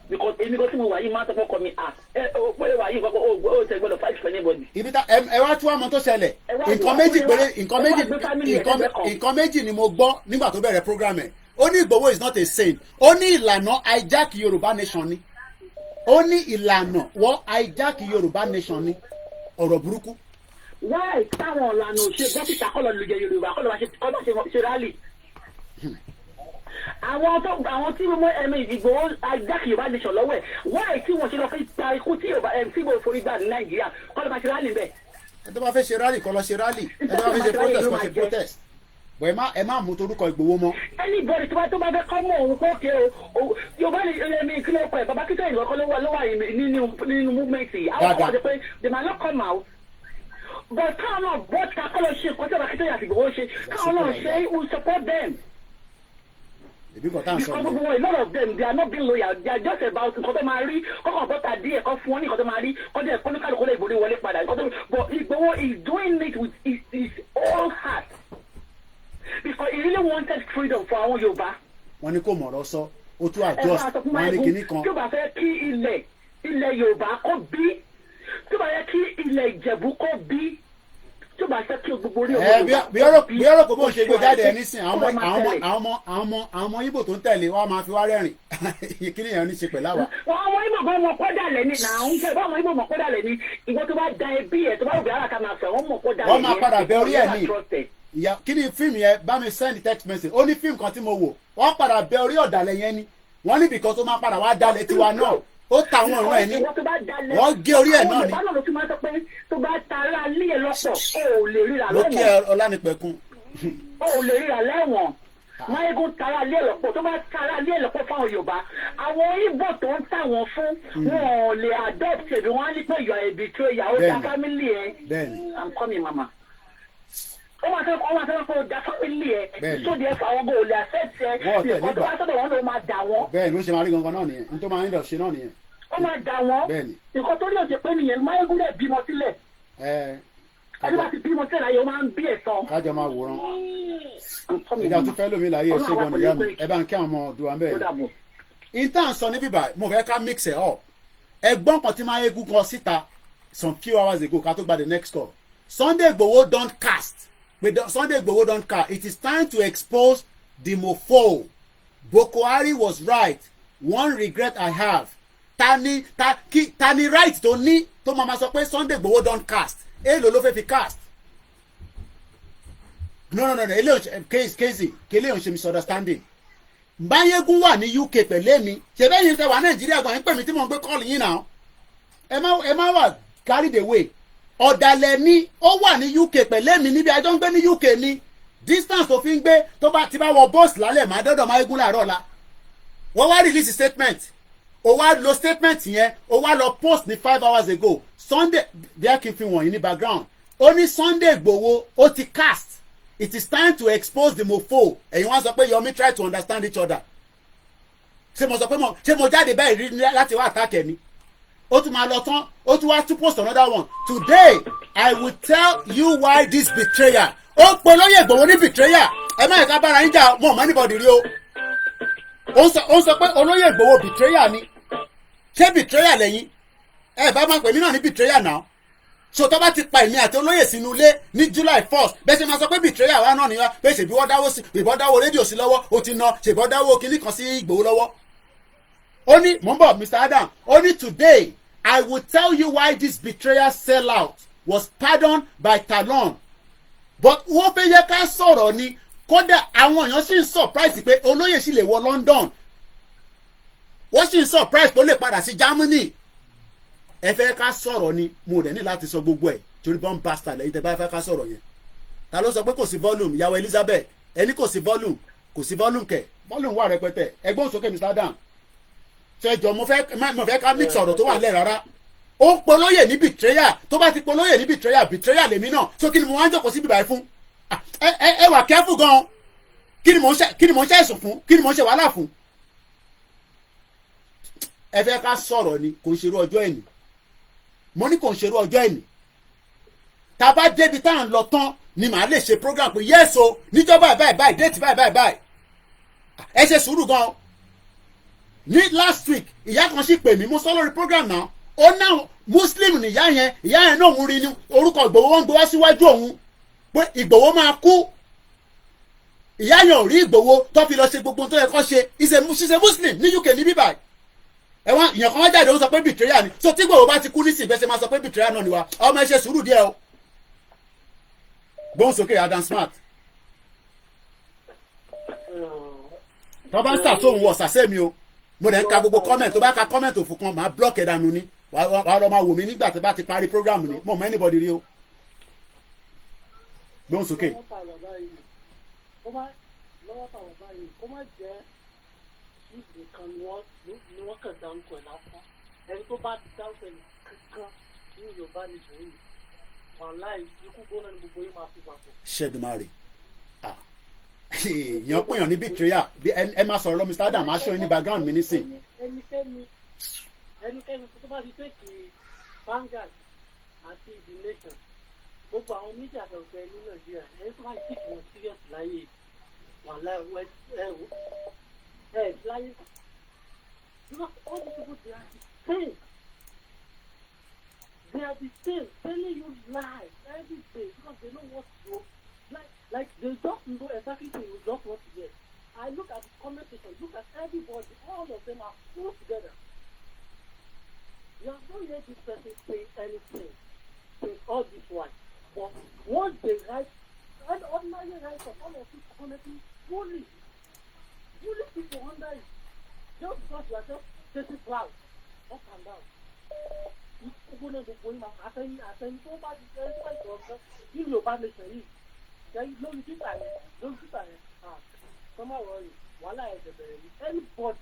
because èmi kò tí mo wà yìí máa ń tọ́kọ́ kọ mi ó pé wà yìí kọ́kọ́ ó ṣe gbọ́dọ̀ fight for anybody. ibi tá ẹ wá tún àmọ́ tó ṣẹlẹ̀ nǹkan méjì péré nǹkan méjì ni mo gbọ́ nígbà tó bẹ̀rẹ̀ program ẹ̀ ó ní Ìgbòho is not a saint ó ní ìlànà hijack Yorùbá nation ni ó ní ìlànà wọ́n hijack Yorùbá nation ni ọ̀rọ̀ burúkú. wáì táwọn ọ̀lànà òṣè dókítà kọ́lọ̀ ló jẹ Yorùbá kọ́lọ̀ máa ṣe rálì. àwọn tí mo ẹ̀mí Ìgbòho hijack Yorùbá nation lọ́wọ́ ẹ̀ wáì tí wọ́n ṣe lọ fi ta ikú tí Ìgbòho forí gbà ní Nàìjíríà kọ́lọ̀ máa ṣe rálì bẹ́ẹ̀. ẹ tó bá fẹ́ ṣe rálì kọ́ lọ ṣe rálì ẹ tó bá fẹ́ ṣe protest kọ́ ṣe protest bọ̀ ẹ má mú torúkọ Ìgbòho mọ́. anybody tó bá fẹ́ kọ́ mọ́ òun kó ké o Yorùbá ní ẹ̀mí kí ló pẹ̀ bàbá kíkẹ́ ìlú ọkọ ló wà nínú movement yìí àwọn kan wà jẹ́ pé they might not come out but káwọn náà bọ́ ta kọ́ lọ ṣe nǹkan tí bàbá kíkẹ́ àti Ìgbòho ṣe káwọn náà ṣe we support them. because gbogbo wọn a lot of them they are not being loyal they are just about nǹkan tó máa rí kọ́kọ́ bọ́ta díẹ̀ kọ́ fún wọn ní nǹkan tó máa rí kọ́dẹ̀ kọ́nìkàlùkọ́ lè borí wọlé padà but Ìgbòho is doing it with his whole heart. Because he really wanted freedom for àwọn Yorùbá. wọ́n ní kò mọ̀rọ̀ sọ ó tún adjust wọ́n ní kinní kan. tí ó bá fẹ́ kí ilẹ̀ Yorùbá kó bí tí ó bá fẹ́ kí ilẹ̀ Ìjẹ̀bú kó bí tí ó bá fẹ́ kí gbogbo orí ọmọ Yorùbá. bí ọ̀rọ̀ kò bó ṣe gbé jáde ẹ̀ nísìn àwọn ọmọ Ìgbò tó ń tẹ̀lé wọ́n máa fi wá rẹ́rìn kíní yẹn ní ṣe pẹ̀lú àwa. àwọn Ìgbò gan mọ̀ kọ́dà lẹ́ni náà ń fẹ́ báwọn Ìgbò mọ̀ kọ́dà lẹ́ni ìwọ tó bá da ẹbí ẹ̀ tó bá òbí ara kan máa fẹ́ wọ́n mọ̀ kọ́dà lẹ́ni. wọ́n máa padà bẹ orí ẹ̀ ní ìyá kí ni fíìmù yẹn bá mi send text message ó ní fíìmù kan tí mo wò wọ́n padà bẹ orí ọ̀dàlẹ̀ yẹn ni wọ́n ní bìkan tó máa padà wá dalẹ̀ tiwa náà ó ta àwọn ọ̀rọ̀ ẹ̀ ní wọ́n gé orí ẹ̀ náà ni. àwọn Yorùbá máa sọ pé tó bá tara lé ẹ lọ́pọ̀ ó lè ríra lẹ́wọ̀n. lókè Ọlánìpẹ̀kun. ó lè ríra lẹ́wọ̀n máyégún tara lé ẹ lọ́pọ̀ tó bá tara lé ẹ lọ́pọ̀ fáwọn Yorùbá àwọn Ìgbò tó ń tà wọ́n fún wọn ò lè adopt ṣèbí wọ́n á ní pé you are a betrayer ó ta family ẹ. I'm coming mama. ó máa tẹ́lẹ̀ kó da family ẹ̀ tó di ẹ̀fọ́ àwọn ọgbọ́n olè accept ẹ̀ nǹkan tó bá sọ́dọ̀ wọn ló máa dà wọ́n. bẹ́ẹ̀ ló ṣe máa rí gangan náà nìyẹn nítorí máa ń lọ ṣe náà nìyẹn. ó máa dà wọ́n nǹkan tó ní òṣè pé nìyẹn máyégún lè bímọ sílẹ̀. ẹni bá ti bímọ sílẹ̀ láyé ó máa ń bí ẹ̀sán. kájọ máa wòran ìjà tó fẹ́ lómi láyé ṣégun nìyá mi ẹ bá ń kí àwọn ọmọ ọdún wa bẹ́ẹ̀. intan sọ ní bíbá mo fẹ́ ká mix it up ẹgbọ́n kan tí máyégún kan síta some few hours ago ká tó gba the next call Sunday Igboho don cast. But Sunday Igboho don't care. It is time to expose the mofo. Boko Haram was right. One regret I have. Tani right tó ní tó máa sọ pé Sunday Igboho don't cast. Èló ló fẹ́ fi cast. No. Casey. Kele on ṣe misunderstanding. Máyégún wà ní UK pẹ̀lẹ́ mi. Ṣé bẹ́ẹ̀ yín ṣe wà Nàìjíríà gan-an pè mí tí mo ń gbé kọ́ọ̀lù yín náà. Ẹ má wà carried away. Ọ̀dàlẹ̀ ni ó wà ní UK pẹ̀lẹ́ mi níbi àjọ ń gbé ní UK ni distance tó fi ń gbé tó bá ti bá wọ bọ́ọ̀sì lálẹ́ máa dọ́dọ̀ Máyégún láàárọ̀ la wọ́n wá release statement ó wá lo statement yẹn ó wá lọ post ní 5 hours ago Sunday bí a kì í fi wọ̀nyí ní background ó ní Sunday Igboho ó ti cast it is time to expose the mofo ẹ̀yin wá sọ pé Yomi try to understand each other ṣé mo sọ pé ṣé mo jáde báyìí rí láti wá attack ẹ̀ ni ó tún máa lọ tán ó tún wá tún post another one today I will tell you why this betrayer ó pe olóyè Ìgbòho ní betrayer ẹ má yẹ ká bára yín jà mọ́ anybody rí o ó sọ pé olóyè Ìgbòho betrayer ni ṣé betrayer lẹ́yìn ẹ bá máa pè mí náà ní betrayer náà so tó bá ti pa èmi àti olóyè sínú ilé ní July 1st bẹ́ẹ̀ ṣe máa sọ pé betrayer wa náà nìyẹn pé ṣèbí wọ́n dáwó rédíò sí lọ́wọ́ ó ti ná ṣèbí wọ́n dáwó kinní kan sí Ìgbòho lọ́wọ́ ó ní mò ń bọ̀ Mr. Adam ó ní today I will tell you why this betrayer sellout was pardoned by Talon but wọ́n fẹ́ yẹ ká sọ̀rọ̀ ni kódà àwọn èèyàn sì ń surprise pé olóyè sì lè wọ London wọ́n sì ń surprise pé ó lè padà sí Germany ẹ fẹ́ ká sọ̀rọ̀ ni mo dẹ̀ ní láti sọ gbogbo ẹ̀ torí bọ́n bastard lẹ́yìn tẹ́ bá fẹ́ ká sọ̀rọ̀ yẹn ta ló sọ pé kò sí volume ìyàwó Elizabeth ẹni kò sí volume kẹ̀ volume wà rẹpẹtẹ ẹgbọ́n sókè Mr. Adam ṣẹjọ mo fẹ́ ká mix ọ̀rọ̀ tó wà lẹ́ rárá ó ń polóyè ní betrayer tó bá ti polóyè ní betrayer lèmi náà so kí ni mo wá ń jókòó sí bíbáyìí fún ẹ wà careful gan kí ni mo ń ṣe ẹ̀sùn fún kí ni mo ń ṣe wàhálà fún ẹ fẹ́ ká sọ̀rọ̀ ni kò ń ṣerú ọjọ́ ẹ̀nì mo ní kò ń ṣerú ọjọ́ ẹ̀nì tá a bá débi tá à ń lọ tán ni màá lè ṣe program pé yes o níjọ́ báyìí déètì báyìí ẹ ṣe sùúrù gan ní last week ìyá kan sì pè mí mo sọ lórí program náà ó náà muslim nìyá yẹn náà ń rí ní orúkọ Ìgbòho wọn ń gbé wá síwájú òun pé Ìgbòho máa kú ìyá yẹn ò rí Ìgbòho tó fi lọ ṣe gbogbo tó yẹ kó ṣe she's a muslim ní UK ní bíbá ẹ̀wọ̀n ìyàn kan wá jáde ó sọ pé betrayal ni so tí Ìgbòho bá ti kú nísìnyí bẹ́ẹ̀ ṣe máa sọ pé betrayal náà ni wa ọmọ ẹ ṣe sùúrù díẹ̀ o gbóhùn sókè Adam Smart tó bá ń sàtòhùn wọ̀ sàṣẹ́ mi o mo dẹ̀ ń ka gbogbo comment tó bá ka comment òfin kan màá block ẹ̀ dànù ni wàá lọ máa wò mí nígbà tó bá ti parí program ni mo mọ anybody rí o gbóhùn sókè. lọ́wọ́ táwọn báyìí kó má jẹ́ nìkan ni wọ́n kàn dárúkọ ẹ̀ lásán ẹni tó bá ti dárúkọ ẹ̀ kankan ní Yorùbá ní ìṣòro wàláì ikú gbóná ni gbogbo yìí máa fi papọ̀. Ṣẹ́dùmarè èèyàn pèèyàn ní betrayal ẹ máa sọ̀rọ̀ lọ Mr. Adam aṣọ ní background mi nísìn. ẹnikẹ́ni tó bá ti tẹ̀kì Vanguard àti The Nation gbogbo àwọn mídíà àtọ̀gbẹ́ ní Nàìjíríà ẹni tó bá ti tẹ̀kì wọn serious láyé wàláì láyé because all the people they are the same telling you lies every day because they know what to do. Like they just know exactly what you just want to get. I look at the conversation, look at everybody, all of them are full together. You have not heard this person say anything since all this while. But once they write, and ordinary write of all of this honestly, fully people under it. Just because you are just getting proud, up and down. Àtẹ̀yìn tó bá ti fẹ́ ṣe ìtọ́jú kí Yorùbá lè ṣẹ̀yìn. Lórí títà yẹn sọmọ ọ̀rọ̀ yìí wàhálà ẹ̀jẹ̀ bẹ̀rẹ̀ ní anybody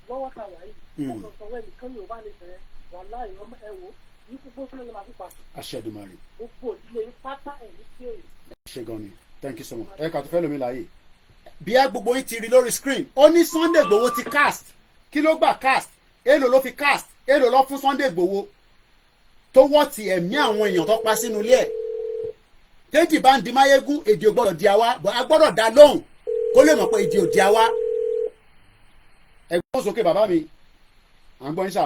lọ́wọ́ ta wà yìí ọkọ̀ sọ̀rọ̀ ẹnìkan ní Yorùbá lè bẹ̀rẹ̀ wàhálà ẹ̀wọ̀ ní púpọ̀ fún ẹni máa fi pa. Aṣẹ́dùmarè. gbogbo ìdílé pátá ẹ̀ ní sí èyí. ṣe gan ni thank you so much ẹ kà tó fẹ́ lómi láàyè. bí a gbogbo yín ti rí lórí screen ó ní Sunday Igboho ti cast kí ló gbà cast èlò ló fi cast èlò lọ fún Sunday Igboho tó wọ́ ti ẹ̀mí àwọn èèyàn tó pa sínú ilé ẹ̀ téjì bá ń di máyégún èdè ò gbọ́dọ̀ di àwa bọ́ a gbọ́dọ̀ dá lóhùn kó lè mọ̀ pé èdè ò di àwa. ẹ̀gbọ́n sókè bàbá mi à ń gbọ́ níṣà.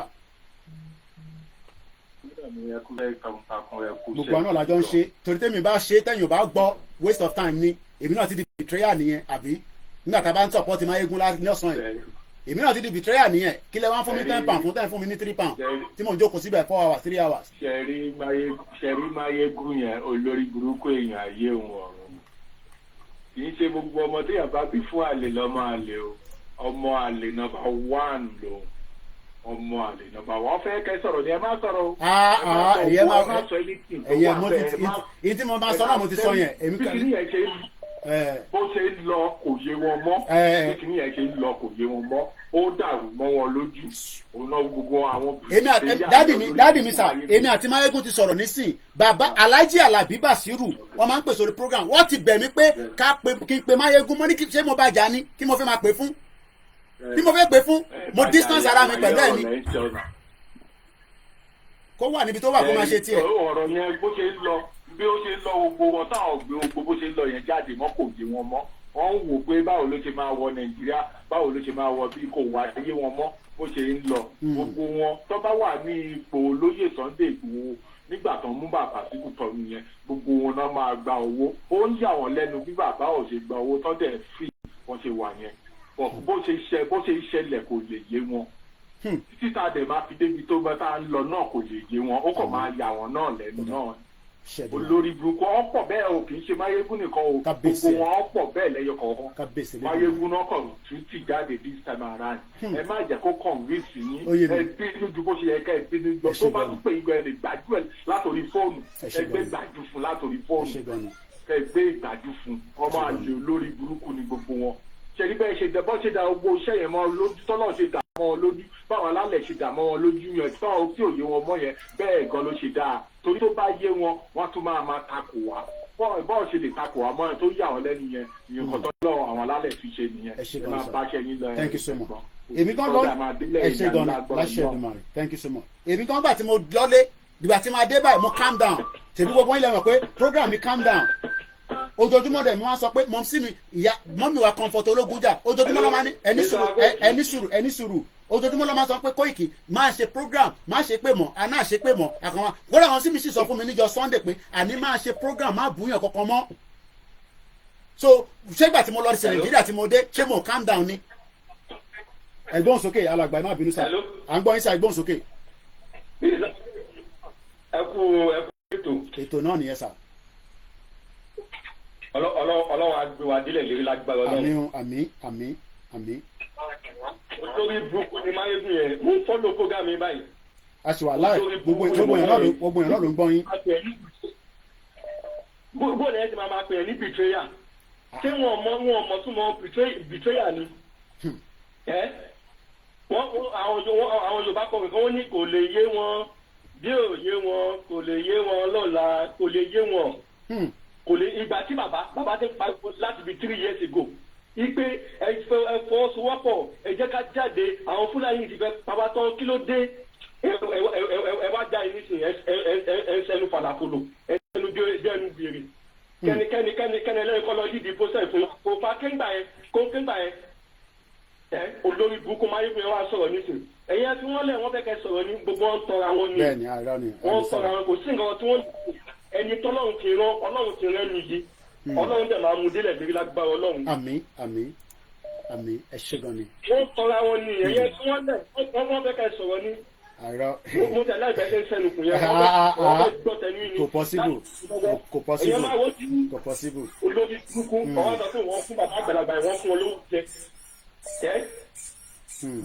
gbogbo àná làjọ ń ṣe torí tèmi bá ṣe tẹ̀yìn ò bá gbọ́ waste of time ni èmi náà ti di betrayal nìyẹn àbí nígbà tá a bá ń support máyégún lọ́sàn-án yìí èmi náà ti di betrayal nìyẹn kí lẹ wá fún mi £10 fún tẹ́ fún mi ní £3 tí mò ń jókòó síbẹ̀ 4 hours 3 hours. ṣẹ̀rí máyégún yẹn olórí burúkú èèyàn ayé òun ọ̀run kì í ṣe gbogbo ọmọ tí yàrá bí fún àlè lọ́mọ àlè o ọmọ àlè nọ́mbà 1 lò ọmọ àlè nọ́mbà 1 fẹ́ kẹ́ sọ̀rọ̀ ni ẹ má sọ̀rọ̀ o. ẹ̀yẹ mo ti tí mo máa sọ náà mo ti sọ yẹn èmi kan bó ṣe ń lọ kò yé wọn mọ́ kíkìní yẹn ṣe ń lọ kò yé wọn mọ́ ó dàrú mọ́ wọn lójú òun náà gbogbo àwọn. dáàdì mi sà èmi àti máyégún ti sọ̀rọ̀ nísìn bàbá Alhaji Alabi Basiru wọ́n máa ń pè sórí program wọ́n ti bẹ̀ mí pé kí n pe máyégún mọ́ ní ṣé mo bá jà ní kí mo fẹ́ máa pè fún bí mo fẹ́ pè fún mo distance ara mi pẹ̀lú ẹ̀ ni kó wà níbi tó wà kó máa ṣe tiẹ̀. ọ̀rọ̀ yẹn bó ṣe ń lọ bí ó ṣe ń lọ gbogbo wọn táwọn gbé gbogbo bó ṣe ń lọ yẹn jáde mọ́ kò yé wọn mọ́ wọ́n ń wò pé báwo ló ṣe máa wọ Nàìjíríà báwo ló ṣe máa wọ bí kò wá yé wọn mọ́ bó ṣe ń lọ gbogbo wọn tó bá wà ní ipò olóyè Sunday Igboho nígbà tó ń mú bàbá síkú tọ́ nìyẹn gbogbo wọn náà máa gba owó ó ń yà wọ́n lẹ́nu bí bàbá ò ṣe gba owó tó dẹ̀ fi wọ́n ṣe wà yẹn bó ṣe ṣẹlẹ̀ kò lè yé wọn títí tá a dẹ̀ máa fi débi tó bá tá a ń lọ náà kò lè yé wọn ó kàn máa yà wọ́n náà lẹ́nu náà olórí burúkú ọ̀pọ̀ bẹ́ẹ̀ o kì í ṣe máyégún nìkan o gbogbo wọn ọ̀pọ̀ bẹ́ẹ̀ lẹ́yọ kọ̀ọ̀kan máyégún náà kàn tún ti jáde this time around ẹ má jẹ́ kó convince yín ẹ bínú ju bó ṣe yẹ ká ẹ bínú jọ tó bá tún pè é ẹ lè gbájú ẹ látòrí fóònù ẹ gbé gbájú fún látòrí fóònù ẹ gbé ìgbájú fún ọmọ àlè olórí burúkú ni gbogbo wọn ṣèlú bẹ́ẹ̀ ṣe dẹ̀ bọ́ ṣe da gbogbo iṣẹ́ yẹn mọ́ lójú tọ́lọ́ ṣe dà mọ́ wọn lójú báwọn alálẹ̀ ṣe dà mọ́ wọn lójú yẹn táwọn tí ò yé wọn mọ́ yẹn bẹ́ẹ̀ gan ló ṣe dáa torí tó bá yé wọn wọ́n tún máa takò wá bọ́ọ̀ ṣe lè takò wá mọ́ ẹ̀ tó yà wọ́n lẹ́nu yẹn ìyẹn kan tó lọ́wọ́ àwọn alálẹ̀ fi ṣe nìyẹn ẹ máa bá ṣe yín lọ ẹ̀ thank you so much èmi kan lọ ẹ ṣe gan láṣẹ Èdùmàrè thank you so much èmi kan gbà tí mo lọlé ìgbà tí mo dé báyìí mo calm down tèmi gbogbo ilẹ̀ mọ̀ pé program mi calm down ojoojúmọ́ dẹ̀ mi wá sọ pé mọ̀mísí mi ìyá mọ́mí wa comfort ológun jà ojoojúmọ́ ló máa ní ẹni sùúrù ojoojúmọ́ ló máa sọ pé Koiki máa ṣe program máa ṣe pé mọ̀ àná ṣe pé mọ̀ àkànwá kódà àwọn sí mi sì sọ fún mi níjọ́ Sunday pé àní máa ṣe program má bùyàn kankan mọ́ so ṣégbà tí mo lọ sí Nàìjíríà tí mo dé ṣé mo calm down ni ẹ̀gbọ́n sókè alàgbà ẹ má bínú sá à ń gbọ́ yín sá ẹ̀gbọ́n sókè. ẹ kú ètò náà nìyẹn sá. ọlọ́run agbèwà délẹ̀ lérí lágbára ọlọ́run. àmín. nítorí burúkú ni máyégún yẹn mú fọ́lọ́ program mi báyìí. a ṣì wà láì gbogbo èèyàn náà ló ń gbọ́ yín. gbogbo ènìyàn ti máa pè é ní betrayal ṣé wọn mọ tún mọ betrayal ni. àwọn Yorùbá kọ nǹkan wọn ní kò lè yé wọn bí ò yé wọn kò lè yé wọn lọ́la kò lè yé wọn kò lè ìgbà tí bàbá ti pa láti bí 3 years ago ipe ẹ fọwọ́sowọ́pọ̀ ẹ jẹ́ ká jáde àwọn Fúlàní ti fẹ́ bàbá tán kí ló dé ẹ wá já ẹni sìn ẹ sẹnu falafolo ẹ sẹnu bí ẹnu bèrè kẹ́ni lẹ́yìn kọ́ lọ yídi process fún kò fa kéńgbà yẹn olórí burúkú máa yí pé wọ́n á sọ̀rọ̀ nísìn ẹ̀yìn tí wọ́n lẹ̀ wọ́n fẹ́ kẹ́ sọ̀rọ̀ ní gbogbo wọn tọra wọn ni wọ́n tọra wọn kò sí nǹkan tí wọ́n ẹni tọ́lọ́run ti rán ọlọ́run ti rán nìyí ọlọ́run dẹ̀ máa mú délẹ̀ lérí lágbára ọlọ́run. àmín ẹ ṣé gan ni. wọ́n tọra wọn ni ẹ̀yìn tí wọ́n lẹ̀ wọ́n fẹ́ kẹ́ sọ̀rọ̀ ní. mo tẹ̀lé àìfẹ́ ṣe ń sẹ́nu kù yẹn wọ́n fẹ́ gbọ́ tẹ̀lé yín ni. kò possible. olórí burúkú ọwọ́ sọ pé wọ́n fún bàbá àgbàlagbà wọ́n fún olówó jẹ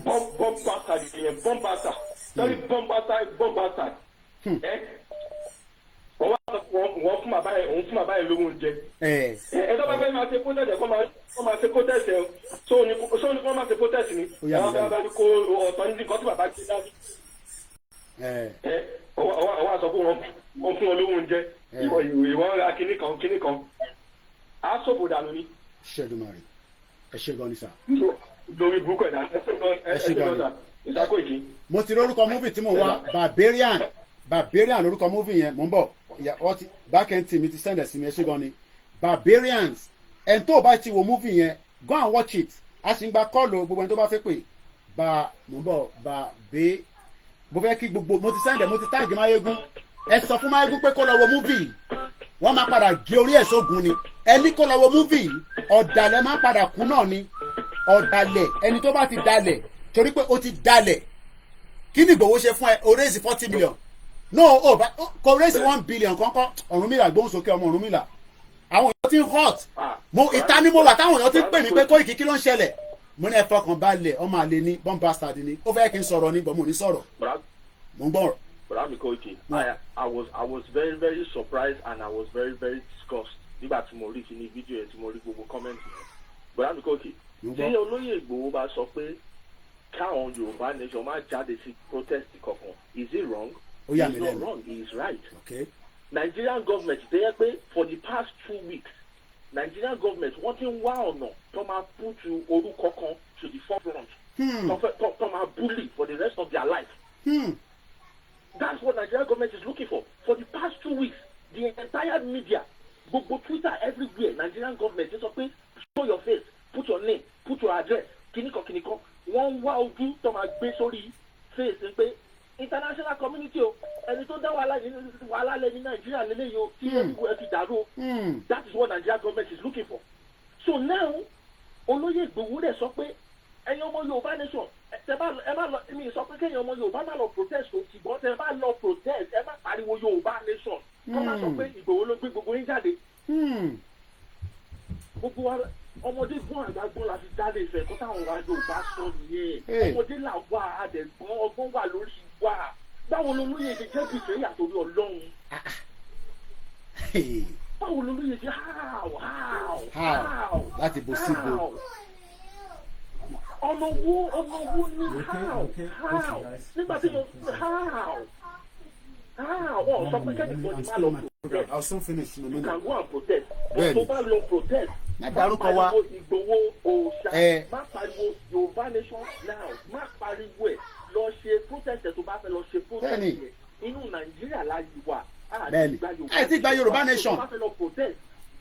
bọ́mbàtà nìyẹn bọ́mbàtà lórí bọ́mbàtà wọ́n fún bàbá yẹn òun fún bàbá yẹn lówó oúnjẹ. ẹ tó bá fẹ́ máa ṣe protest ẹ̀ kọ́ máa ṣe protest ẹ̀ sóòní kọ́ máa ṣe protest ni àwọn bá kó ọ̀tọ̀ ní nǹkan tí bàbá gbé dání. ọwọ́ àṣọ fún wọn fún wọn lówó oúnjẹ ìwọ ra kinní kan á ṣòfò dànù ni. ṣẹ́dùmarè ẹ ṣé gan ni sà. lórí burúkú ẹ̀dá ẹ ṣé gan ni ìdákò ìkí. mo ti rí orúkọ múfì tí mo wá Barbarian lórúkọ múfì yẹn mò ń bọ̀ bákẹ́ntì mi ti sẹ́ndẹ̀ sí mi ẹ ṣé gan ni Barbarians ẹni tó bá ti wo múfì yẹn go and watch it a sì ń gba kọ́ọ̀lù gbogbo ẹni tó bá fẹ́ pè mò ń bọ̀ mo fẹ́ kí gbogbo mo ti sẹ́ndẹ̀ mo ti táàgì Máyégún ẹ sọ fún Máyégún pé kó lọ wo múfì wọ́n máa padà gé orí ẹ̀ sógun ni ẹni kó lọ wo múfì ọ̀dàlẹ̀ máa padà kú náà ni ọ̀dàlẹ̀ ẹni tó bá ti dalẹ̀ torí pé ó ti dalẹ̀ kí ni Ìgbòho ṣe fún ẹ o raise 40 million no kò raise 1 billion kọ́kọ́ Ọ̀rúnmìlà gbóhùn sókè ọmọ Ọ̀rúnmìlà àwọn èèyàn ti ń hot ìta ni mo wà táwọn èèyàn ti ń pè mí pé Koiki kí ló ń ṣẹlẹ̀ mo ní ẹ fọkàn balẹ̀ ọmọ àlè ni bomb bastard ni ó fẹ́ kí n sọ̀rọ̀ ni bọ̀ mo ní sọ̀rọ̀ mo ń gbọ́. Brother Koiki, I was very very surprised and I was very very disgusted nígbà tí mo rí kí ní fídíò yẹn tí mo rí gbogbo comment yẹn. Brother Koiki, tí olóyè Ìgbòho bá sọ pé káwọn Yorùbá nation máa jáde sí protest kankan, is it wrong? He is not wrong, he is right. Okay. Nigerian government dey yẹ pé for the past 2 weeks Nigerian government wọ́n ti ń wá ọ̀nà tó máa put orúkọ kan to the forefront tó máa bully for the rest of their life. That's what Nigerian government is looking for the past 2 weeks. The entire media, gbogbo Twitter everywhere, Nigerian government is saying, show your face, put your name, put your address, kìnìkan. Wọ́n wá ojú tó máa gbé sórí face ń pé international community o ẹni tó dá wàhálà lẹ ní Nàìjíríà lélẹ́yìí o tí ẹ fi dàrú o. That is what Nigerian government is looking for. So now olóyè Ìgbòho rẹ̀ sọ pé ẹ̀yin ọmọ Yorùbá nation ẹ má lọ mi sọ pé kéèyàn ọmọ Yorùbá má lọ protest o ṣùgbọ́n tẹ bá lọ protest ẹ má pariwo Yorùbá nation kọ́ má sọ pé Ìgbòho ló gbé gbogbo yín jáde. Gbogbo wa ọmọdé gbọ́n àgbà gbọ́n la fi jáde ìfẹ́ kó táwọn wa Yorùbá sọ nìyẹn ọmọdé là wà àdẹ̀gbọ́n ọgbọ́n wà lórí wa báwo lolóyè ti jẹ́ bìtẹ́ yàtọ̀ rí Ọlọ́run báwo lolóyè ti how láti bó síbò. ọmọ wo ní how nígbà tí mo how wọn sọ pé kẹ́nìkan ti má lọ protest. I'll soon finish in a minute. You can go and protest. tó bá lọ protest. má dárúkọ wa Ìgbòho òòṣà má pariwo Yorùbá nation now má pariwo ẹ̀ lọ ṣe protest tó bá fẹ́ lọ ṣe protest yẹn inú Nàìjíríà láyé wa. bẹ́ẹ̀ni àti gba Yorùbá nation. tó bá fẹ́ lọ protest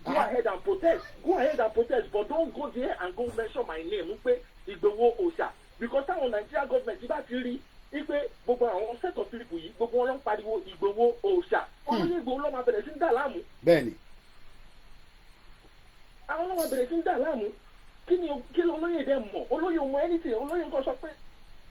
go ahead and protest but don't go there and go mention my name pé Ìgbòho òòṣà because táwọn Nigeria government bá ti rí ipe gbogbo àwọn set of people yìí gbogbo wọn ló ń pariwo Ìgbòho òòṣà olóyè Ìgbòho ló máa bẹ̀rẹ̀ sí ń dà láàmú. bẹ́ẹ̀ni. àwọn ló máa bẹ̀rẹ̀ sí ń dà láàmú kí ló olóyè dẹ̀ mọ̀ olóyè ò mọ anything olóyè nǹkan sọ pé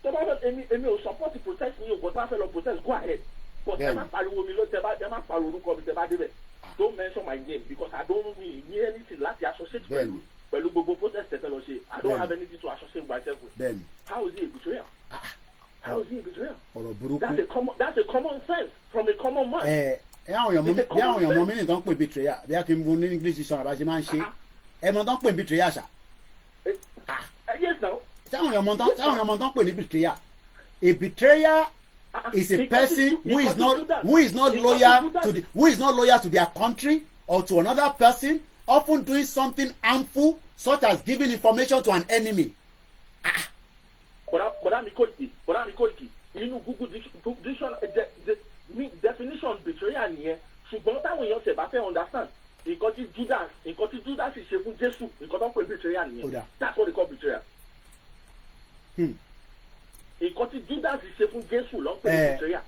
tó bá fẹ́ èmi ò support protest yìí o but bá fẹ́ lọ protest go ahead but ẹ má pariwo mi ló ẹ má pariwo orúkọ mi tẹ bá débẹ̀ don't mention my name because I don't really need anything láti associate pẹ̀lú gbogbo protest tẹ fẹ́ lọ ṣe I don't have anything to associate myself with. How is it a betrayal? How is it a betrayal? ọ̀rọ̀ burúkú. That's a common sense from a common man. àwọn èèyàn mọ mí nìkan pè betrayal bí a kì í mú ní English sọ àbáṣe máa ń ṣe ẹ mọ tán pè betrayal ṣá. Yes now. táwọn èèyàn mọ tán pè ní betrayal. A betrayer is a person who is not loyal to their country or to another person, often doing something harmful such as giving information to an enemy. Bọ̀dá mi Koiki inú Google definition betrayal nìyẹn ṣùgbọ́n táwọn èèyàn ṣẹ̀ bá fẹ́ understand nǹkan tí Judas ṣe fún Jésù nǹkan tó ń pè betrayal nìyẹn that's what they call betrayal. Nǹkan tí Judas ṣe fún Jésù ló ń pè betrayal.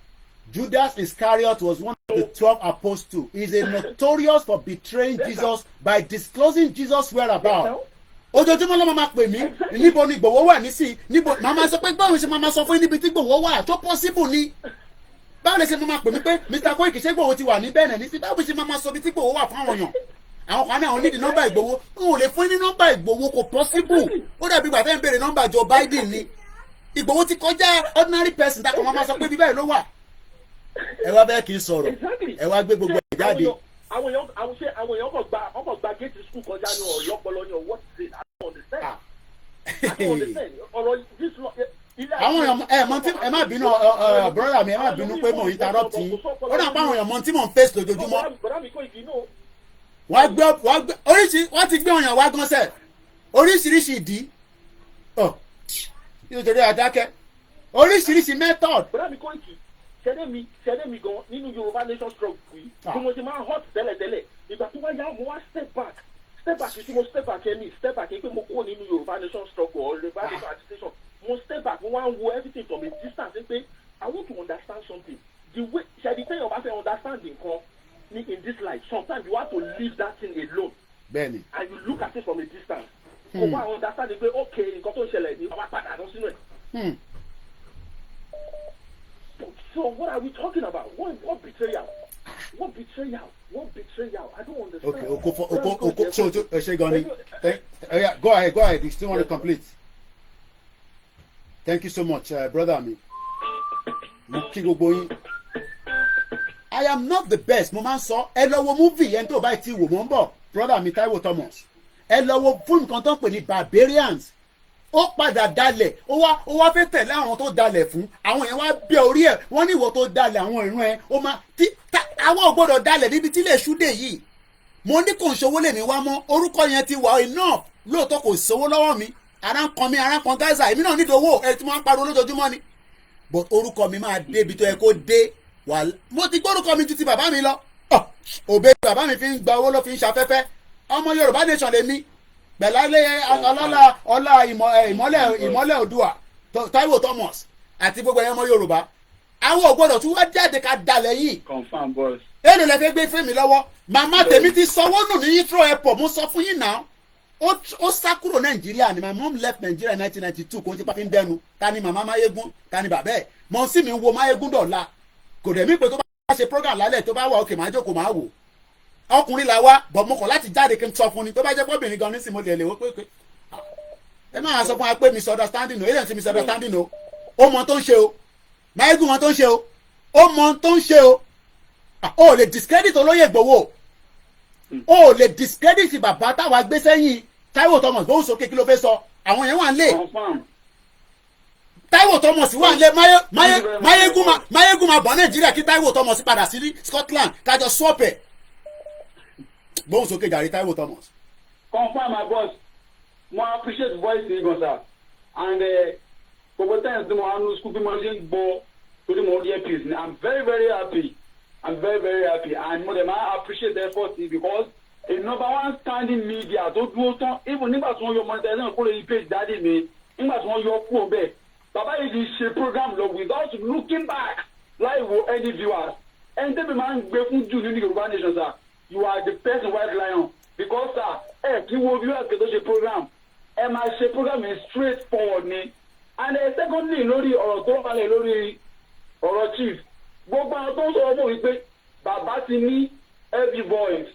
Judas Iscariot was one of the 12 apostles. He is notorious for betraying Jesus by disclosing Jesus' whereabouts. Ojoojúmọ́ ló máa pè mí níbo ni Ìgbòho wà nísì níbo màmá sọ pé báwo ṣe máa sọ fún níbi tí Ìgbòho wà tó possible ni báwo lè ṣe máa pè mí pé Mr. Koiki ṣé Ìgbòho ti wà ní Benin nísì báwo ṣe máa sọ bí tí Ìgbòho wà fún àwọn èèyàn àwọn kan náà wọn nídìí nọ́mbà Ìgbòho n ò lè fún ní nọ́mbà Ìgbòho kò possible ó dàbí ìgbà tẹ́ ń béèrè nọ́mbà Joe Biden ni Ìgbòho ti kọjá ordinary person tá a kò máa sọ pé bíbá yìí ló wà ẹ wá bẹ́ẹ̀ kì í sọ̀rọ̀ ẹ wá gbé gbogbo ẹ̀ jáde. àwọn èèyàn kò gba gate school kọjá ní ọlọpọlọ ní ọwọ́ ti ṣe I don't understand ọ̀rọ̀ this àwọn èèyàn mọ tí ẹ má bínú brother mi ẹ má bínú pé mò ń interrupt yín ó dà pé àwọn èèyàn mọ tí mò ń face lójoojúmọ́ wọ́n ti gbé ọ̀yàn wá gan sẹ̀ oríṣiríṣi ìdí nítorí àdákẹ́ oríṣiríṣi method. ṣẹlẹ̀ mi gan nínú Yorùbá nation struggle yìí bí mo ṣe máa hot tẹ́lẹ̀tẹ́lẹ̀ ìgbà tó wá yá mo wá step back tí mo step back pé mo kó nínú Yorùbá nation struggle or Yorùbá nation agitation mo step back mo wá ń wo everything from a distance pé I want to understand something the way ṣẹ̀dí tẹ́yọ̀ bá fẹ́ understand nǹkan in this life sometimes you have to leave that thing alone bẹ́ẹ̀ni and you look at it from a distance kò wá understand pé okay nǹkan tó ń ṣẹlẹ̀ ní wàá padà lọ sínú ẹ̀. So what are we talking about? What betrayal? What betrayal? I don't understand. Okay. So, Shegoni, yeah, go ahead. You still want to complete? Thank you so much, brother. I am not the best. Mo máa ń sọ ẹ lọ wo movie yẹn tó bá ti wò mọ́ ń bọ̀ brother mi Taiwo Thomas ẹ lọ wo fíìmù kan tó ń pè ní Barbarians. Ó padà dalẹ̀ ó wá fẹ́ tẹ̀lé àwọn tó dalẹ̀ fún àwọn yẹn wá bẹ orí ẹ̀ wọ́n ní ìwọ tó dalẹ̀ àwọn ìran ẹ̀ ó máa àwọn ò gbọ́dọ̀ dalẹ̀ níbi tí lè ṣúdè yìí mo ní kò ń ṣòwò lè ní wá mọ́ orúkọ yẹn ti wà enough lóòótọ́ kò sówó lọ́wọ́ mi ara ń kan Gaza èmi náà nídìí owó ẹ tí wọ́n ń pariwo lójoojúmọ́ ni but orúkọ mi máa dé ibi tó yẹ kó dé wà mo ti gbórúkọ mi ju ti bàbá mi lọ òbí bàbá mi fi ń gba owó ló fi ń ṣafẹ́fẹ́ ọmọ Yorùbá nation lèmi pẹ̀lú ọlá ìmọ́lẹ̀ Oòduà Taiwo Thomas àti gbogbo ẹ̀yàn ọmọ Yorùbá àwọn ògbọ́dọ̀ tí wọ́n jáde ká dalẹ̀ yìí. confam boss. èlò lẹ fẹ́ gbé fún mi lọ́wọ́ màmá tèmi ti sanwó nù ní Heathrow airport mo sọ fún yín náà ó sá kúrò Nàìjíríà ni my mom left Nigeria in 1992 kò tí pàfi ń dẹnu ta ni màmá Máyégún ta ni bàbá ẹ̀ mọ̀ sí mi ń wo Máyégún dọ̀la kò dẹ̀ mí pé tó bá ṣe program lálẹ́ tó bá wà òkè máa jókòó máa wò ọkùnrin la wá bọ̀ mo kọ̀ láti jáde kí n sọ fún ni tó bá jẹ́ pọ́bìnrin gan nísìnyí mo lè lè wó pé ẹ máa sọ fún wa pé misunderstanding o èyí ti misunderstanding o ó mọ tó ń ṣe o Máyégún mọ tó ń ṣe o ó mọ tó ń ṣe o ó lè discredit olóyè Ìgbòho ó lè discredit bàbá táwa gbé sẹ́yìn Taiwo Thomas bóun sókè kí ló fẹ́ sọ àwọn yẹn wà ń lé Taiwo Thomas wà ń lé Máyégún máa bọ̀ Nàìjíríà kí Taiwo Thomas padà sí Scotland kájọ swọ́pẹ̀ bóun sókè jàre Taiwo Thomas. Confirm my boss mo appreciate voice yìí gan sa and gbogbo times tí mo wà ní school bí mo ṣe ń gbọ́ torí mo rí earpiece ni I'm very very happy and mo dey ma appreciate the effort because a number one standing media tó dúró tán even nígbà tí wọ́n yọ monetization kúrò ní page dáàdì mi nígbà tí wọ́n yọ kúrò bẹ́ẹ̀ bàbá yìí ti ṣe program lọ without looking back láì wo any viewers ẹni tẹ́bi máa ń gbé fún jù nínú Yorùbá Nation sir you are the person white lion because sir kí wo viewers kí tó ṣe program ẹ máa ṣe program yẹn straight forward ni and secondly lórí ọ̀rọ̀ tó wà lẹ̀ lórí ọ̀rọ̀ chief gbogbo àwọn tó ń sọ̀rọ̀ mọ̀ wípé bàbá ti ní heavy voice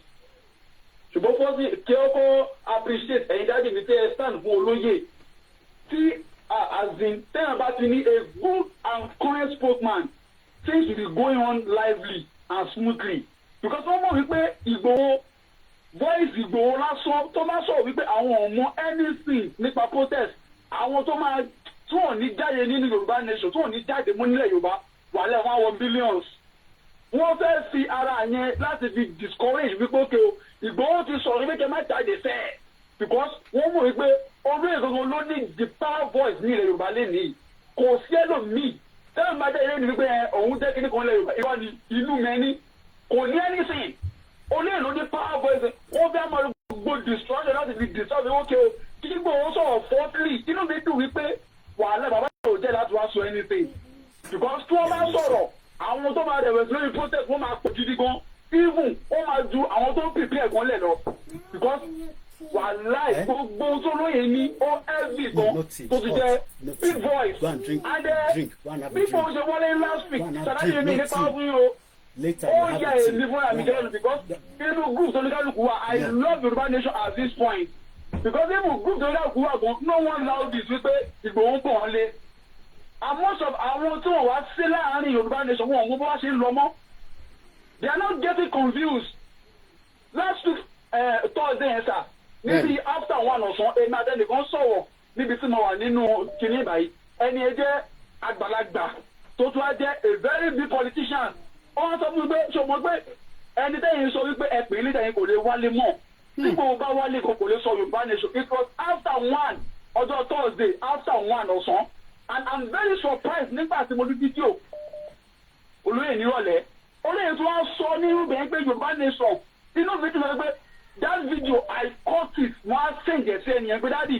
ṣùgbọ́n fọ́sí kí ó kọ́ appreciate ẹ̀yin dájú mi tẹ́ ẹ stand fún olóyè tí azin tẹ́yàn bá ti ní a good and current spokesman things will be going on lively and smoothly because wọ́n mọ̀ wípé Ìgbòho voice Ìgbòho lásán tó máa sọ̀rọ̀ wípé àwọn ò mọ anything nípa protest àwọn tó máa tí wọ́n ní jáde nínú Yorùbá Nation tí wọ́n ní jáde mọ́ nílẹ̀ Yorùbá wàhálà wọn wọ billions wọ́n fẹ́ fi ara yẹn láti fi discourage wípé ókè o Ìgbòho ti sọ̀rọ̀ wípé kẹ́ má jáde fẹ́ because wọ́n mọ̀ wípé orí ìgbòho ló ní the power voice ní ilẹ̀ Yorùbá lẹ́nìí kò sí ẹlòmíì tẹ́lẹ̀ máa jẹ́ ìrẹ́ni wípé òun jẹ́ kíní kan ilẹ̀ Yorùbá ìwà ni ìlú mẹ́ni kò ní anything olè ló ní power voice wọ́n fẹ́ máa gbogbo destruction láti fi destroy wípé ókè o kí Ìgbòho sọ̀rọ̀ fourthly inú mi dùn wípé wàhálà bàbá yóò jẹ́ láti wá sọ anything because tí wọ́n bá sọ̀rọ̀ àwọn tó máa rẹ̀wẹ̀sì lórí protest wọ́n máa pọ̀ gidi gan even ó máa ju àwọn tó ń prepare gan lẹ̀ lọ because wàhálà gbogbo tó lóye ní ó heavy gan tó ti jẹ́ big voice and bí mo ṣe wọlé last week sàdáyé mi nípa fún yín o ó yẹ èmi fúnra mi kẹ́lẹ́nu because inú group tó ní kálukú wa I love Yorùbá Nation at this point because even group tó ní kálukú wa gan no one loud this wípé Ìgbòho ń pọ̀ wọ́n lé and most of àwọn tí wọ́n wá sí láàárín Yorùbá Nation wọn ò mú bó wá ṣe ń lọ mọ́ they are not getting confused last week Thursday yẹn sà níbi after one ọ̀sán èmi àtẹnìkan sọ̀rọ̀ níbi tí mo wà nínú kinní báyìí ẹni ẹ jẹ́ àgbàlagbà tó tún á jẹ́ a very big politician wọ́n sọ fún mi pé ṣòmọ́ pé ẹni tẹ́yìn sọ wípé ẹ pè é níta yẹn kò lè wálé mọ́ tí kò bá wálé kò lè sọ Yorùbá Nation it was after one ọjọ́ Thursday after one ọ̀sán and I'm very surprised nígbà tí mo rí fídíò olóyè nírọ̀lẹ́ olóyè tí wọ́n sọ ní ibẹ̀ pé Yorùbá Nation inú mi ti sọ pé that video I caught it wọ́n á sèǹjẹ̀ sí ẹnìyẹn pé dáàdì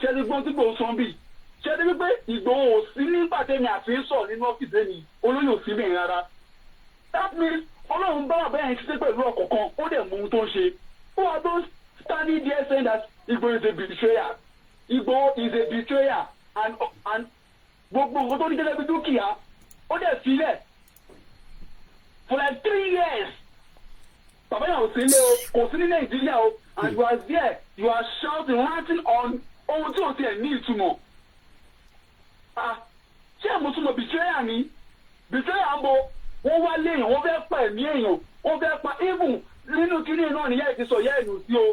ṣẹ́ni gbọ́n tí Ìgbòho sọ bí ṣẹ́ni wípé Ìgbòho ò sí nígbà tẹ́mi àfi sọ nínú ọ́fíìsì ẹni olóyè ò sí bẹ́ẹ̀ rárá that means Ọlọ́run bá bẹ́ẹ̀ ń ṣiṣẹ́ pẹ̀lú ọ̀kọ̀ọ̀kan ó dẹ̀ mú ohun tó ń ṣe who are those standing there saying that Ìgbòho is a betrayer Ìgbòho is a betrayer and gbogbo nǹkan tó ní gẹ́gẹ́ bí dúkìá ó dẹ̀ sílẹ̀ for like 3 years bàbá yẹn ò sí ilé o kò sí ní Nàìjíríà o and you are there you are shouting ranting on ohun tí o ti ẹ̀ ní ìtumọ̀ ṣé àmọ́túmọ̀ betrayer ni betrayer ń bo wọ́n wá léèyàn wọ́n fẹ́ pa ẹ̀mí èèyàn wọ́n fẹ́ pa even nínú kinní náà ni ìyá ẹ̀ ti sọ ìyá ẹ̀ nù sí o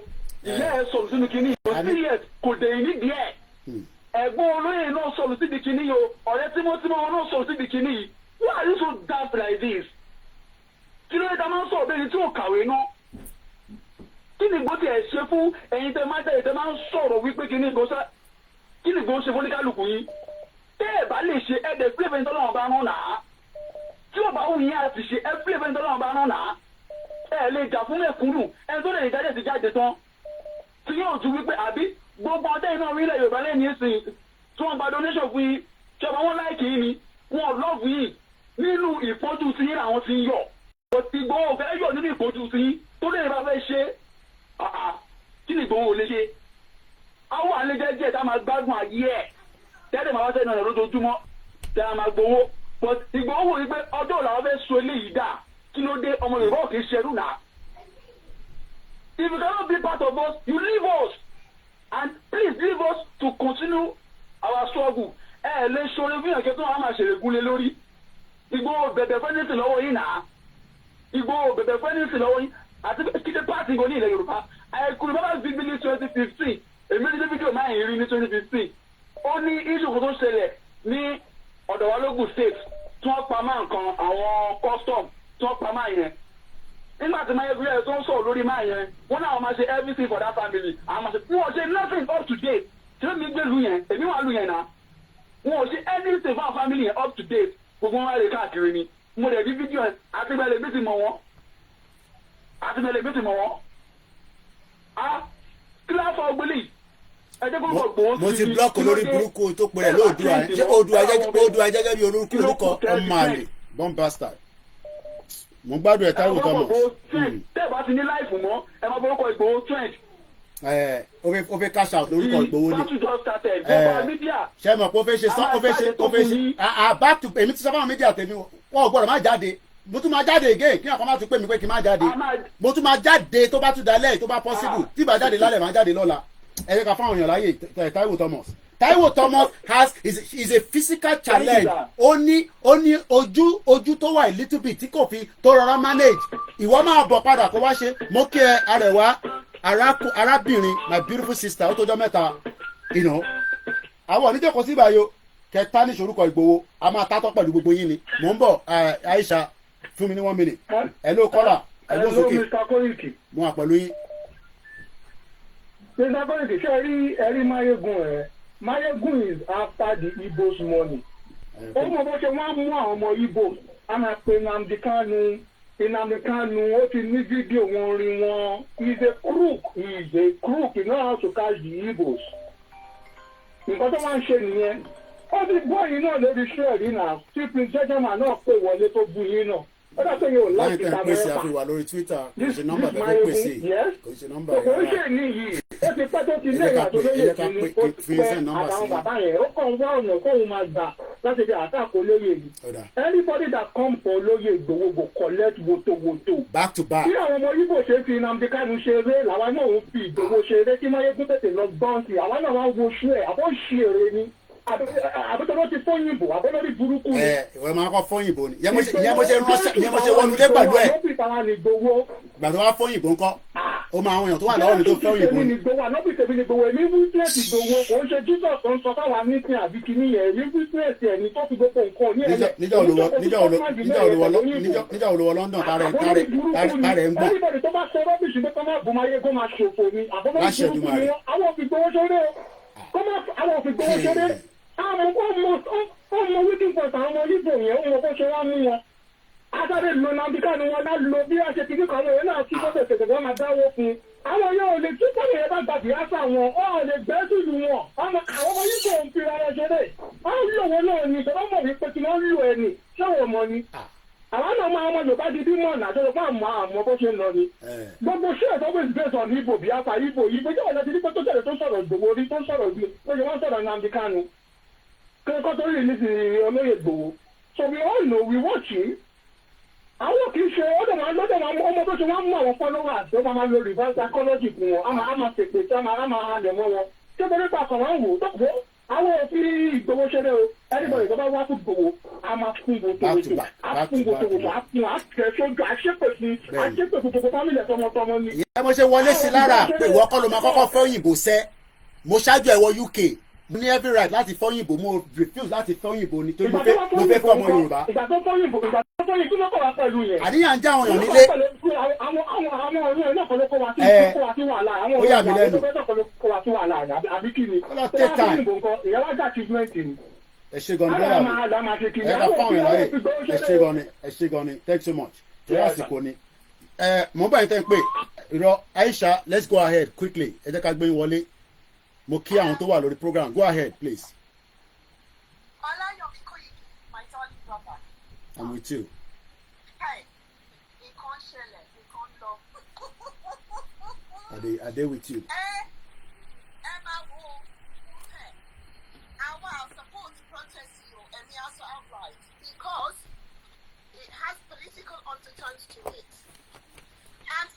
ìyá ẹ̀ sọ̀rọ̀ sínú kinní kò sí yẹ kò dé ní díẹ̀ ẹ̀gbọ́n olóyè náà sọ̀rọ̀ síbi kinní yìí o ọ̀rẹ́ tímọ́tímọ́ wọn náà sọ̀rọ̀ síbi kinní yìí why are you so daft like this kí ló dé ta máa ń sọ̀rọ̀ bẹ́ẹ̀ ni tí ò kàwé náà kí ni Ìgbòho tiẹ̀ ṣe fún ẹ̀yin tẹ́ máa tẹ̀lé tẹ́ máa ń sọ̀rọ̀ wípé kí ni Ìgbòho ṣe fún oníkálukú yín tẹ́ ẹ̀ bá lè ṣe ẹ̀dẹ̀ fúlẹ̀fẹ̀ ńtọ́lọ́wọ́n bá rán nàá tí ò bá wù yín àti ṣe ẹ̀ fúlẹ̀fẹ̀ ńtọ́lọ́wọ́n bá rán nàá ẹ̀ lè jà fún mẹ̀kúnnù ẹni tó lè jáde ti jáde tán tí yóò ju wípé àbí gbogbo ọdẹ iná orílẹ̀ Yorùbá lẹ́yìn ìsìn tí wọ́n gba donation fún yín tí ọba wọn láìkì yín ni wọn lọ́ọ̀fù yín nínú ìpọ́njú sí yín làwọn ti ń yọ̀ Ìgbòho fẹ́ yọ̀ nínú ìpọ́njú sí yín tó lè bá fẹ́ ṣe kí ni Ìgbòho lè ṣe àwọn àlejò díẹ̀ tá a máa gbádùn ayé ẹ̀ tẹ́lẹ̀ máa wá sẹ́yìn ọ̀nà lójoojúmọ́ tẹ́ a máa gbowó but Ìgbòho wò ní pé ọjọ́ làwọn fẹ́ so eléyìí dà kí ló dé ọmọ Yorùbá kì í ṣerú náà if you cannot be part of us you leave us and please leave us to continue our struggle lè ṣoore fún ìyànjẹ tó wà máa ṣèrègùn lé lórí Ìgbòho bẹ̀bẹ̀ fẹ́nìtì lọ́wọ́ yín náà Ìgbòho bẹ̀bẹ̀ fẹ́nìtì lọ́wọ́ yín àti kíkẹ́ pààtì ìgò ní ilẹ̀ Yorùbá ẹ̀kùnrin bàbá bíbí ní 2015 èmi ní fídíò máa ń rí ní 2015 ó ní ìṣòkò tó ṣẹlẹ̀ ní ọ̀dọ̀ wa lógùn state tí wọ́n pa máa nǹkan àwọn custom tí wọ́n pa máa yẹn nígbà tí máa yẹ fúlẹ̀ tó ń sọ̀rọ̀ lórí máa yẹn wọ́n náà máa ṣe everything for that family àwọn máa ṣe wọ́n ṣe nothing up to date tí ó mi gbé lu yẹn èmi wà lu yẹn náà wọ́n ṣe anything for our family yẹn up to date gbogbo wọn wá lè káàkiri ni mo dẹ̀ bí fídíò ẹ̀ àti bẹ́ẹ̀ lè bí ti mọ̀ wọ́n kíláàsì ọgbẹ́lì mo ti blọọkì lórí burúkú tó pè rẹ̀ lóòdùà ṣé Oòduà jẹ́gẹ́ bí orúkọ ọmọ àlè bomb bastard mo gbádùn ẹ̀ Táíwò Thomas. tẹ́ ẹ bá ti ní láìfù mọ́ ẹ máa forúkọ Ìgbòho trend. ó fẹ́ cash out lórúkọ Ìgbòho ni ṣe mọ̀ pé ó fẹ́ ṣe back to èmi ti sọ fáwọn mídíà tèmi wọ́n ò gbọ́dọ̀ má jáde mo tún máa jáde again kí ọkọ má tún pè mí pé kí n má jáde mo tún máa jáde tó bá tún dalẹ̀ tó bá possible tí ìbá jáde lálẹ́ máa jáde lọ́la ẹ jẹ́ ká fáwọn èèyàn láyè Táíwò Thomas. Táíwò Thomas is a physical challenge ó ní ojú tó wà a little bit tí kò fi tó rọra manage ìwọ máa bọ̀ padà kó wá ṣe mo kí ẹ arẹwà arábìnrin my beautiful sister ó tójọ́ mẹ́ta àwọn oníjẹ́kọ̀ọ́ sí ìbáyọ kẹta ní ìṣorúkọ Ìgbòho a máa tátọ́ pẹ̀lú gbogbo yín ni mò ń bọ̀ Aisha fún mi ní 1 minute hello kọ́là hello sókè mo wà pẹ̀lú yín. Mr. Koiki ṣe rí ẹ̀rí Mayegun is after the Igbos money. ó mọ bó ṣe wọ́n mú àwọn ọmọ Igbo a máa pe Nnamdi Kanu ó ti ní fídíò wọn rí wọn he is a crook he know how to catch the Igbos. nǹkan tó máa ń ṣe nìyẹn ó ti gbọ́ yín náà lórí ṣẹ́ẹ̀rí náà tí prince jẹ́jẹ́mà náà pè wọlé tó bu yín náà ó dá pé yóò láti ta mẹ́fà. láyé àfi wà lórí Twitter kò ṣe nọ́mbà tó fẹ́ pèsè kò ṣe nọ́mbà yẹn. kò ṣe níyì ó ti pẹ́ tó ti lé ìyàtọ̀ lóye tí ni ó ti pẹ́ àtàwọn bàbá yẹn ó kàn wá ọ̀nà kóun máa gbà láti fi àtàkó lóye yìí. anybody that come for lóye Ìgbòho go collect woto. back to back. bí àwọn ọmọ Ìgbò ṣe fi Nnamdi Kanu ṣeré làwa náà ń fi Ìgbòho ṣeré kí Mayegun tètè lọ gbọ́n sí àwa náà wá wo ṣú ẹ̀ àbọ̀ ṣe èrè ni àbútọ́ ti fóyìnbó àbọ̀lórí burúkú ni. ìwé máa kọ́ fóyìnbó ni ìyẹn mo ṣe wọnú dé pẹ̀lú ẹ̀ gbàdúrà wá fóyìnbó ńkọ́ ó máa àwọn èèyàn tó wà lọ́wọ́ mi tó fóyìnbó ni. ànọ́bì tèmi ni Ìgbòho èmi wíṣẹ́ẹ̀sì Ìgbòho kò ń ṣe Jesus tó ń sọ fáwọn amísìn àbí kìíní yẹn èmi wíṣẹ́ẹ̀sì ẹ̀ ní tó fi gbogbo nǹkan ní ẹ̀yẹ. níjà olùwọ London tààrẹ ń gbà. everybody tó bá ṣe rọ́bìṣì pé kọ́ máa bù Mayegun máa ṣòfò ni àbọ̀lórí burúkú ni àwọn òfin gbowó ṣeré àwọn òfin gbowó ṣeré ọmọ wíkìn pọ̀tà àwọn olíbò yẹn ó mọ bó ṣe wá mú wọn. Adáde lo Nnamdi Kanu wọn lá lo bí wọ́n ṣe ti kíkọ́ àwọn èèyàn náà tí wọ́n tẹ̀sẹ̀ wọ́n máa dáwó fún. Àwọn yóò lè tí kọ́ni ẹ̀ bá gbàgbé àṣà wọn ọ̀ lè gbẹ́ sílùú wọn. Àwọn ọmọ yìí kò ń fi ara ṣeré. Wọ́n lò wọ́n náà ni ìjọba mọ̀ wípé tí wọ́n lò ẹ̀ ni ṣé wọ́n mọ̀ ni. Àwọn náà máa ọmọ Yorùbá di bímọ náà tó lọ fún àmọ́ bó ṣe ń lọ ni. Gbogbo ṣé ẹ̀ always based on Igbo Biafra Igbo jẹ́ ọ̀nà tí nípa tó tẹ̀lé tó sọ̀rọ̀ Ìgbòho rí tó sọ̀rọ̀ bí ó ṣe wọ́n sọ̀rọ̀ Nnamdi Kanu. Kẹ́kọ̀ọ́ tó rí ní ti olóyè Ìgbòho. So we all know we watching. Àwọn kì í ṣe ọmọ tó ṣe wọ́n mú àwọn followers tó máa lo reverse psychology fún wọn a máa tètè tí a máa halẹ̀ mọ́ wọn. Ṣé bẹ́ẹ̀ nípa kan wọ́n wò tó kọ́ àwọn òfin Ìgbòho ṣeré o anybody tó bá wá fún Ìgbòho a máa fún gbogbo a fún àtẹ sójú àṣepè fún gbogbo family tọmọtọmọ ni. ìyá mo ṣe wọlé sí lára pé ìwọ kọ́ ló máa kọ́kọ́ fẹ́ òyìnbó sẹ́ mo ṣáájú ẹ̀ wọ UK mo ní every right láti fẹ́ òyìnbó mo refuse láti fẹ́ òyìnbó nítorí mo fẹ́ fẹ́ ọmọ Yorùbá. ìgbà tó fẹ́ òyìnbó kí ló kọ́ wa pẹ̀lú yẹn. àníyàn ń já àwọn èèyàn nílé. àwọn ọ̀rẹ́ náà kọ́ ló kọ́ wa sí wàhálà àwọn ó yà mí lẹ́nu. náà kọ́ ló kọ́ wa sí wàhálà àbí kí ni. ó lọ take time. ìyá wájà achievement ni. ẹ ṣe gan ni bẹ́ẹ̀ ni ẹ ká fáwọn èèyàn láyè ẹ ṣe gan ni thanks so much torí àsìkò ni. mo bá yín tẹ́ ń pè irọ́ Aisha let's go ahead quickly ẹ jẹ́ ká gbé yín wọlé mo kí àwọn tó wà lórí program go ahead please. OLAYOMI KOIKI, my darling brother. I'm with you. Hey, nǹkan ṣẹlẹ̀, nǹkan lọ. Are they with you? Ẹ máa wo àwa support protest you ẹ̀mí aṣọ outright because it has political undertones to it. And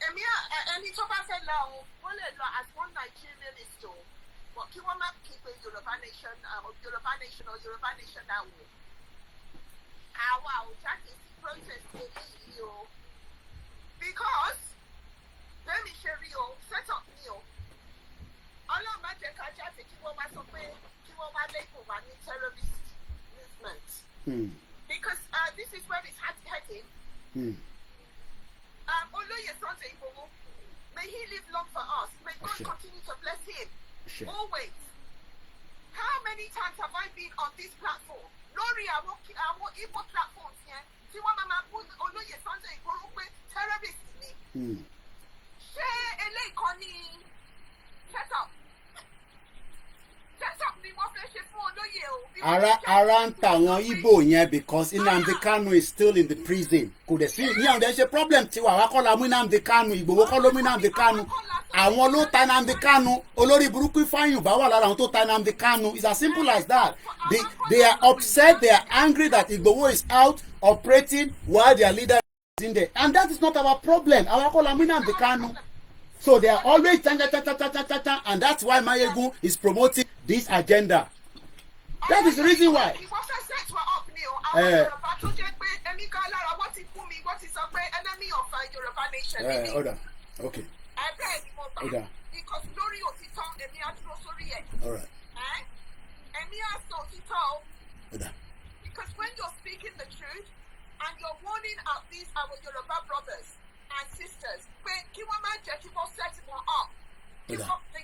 ẹni tó bá fẹ́ lọ wọ́n lè lọ as one Nigerian is to. But kí wọ́n má kí pé Yorùbá nation or Yorùbá nation náà wò. Àwa ò jáde sí protest eléyìí o. Because bẹ́ẹ̀ni ṣe rí o set up ni o. Ọlọ́run má jẹ́ ká jáde kí wọ́n wá sọ pé kí wọ́n wá lẹ́kọ̀ọ́ wá ní terrorist movement. Because this is where it's heading. Olóyè Sunday Igboho, may he live long for us. May God continue to bless him. Sure. Always. How many times have I been on this platform? Lórí àwọn Igbo platforms yẹn tí wọ́n máa bú Olóyè Sunday Igboho pé terrorist ni. Ṣé eléyìí kan ní set up? ara ń ta àwọn Igbo yẹn because Nnamdi Kanu is still in the prison. Kò dẹ̀ sí ní àwọn ẹ̀ ṣe problem tiwa àwa kọ́ la mú Nnamdi Kanu Ìgbòho kọ́ ló mú Nnamdi Kanu àwọn ló ta Nnamdi Kanu olórí burúkú Ifeanyi bá wà lára àwọn tó ta Nnamdi Kanu. It's as simple as that. They are upset, they are angry that Igboho is out operating while their leader is in there, and that is not our problem. Our call Nnamdi Kanu. So they are always and that's why Mayegun is promoting this agenda. That is the reason why. Order. Okay. Order. All right. Because when you're speaking the truth and you're warning out these our Yoruba brothers and sisters, they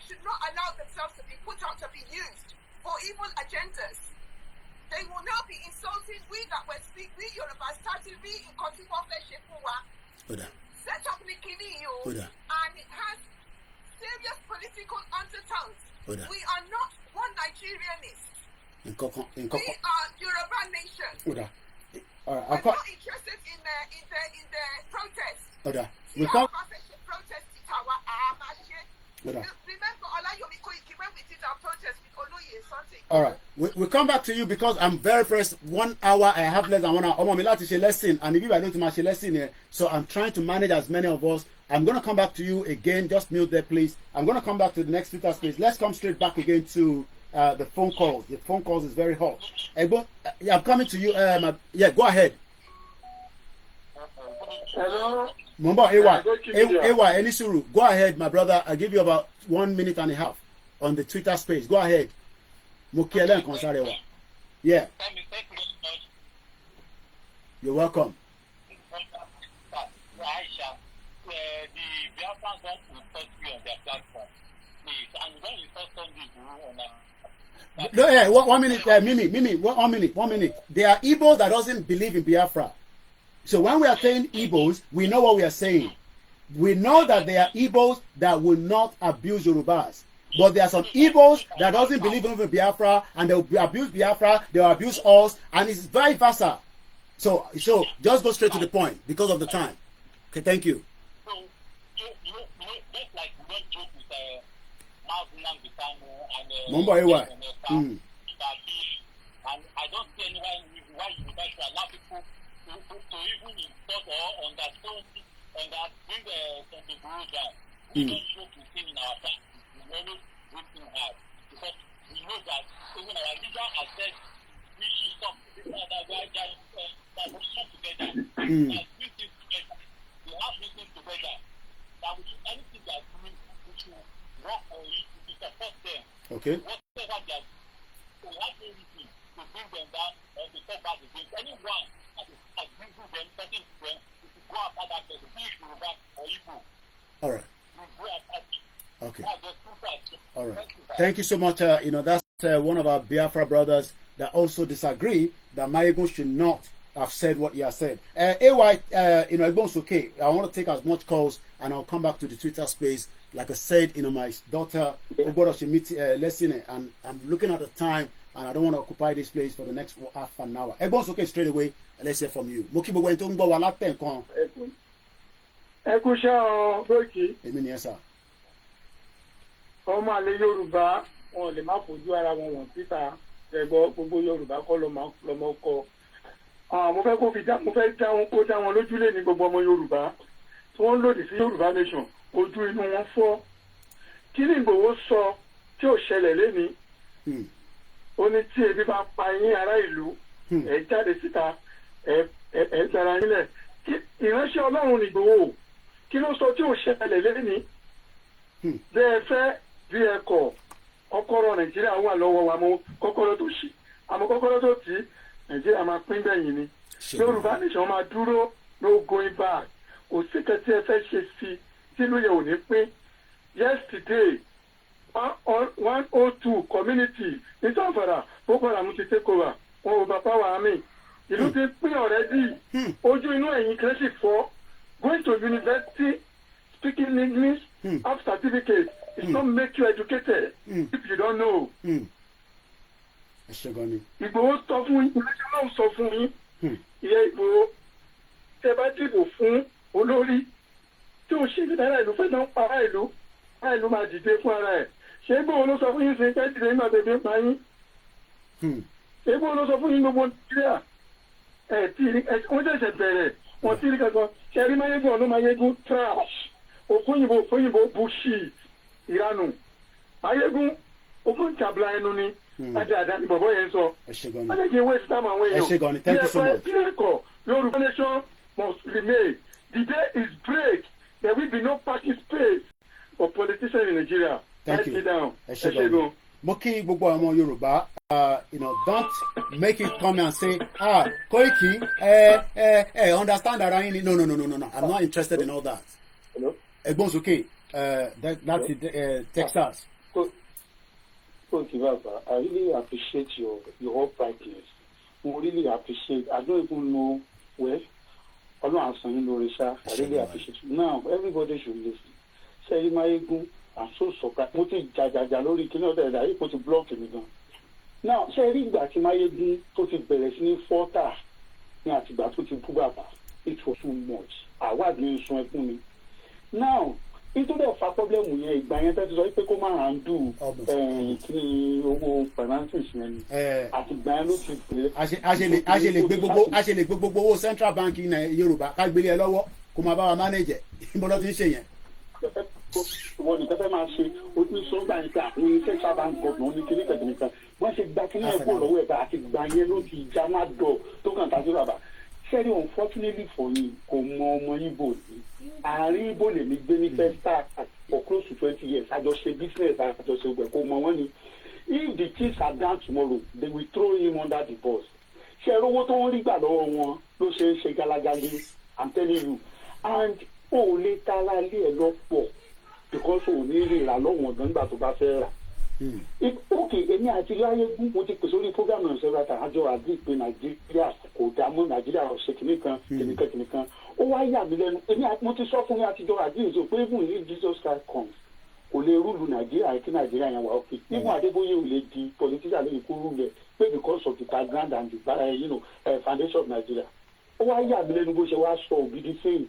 should not allow themselves to be put out to be used for evil agendas. They will now be insulting we that were speak we Yoruba starting we in set up Nikini and it has serious political undertones. We are not one Nigerianist. We are Yoruba nation. All right, we're not interested in the protest. We come. Remember Olayomi Koiki when we did our protest with Oloye something. All right, we come back to you because I'm very pressed. 1 hour, I have less than 1 hour. I'm going to share lesson, and if you are going to share lesson here, so I'm trying to manage as many of us. I'm going to come back to you again. Just mute there, please. I'm going to come back to the next Twitter space. Let's come straight back again to the phone calls. The phone calls is very hot. I'm coming to you. Yeah, go ahead. Hello. Mumba, Ewa, Enisuru, go ahead, my brother. I'll give you about 1 minute and a half on the Twitter space. Go ahead. Mukiele Konsarewa. Yeah. You're welcome. No, yeah, 1 minute, Mimi, 1 minute, 1 minute. There are Igbos that doesn't believe in Biafra. So when we are saying Igbos, we know what we are saying. We know that there are Igbos that will not abuse Yorubas. But there are some Igbos that doesn't believe in Biafra, and they will abuse Biafra, they will abuse us, and it's vice versa. So just go straight to the point because of the time. Okay, thank you. Mumba Ewa. And I don't see any why you would like to allow people to even insult or understand and that bring some people down. We don't show to sin in our time. We always working hard because we know that even our leader has said we should stop that we are together. That we think together. We have meetings together. That we should anything that we should work for it to support them. Okay. Whatever they are, we have no reason to bring them down or to talk about the things. Anyone that brings them, talking to them, we should go after that person, be it Yoruba or Igbo. All right. We go after it. Okay. All right. Thank you so much. That's one of our Biafra brothers that also disagree that Mayegun should not have said what he has said. AY, Egbon's okay. I want to take as much calls and I'll come back to the Twitter space. Like I said, my daughter, lesson, and I'm looking at the time and I don't want to occupy this place for the next half an hour. Egbon's okay straight away. Let's hear from you. Mokibo went to Ngbo wala tenkan. Ekusha Koiki. Èmi ni sir. Ọmọ àlè Yorùbá wọn lè má fojú ara wọn wọ̀n síta ẹ̀gbọ́n gbogbo Yorùbá kọ́ lọ́mọ kọ. Mo fẹ́ dá wọn lójúlé ní gbogbo ọmọ Yorùbá tí wọ́n lòdì sí Yorùbá nation ojú inú wọn fọ́. Kí ni Ìgbòho sọ tí ò ṣẹlẹ̀ lénìí? Ó ní tí ebi bá pa yín ará ìlú ẹ̀ jáde síta ẹ̀ tara yín lẹ̀. Ìránṣẹ́ Ọlọ́run Ìgbòho kí ló sọ tí ò ṣẹlẹ̀ lénìí? Bẹ́ẹ̀ fẹ́ bí ẹ̀kọ́ kọ́kọ́rọ́ Nàìjíríà wà lọ́wọ́ wa mọ́ kọ́kọ́rọ́ tó ṣí àmọ́ kọ́kọ́rọ́ tó tì í Nàìjíríà máa pín bẹ́yìn ni. Yorùbá nation máa dúró no going back. Kò sí kẹ́tí ẹ fẹ́ ṣe sí tínú yẹn ò ní pín. Yesterday 102 community ní Zamfara Boko Haram ti take over wọn ò bá power army. Ìlú ti pín already. Ojú inú ẹ̀yìn kan sì fọ́. Going to university speaking English have certificate. It don't make you educated if you don't know. ẹ ṣe gan ni. Ìgbòho sọ fún yín ìrẹsì náà sọ fún yín ìyẹn Ìgbòho tẹ bá dìbò fún olórí tí ò ṣe ìdára ìlú fẹ́ náà pa ara ìlú máa dìde fún ara ẹ̀ ṣé Ìgbòho ló sọ fún yín sí pé dìde nígbà tẹ̀lé pa yín ṣé Ìgbòho ló sọ fún yín gbogbo Nàìjíríà wọ́n ṣẹ̀ṣẹ̀ bẹ̀rẹ̀ wọ́n tí rí kankan ṣẹ́rí máyégún ọ̀nà máyégún trash òfóyìnbó bullshit ìranù máyégún ogún ìjàmbá ẹnu ni dáadáa ni bọ̀bọ̀ yẹn sọ máyégún waste time àwọn èèyàn bí ẹ̀kọ́ Yorùbá nation must remain the day is break there will be no parking space for politicians in Nigeria. Thank you. Ẹ ṣe gan. Mo kí gbogbo ọmọ Yorùbá don't make it come and say Koiki understand ara yín ni no I'm not interested in all that. Ẹ̀gbọ́n sókè that's Texas. Koiki Baba, I really appreciate your uprightness. I really appreciate. I don't even know where. I really appreciate you. Now everybody should listen. Say Mayegun, I'm so surprised. Mo ti jajaja lórí kíní ọ̀dọ̀ ẹ̀dá yìí kò ti block mi gan. Now ṣe rí ìgbà tí Mayegun tó ti bẹ̀rẹ̀ sí ní fọ́tà ní àtìgbà tó ti kú bàbá it was too much. Àwàdì ń sun ẹkún mi. Now nítorí ẹ̀fà pọ́blẹ́mù yẹn ìgbà yẹn tẹ́tí sọ pé kó máa handle kí owó finances yẹn ni àtìgbà yẹn ló ti bẹ̀rẹ̀. a ṣe lè gbé gbogbo owó Central Bank ní Yorùbá ká gbélé ẹ lọ́wọ́ kó máa bá wa manage níbo ló ti ń ṣe yẹn. wọ́n ní kẹ́fẹ́ máa ṣe oníṣòwò yẹn pé àwọn Central Bank governor ní kíní kẹ̀kẹ́ nìkan wọ́n ṣe gba kíní ẹ̀kọ́ lọ́wọ́ ẹ̀ka àtìgbà yẹn ló ti já má dọ̀ tó kàn tá sí bàbá. Sẹ́rí unfortunately for you kò mọ ọmọ Igbo ni àárín Igbo lèmi gbé ní festa for close to 20 years àjọṣe business àjọṣe ògbẹ kò mọ wọn ni if the things are down tomorrow they will throw him under the bus. Ṣé owó tó ń rí gbà lọ́wọ́ wọn ló ṣe ń ṣe galagale I'm telling you and o ò lè tara ilé ẹ lọ́pọ̀ because o ò ní rí ìrà lọ́wọ́n gan nígbà tó bá fẹ́ rà. Ok èmi àti Láyégún mo ti pèsè orí program náà ṣe rata àjọ àgbẹ̀ pé Nàìjíríà kò dá mọ́ Nàìjíríà ọ̀sẹ̀ kìnìkan ó wá yà mí lẹ́nu èmi mo ti sọ fún mi àtijọ́ àgbẹ̀ ìṣó pé even if Jesus Christ comes kò lè rúlu Nàìjíríà kí Nàìjíríà yẹn wà ókè even Adébóyè ò lè di politician lórí kó rúlẹ̀ pé because of the background and the foundation of Nigeria ó wá yà mí lẹ́nu bó ṣe wá sọ Òbí sẹ́yìn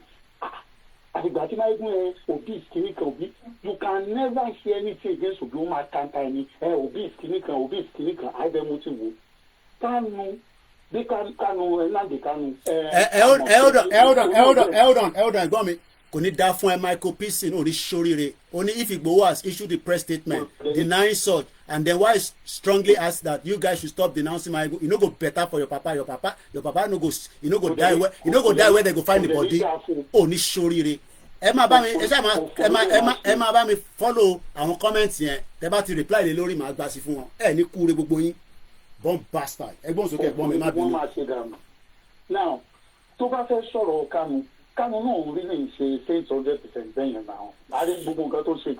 àtìgbà tí Máyégún Òbí kìnìkan Òbí you can never hear anything against Òbí ó máa kanta ẹni Òbí kìnìkan àìbẹ̀mú ti wò Kánú bí Kánú Nnamdi Kánú. Hold on ẹ̀gbọ́n mi kò ní dá fún ẹ Michael Peace orí sóríire ó ní if Igboho has issued the press statement denying such and then why strongly ask that you guys should stop denouncing Mayegun e no go better for your papa no go die where they go find the body ó ní sóríire ẹ máa bá mi follow àwọn comments yẹn tẹ bá ti reply lé lórí màá gbà sí fún wọn ẹ ní kúure gbogbo yín bomb bastard ẹ̀gbọ́n sókè ẹ̀gbọ́n mi má bínú. now tó bá fẹ́ sọ̀rọ̀ Kánú náà rí lè ṣe 100% bẹ́yẹn náà a rí gbogbo nǹkan tó ṣe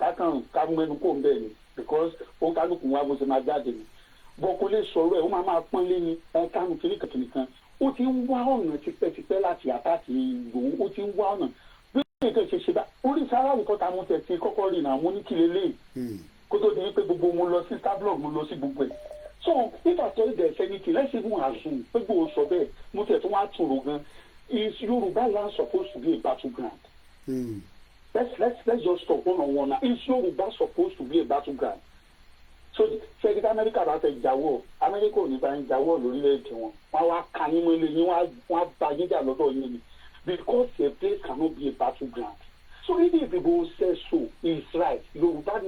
ká mẹ́nu kó ń bẹ̀ ni because ó kálukú wa bó ṣe máa jáde ni bọ́ kó lè sọ̀rọ̀ ẹ̀ ó máa pọ́n lé ní Kánú kìnìkan ó ti ń wá ọ̀nà tipẹ́tipẹ́ láti àtàkì Ìgbòho ó ti ń wá ọ̀nà bí nǹkan ṣe bá orí sára nǹkan tá a mú tẹ̀sí kọ́kọ́ rìn náà mo ní kí lélẹ̀ kó tó di pé gbogbo mo lọ sí starblog mo lọ sí gbogbo ẹ̀ so if I tell you there is anything let's even assume pé Ìgbòho sọ bẹ́ẹ̀ mo tẹ̀ tó wá tòrò gan is Yoruba land supposed to be a battleground? Let's just stop one-on-one now. Is Yoruba supposed to be a battleground? So ṣe America bá fẹ́ jáwọ́ America ò ní bá ń jáwọ́ lórílẹ̀‐èdè wọn wọ́n wá ka yín mọ́ ilé yín wọ́n á bá yín jà lọ́dọ̀ yín ni because a place cannot be a battleground. So even if people say so he is right Yoruba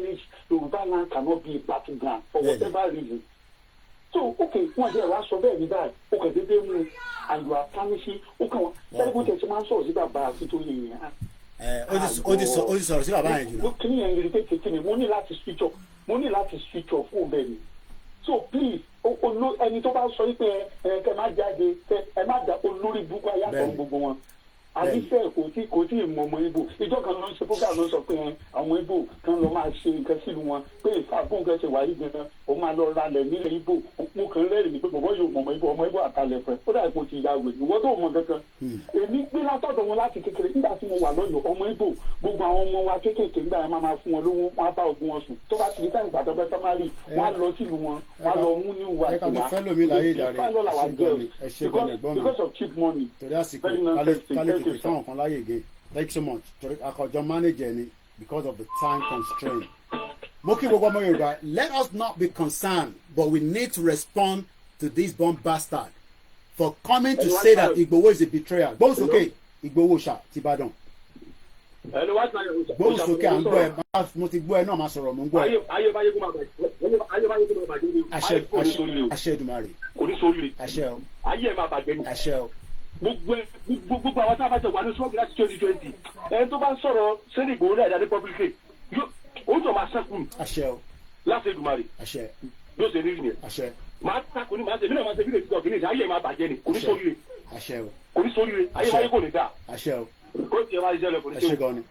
land cannot be a battleground for whatever reason. So okay wọ́n jẹ́ wàá sọ bẹ́ẹ̀ ní báyìí ó kàn déédéé mú and you are tarnishing ó kàn wọ́n sẹ́yìn bó tẹ̀ ṣe máa ń sọ̀rọ̀ sí bàbá àti tó yẹ yẹn. ó ti sọ̀rọ̀ sí bàbá yẹn jù. kí ni ẹ̀yin rí kékeré mo ní láti switch off fún bẹ́ẹ̀ ni so please ẹni tó bá sọ pé ẹ má jáde ẹ má dá olórí búkú ayàtọ̀ gbogbo wọn àdìsẹ́ kò tí ì mọ ọmọ ibo ìjọ kan ló ń ṣe program ló sọ pé àwọn ibo kan lọ máa ṣe nǹkan sílùú wọn pé ìfàgbọ́n nǹkan ṣe wáyé gan-an ó máa lọ ralẹ̀ nílẹ̀ ibo mo kàn rẹ́rìn-ín pé bọ̀bọ̀ yóò mọ ọmọ ibo àtàlẹ̀ fẹ́ ó dà ipò ti ya wèé ìwọ́n tó mọ kankan èmi gbé látọ̀dọ̀ wọn láti kékeré nígbà tí mo wà lọ́yọ̀ ọmọ ibo gbogbo àwọn ọmọ wa kéékèèké nígbà yẹn máa fún wọn lówó wọn á bá ogun wọn sùn tó bá ti di táyì gbàtọ́ bẹ́ẹ̀ tọ́márì wọn á lọ sílùú wọn wọn á lọ mú ní ìwà ìwà because of cheap money. torí àsìkò kálí tètè fáwọn kan láyè gé thank you so much torí akọjọ manager ni because of the time constraint. mo kí gbogbo ọmọ Yorùbá let us not be concerned but we need to respond to this bomb bastard for coming to say that Igboho is a betrayer. gbóhùn sókè Igboho ṣá ti Ìbàdàn. gbóhùn sókè à ń gbọ́ ẹ mo ti gbọ́ ẹ náà máa sọ̀rọ̀ mo ń gbọ́ ẹ. àṣẹ Èdùmàrè. àṣẹ o. ayé ẹ máa bàjẹ́ ni. àṣẹ o. gbogbo àwọn tá a bá jẹ wà ní sọ́ọ̀bù láti 2020 ẹni tó bá ń sọ̀rọ̀ sẹ́ni Ìgbòho náà ìdájọ́ publicly ó jọ máa sẹ́kù. àṣẹ o. láti Èdùmàrè. àṣẹ. yóò ṣe rí nìyẹn. àṣẹ. máa takò ní máa ṣe mílíọ̀nù máa ṣe fílẹ̀ títọ̀ kìíní ayé ẹ máa bàjẹ́ ni kò ní sóríire. àṣẹ o. kò ní sóríire ayé wáyé kò ní dáa. àṣẹ o. kó tiẹ̀ máa ṣiṣẹ́ lọ kò ní àṣẹ gan ni.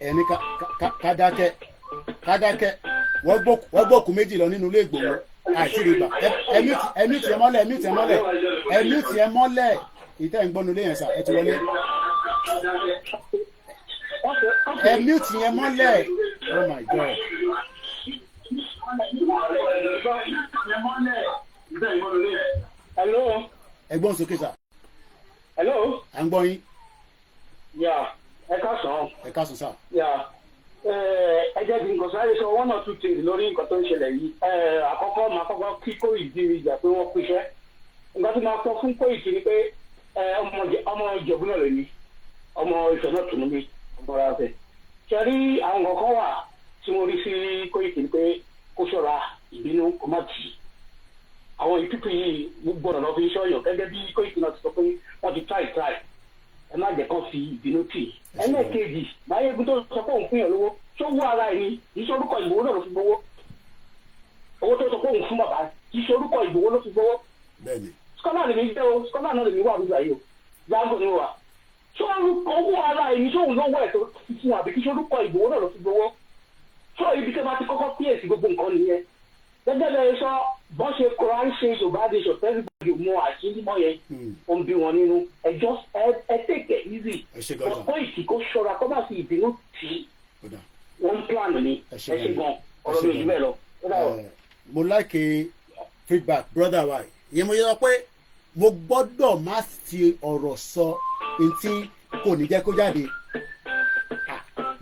ẹni ká dákẹ́ wọ́n gbókù méjì lọ nínú ilé Ìgbòho àti rìbà ẹmí tiẹ̀ mọ́lẹ̀ ìtẹ́ ìgbọ́nu lé yẹn sà ẹ ti wọlé ẹmí tiẹ̀ mọ́lẹ̀ oh my god. hello. ẹgbọ́n sókè sà. hello. à ń gbọ́ yín. ẹ káàsán. ẹ káàsán sà. ẹ jẹ́ kí n kò sáré sọ one or two things lórí nǹkan tó ń ṣẹlẹ̀ yìí. àkọ́kọ́ máa kọ́kọ́ kí Koiki ìjà pé wọ́n pèsè. nǹkan tó máa sọ fún Koiki ni pé ọmọ Ìjẹ̀bú náà lè ní ọmọ Ifẹ̀ náà tún ní ọmọ ara fẹ́. ṣe rí àwọn nǹkan wà tí mo rí sí Koiki ni pé kó ṣọ́ra ìbínú kó má tì í. àwọn ìpípì yìí gbogbo ọ̀nà lọ́ fi ń ṣọ́yàn gẹ́gẹ́ bí Koiki náà ti sọ pé wọ́n ti try ẹ má jẹ́ kán fi ìbínú tì í. ẹlẹ́ẹ̀kejì Máyégún tó sọ pé òun fún yàn lówó tó wú ara ẹ̀ ní iṣẹ́ orúkọ Ìgbòho náà ló fi gbowó owó tó sọ pé òun fún bàbá iṣẹ́ orúkọ Ìgbòho ló fi gbowó. skọ́lá lè mi jẹ́ o skọ́lá náà lè mi wà lójú ayé o jágò ni wà tó orúkọ owó ara ẹ̀ ní sóhun lọ́wọ́ ẹ̀ tó fi fún àbí iṣẹ́ orúkọ Ìgbòho náà ló fi gbowó tó ibi tẹ́ bá ti kọ́kọ́ kíyèsí gbogbo nǹkan nìyẹn gẹ́gẹ́ bẹ́ẹ̀ sọ bọ́n ṣe kóra ń ṣe Yorùbá nation everybody mọ àṣírímọ́ yẹn ó ń bí wọn nínú ẹ take it easy ọ̀pọ̀ ìsì kó ṣọ́ra kó má fi ìbínú tì í wọ́n plan ní ẹ ṣe gan ọ̀rọ̀ mi ò jù bẹ́ẹ̀ lọ. mo like feedback brother wa ìyẹn mo yẹ pé mo gbọ́dọ̀ má fi ọ̀rọ̀ sọ ntí kò ní jẹ́ kó jáde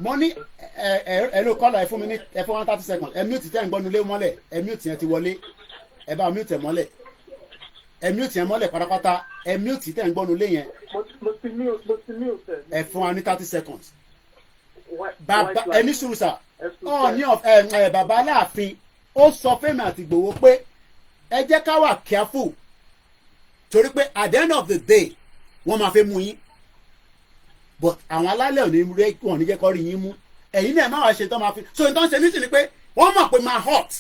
mo ní ẹ̀rọ kọ́lá ẹ fún mi ní ẹ fún 130 seconds ẹ mute tẹ́ ń gbọ́nu lé mọ́lẹ̀ ẹ mute yẹn ti wọlé ẹ bá mute ẹ mọ́lẹ̀ ẹ mute yẹn mọ́lẹ̀ pátápátá ẹ mute tẹ́ ń gbọ́nu lé yẹn ẹ fún wa ní 30 seconds. bàbá ẹni sùúrù sà ọ̀ọ́ni bàbá Aláàfin ó sọ fẹ́mi àti Ìgbòho pé ẹ jẹ́ ká wà careful torí pé at the end of the day wọ́n máa fẹ́ mú yín but àwọn alálẹ̀ ò ní rẹ́ wọn ní jẹ́ kọ́ rí yín mú ẹ̀yin náà má wàá ṣe tán máa fi so nǹkan ṣe nísìnyí pé wọ́n mọ̀ pé máa hot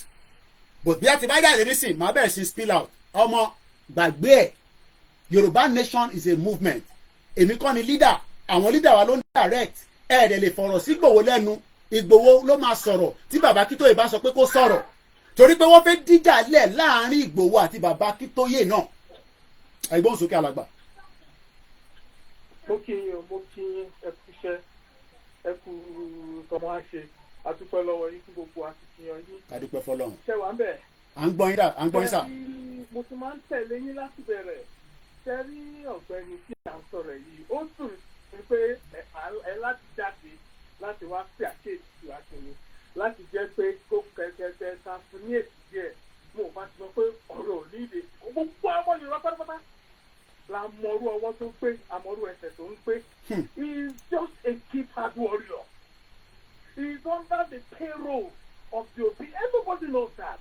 but bí a ti bá jáde nísìnyí máa bẹ̀rẹ̀ sí spill out ọmọ gbàgbé ẹ̀ Yorùbá nation is a movement èmi kọ́ ni leader àwọn leader wa ló ń direct ẹ̀ẹ́dẹ̀ lè fọ̀rọ̀ sí Ìgbòho lẹ́nu Ìgbòho ló máa sọ̀rọ̀ tí bàbá Akíntóyè bá sọ pé kó sọ̀rọ̀ torí pé wọ́n fẹ́ díjà lẹ̀ láàrin Ìgbòho àti bàbá Akíntóyè náà ẹ̀gbọ́n sókè alàgbà. mo kí ẹ kú iṣẹ́ ẹ kú tọmọ àṣẹ àtúpẹ́ lọ́wọ́ yín fún gbogbo àtìkìyàn yín. kádúpẹ́ fọlọ́run. ṣé wàá bẹ̀. à ń gbọ́ yín dà à ń gbọ́ yín sà. mo ti máa ń tẹ̀lé yín láti bẹ̀rẹ̀ ṣe rí ọ̀gbẹ́ni tí à ń sọ̀rọ̀ yìí ó dùn ní pé ẹ láti jáde láti wá sí àkéèsí àtẹ̀yìn láti jẹ́ pé kó kẹ̀kẹ́ ta fún ní èsì díẹ̀ mo bá ti sọ pé ọ̀rọ̀ ò ní ìdè gbogbo àwọn Yorùbá pátápátá la mọ̀rú ọwọ́ tó ń pé àmọ̀rú ẹsẹ̀ tó ń pé he is just a keep hard warrior he is under the payroll of the Obi everybody knows that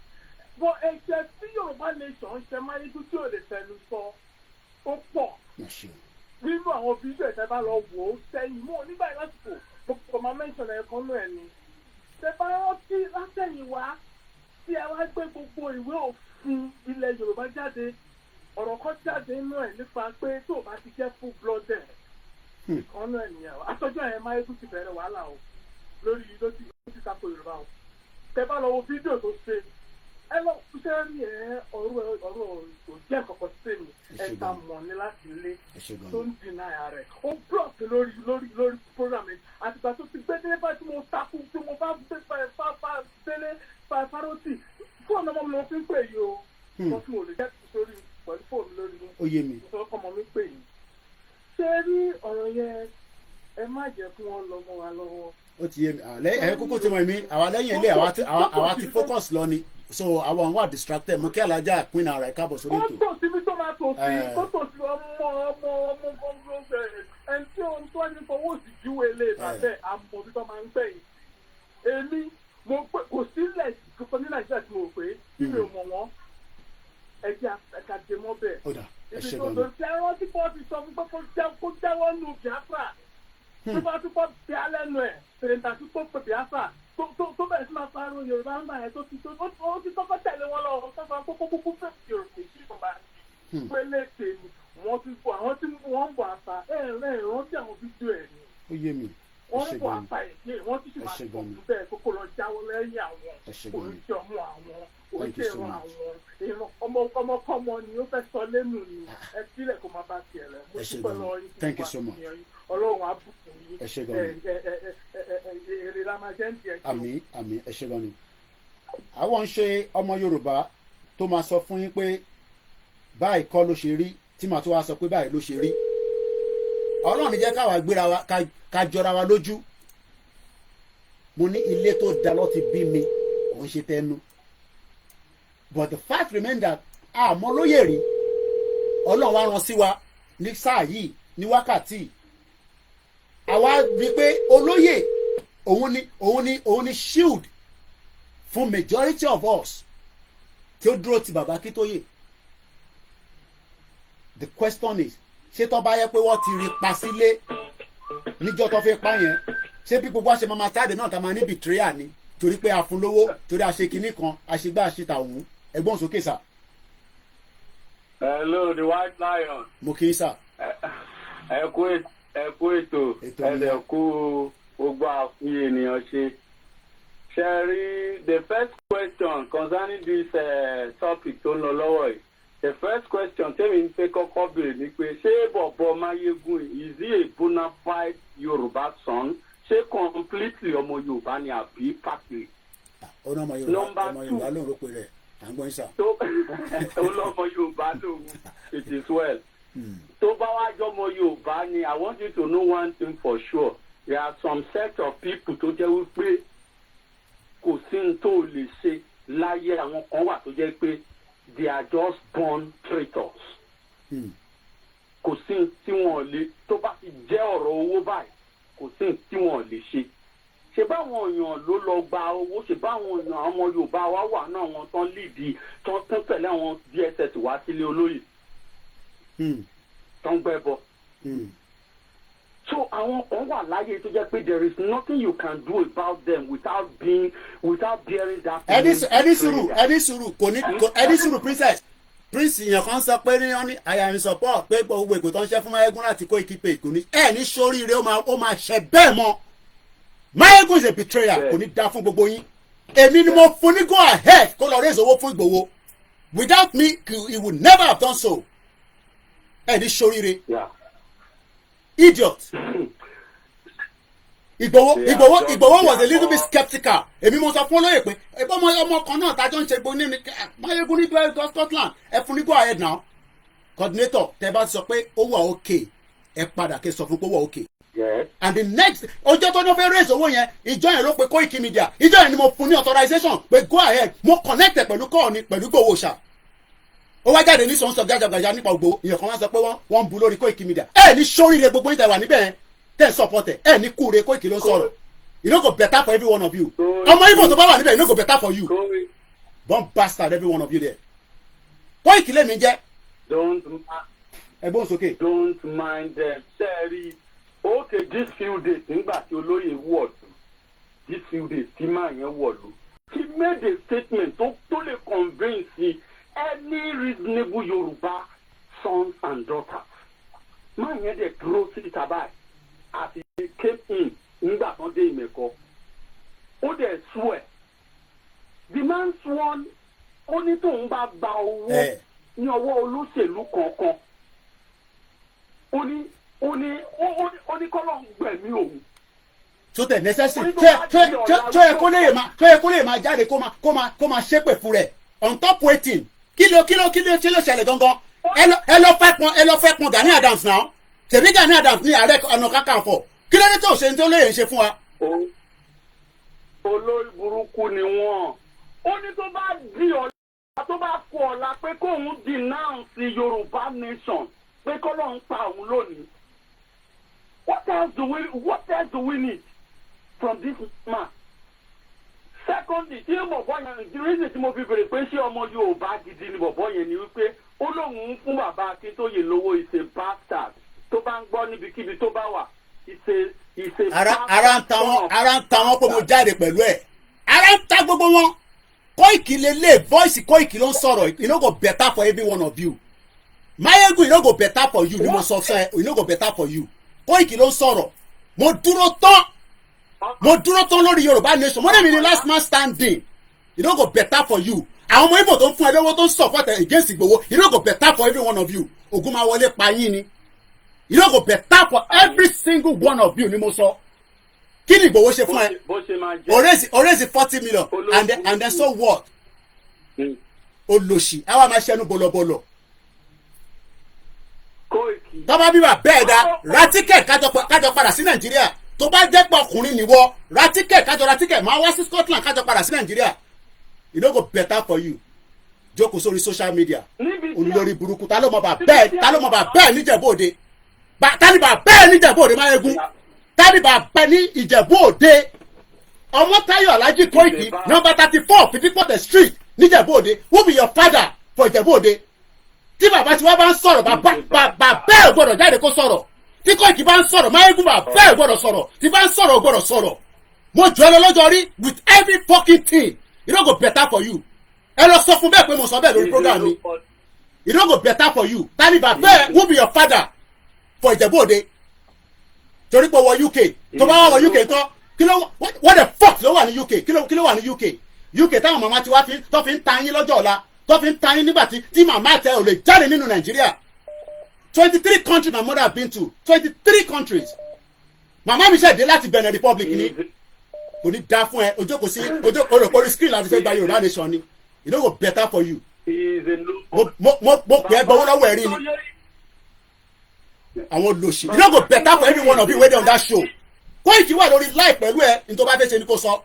but ẹ̀jẹ̀ tí Yorùbá nation ṣe Máyégún tí ò lè fẹnu sọ ó pọ̀ nínú àwọn fídíò ẹ̀ṣẹ̀ bá lọ wò ó sẹ́yìn mọ́ nígbà yìí lásìkò gbogbo máa mẹ́sàn-án ẹ̀kan náà ẹ̀ ni ṣe bá rántí látẹ̀yìn wá tí ẹ wá gbé gbogbo ìwé òfin ilẹ̀ Yorùbá jáde ọ̀rọ̀ kan jáde inú ẹ̀ nípa pé tó o bá ti jẹ́ full blooded kan náà nìyẹn àtọ́jọ́ yẹn Máyégún ti bẹ̀rẹ̀ wàhálà o lórí ló ti tako Yorùbá o tẹ bá lọ wo fídíò tó ṣe ẹ lọ ṣe rí ọ̀rọ̀ kò jẹ́ kọ̀kọ́ sí mi ẹ̀ta mọ̀ ní láti ilé tó ń dìnnà rẹ̀ ó blọọ̀kì lórí program yìí àtìgbà tó ti gbé délé bá tí mo takú tí mo bá gbé délé fárótì fóònù ọmọ mi ló fi ń pè yìí o wọ́n tún ò lè jẹ́ sórí pẹ̀lú fóònù lórí mi ó yé mi ọmọ mi pè yìí ṣé rí ọ̀rọ̀ yẹn ẹ má jẹ́ kí wọ́n lọ mọ́ wa lọ́wọ́. ó ti yé mi ẹ kúkú tí mo mi àwa lẹ́yìn ilé àwa ti focus lọ ni so àwọn wà distracted mo kí alájà pín ara ẹ̀ káàbọ̀ sórí ètò. ó tò síbi tó máa tò sí ó tò sí ọmọ ẹni tí ohun tó ní fọwọ́ sí júwe lè bàbẹ́ àmọ́ bí tó máa ń gbẹ̀yìn. èmi mo pé kò sílẹ̀ kankan ní Nàìjíríà tí mo rò pé tí mi ò mọ̀ wọ́n ẹ̀jẹ̀ àkàdé mọ́ bẹ́ẹ̀. ibi tó lọ sí ẹran tí wọ́n ti sọ fún pé kó jáwọ́ nù Biafra tó bá tún kọ́ bí alẹ́ nù ẹ̀ fèrèǹtà tó pè Biafra tó bẹ̀rẹ̀ sí máa pariwo Yorùbá ń bà yẹn tó ti kọ́kọ́ tẹ̀lé wọn lọ tó fà kókó kúkú fẹ́ Yorùbá èyí tó bá pélé tèmi wọ́n ti bọ̀ àwọn tí wọ́n ń bọ̀ àṣà rántí àwọn fídíò ẹ̀ ni. ó yé mi wọ́n ń bọ̀ àṣà èdè wọ́n ti sì máa bọ̀ fún bẹ́ẹ̀ kókó lọ jáwọ́ lẹ́yìn àwọn oríṣi ọmọ àwọn oríṣi ìran àwọn ọmọkọ́mọ ni ó fẹ́ sọ lẹ́nu ni ẹ sílẹ̀ kó má bá tiẹ̀ rẹ̀ mo dúpẹ́ lọ yín Ọlọ́run á bùkún yín èrè la máa jẹ́ ń tiẹ̀ kí. àmín ẹ ṣé gan ni. àwọn ń ṣe ọmọ Yorùbá tó máa sọ fún yín pé báyìí kọ́ ló ṣe rí tí màá tó wá sọ pé báyìí ló ṣe rí. Ọlọ́run jẹ́ káwa gbéra wa ká jọra wa lójú. mo ní ilé tó da lọ ti bí mi kò ń ṣe tẹnu. but the fact remains that àmọ́ lóye rí Ọlọ́run wá rán sí wa ní sáà yìí ní wákàtí àwa rí pé olóyè òun ni shield fún majority of us tí ó dúró ti bàbá Akíntóyè. The question is ṣé tó bá yẹ pé wọ́n ti rí pa sílé níjọ́ tó fi pa yẹn ṣé bí gbogbo àṣẹ máa jáde náà tá máa ní betrayal ni torí pé a fún lówó torí a ṣe kinní kan a ṣe gbá a ṣe tà òun ẹ̀gbọ́n sókè sà. Hello, the White Lion. mo kì í sà. ẹ kú ètò ẹ̀dẹ̀ kú gbogbo àfihàn ènìyàn ṣe. Sherry, the first question concerning this topic tó ń lọ lọ́wọ́ yìí. The first question tẹ́mi ń pé kọ́kọ́ béèrè ni pé ṣé bọ̀bọ̀ Máyégún is he a bona fide Yorùbá son? Ṣé completely ọmọ Yorùbá ni àbí partly? ọ̀nà ọmọ Yorùbá ló ń rò pé rẹ̀ à ń gbọ́n sà. ọlọ́mọ Yorùbá lòun it is well. Tó bá wá jọmọ Yorùbá ni I want you to know one thing for sure. There are some set of people tó jẹ́ wípé kò sí ní tó lè ṣe láyé àwọn kan wà tó jẹ́ pé they are just born traitors. Kò sí tí wọ́n lè tó bá ti jẹ́ ọ̀rọ̀ owó báyìí kò sí tí wọ́n lè ṣe. Ṣé báwọn èèyàn ló lọ gba owó ṣe báwọn èèyàn ọmọ Yorùbá wa wà náà wọn tán lídìí tán tẹ̀lé àwọn DSS wá sílé olóyè. Tán gbẹ́bọ. So àwọn kan wà láyé tó jẹ́ pé there is nothing you can do about them without bearing that. ẹni sùúrù kò ní ẹni sùúrù prince yẹn kan sọ pé ní ọ́nì I am in support pé gbogbo èkó tó ń ṣe fún Máyégún láti Koiki pé ìkò ní ẹ ní sóríire ó máa ṣe bẹ́ẹ̀ mọ́ Máyégún is a betrayer kò ní dá fún gbogbo yín èmi ni mo fún ní go ahead kó lọ raise owó fún Ìgbòho without me he would never have done so ẹ ní sóríire. Idiot. Igboho was a little bit skeptical. Èmi mo sọ fún olóyè pé ọmọ kan náà tájọ́ ń ṣe gbóní ní Máyégún ní Scotland ẹ fún ní go ahead now. Coordinator tẹ bá sọ pé ó wà okay ẹ padà kí sọ fún pé ó wà okay. And the next ọjọ́ tó ní fẹ́ raise owó yẹn ìjọ yẹn ló pe Koikimedia ìjọ yẹn ni mo fún ní authorization pé go ahead mo connect pẹ̀lú kọ́ọ̀ ni pẹ̀lú Igboho ṣá. Ó wá jáde ní sọ̀nsọ̀ jájàgbàjà nípa Ìgbòho ìyẹn kan wá sọ pé wọ́n ń bu lórí Koikimedia ẹ ní sóríire gbogbo níta ìwà níbẹ̀ tẹ̀ ń support ẹ ní kúure Koiki ló ń sọ̀rọ̀ it no go better for every one of you ọmọ Igbo tó bá wà níbẹ̀ it no go better for you born bastard every one of you there Koiki lèmi jẹ́. ẹgbọ́n sókè. Don't mind them sẹ́ẹ̀rì okay this few days nígbà tí olóyè wọ̀lú this few days tí máa yẹn wọ̀lú he made a statement tó lè convince any reasonable Yorùbá sons and daughters. Man yẹn dẹ̀ dúró sí ìta báyìí as he came in nígbà tán dé ìmẹ̀kọ. Ó dẹ̀ swear. The man sworn ó ní tóun bá gba owó ní ọwọ́ olóṣèlú kankan. Ó ní kọ́lọ́ ń gbẹ̀mí òun. So the necessary tó yẹ kó lè máa jáde kó máa ṣépè fún rẹ̀ on top waiting kí ló ṣẹlẹ̀ gangan ẹ lọ fẹ́ pọn Gani Adams náà tèmi Gani Adams ní ààrẹ ọ̀nà kakanfò kí ló dé tó ṣe ní tó lè ṣe fún wa. olórí burúkú ni wọ́n ó ní tó bá di ọ̀la tó bá kú ọ̀la pé kóun denounce Yorùbá nation pé kọ́lọ́ ń pa òun lónìí. What else do we need from this man? Secondly, tí bọ̀bọ̀ yẹn the reason tí mo fi bèrè pé ṣé ọmọ Yorùbá gidi ni bọ̀bọ̀ yẹn ni wípé ó lóun ń fún bàbá Akíntóyè lówó is a bastard tó bá ń gbọ́ níbikíbi tó bá wà is a bastard. ara ń ta wọn pé mo jáde pẹ̀lú ẹ̀ ara ń ta gbogbo wọn Koiki lele voice Koiki ló ń sọ̀rọ̀ e no go better for every one of you Mayegun e no go better for you ni mo sọ fún ẹ e no go better for you Koiki ló ń sọ̀rọ̀ mo dúró tán lórí Yorùbá nation mo dẹ̀bi ni last man standing e no go better for you àwọn ọmọ Igbo tó ń fún ẹ lọ́wọ́ tó ń support against Igboho e no go better for every one of you ogun máa wọlé pa yín ni e no go better for every single one of you ni mo sọ kí ni Igboho ṣe fún ẹ orezi 40 million and then so what olóṣì àwa máa ṣẹnu bọ̀lọ̀bọ̀lọ̀ tọ́ba bíbà bẹ́ẹ̀ dá ra tíkẹ̀ kájọ padà sí Nàìjíríà tó bá jẹ́ pọ̀ ọkùnrin nìwọ ra tíkẹ̀ kájọ ra tíkẹ̀ máa wá sí Scotland kájọ padà sí Nàìjíríà e no go better for you jókòó sórí social media olórí burúkú ta ló mọ bà bẹ́ẹ̀ níjẹ̀bú-Òde tani bà bẹ́ẹ̀ níjẹ̀bú-Òde Máyégún tani bà bẹ́ẹ̀ ní Ìjẹ̀bú-Òde Ọmọ́táyọ̀ Alhaji Koiki number 34 54th street níjẹ̀bú-Òde who be your father for Ìjẹ̀bú-Òde tí bàbá tí wọ́n bá ń sọ̀rọ̀ bàbá bẹ́ẹ̀ gbọ́dọ̀ jáde kó sọ̀rọ̀ tí Koiki bá ń sọ̀rọ̀ Máyégún bàbá bẹ́ẹ̀ gbọ́dọ̀ sọ̀rọ̀ tí bá ń sọ̀rọ̀ gbọ́dọ̀ sọ̀rọ̀ mo jọ ẹ lọ lọ́jọ́ rí with every fucking thing it no go better for you ẹ lọ sọ fún bẹ́ẹ̀ pé mo sọ bẹ́ẹ̀ lórí program mi it no go better for you tani bàbá bẹ́ẹ̀ who be your father for Ìjẹ̀bú-Òde torí pé wọ UK tó bá wọ UK tán kí ló what the fuck ló wà ní UK kí ló wà ní UK táwọn màmá ti wá tó fi ń ta yín lọ́jọ́ ọ̀la tó fi ń ta yín nígbà tí màmá àtẹ ò lè jáde nínú Nàìjíríà 23 countries my mother have been to 23 countries màmá mi ṣe dé láti Benin Republic ni kò ní dá fún ẹ ojókòó sí olùkórí screen láti fẹ́ gba Yorùbá nation ni it no go better for you mo pè é gbowó lọ́wọ́ ẹ̀rí ni àwọn olóṣì it no go better for every one of you wey dey on that show Koiki wà lórí live pẹ̀lú ẹ ní tó bá fẹ́ ṣe ni kò sọ it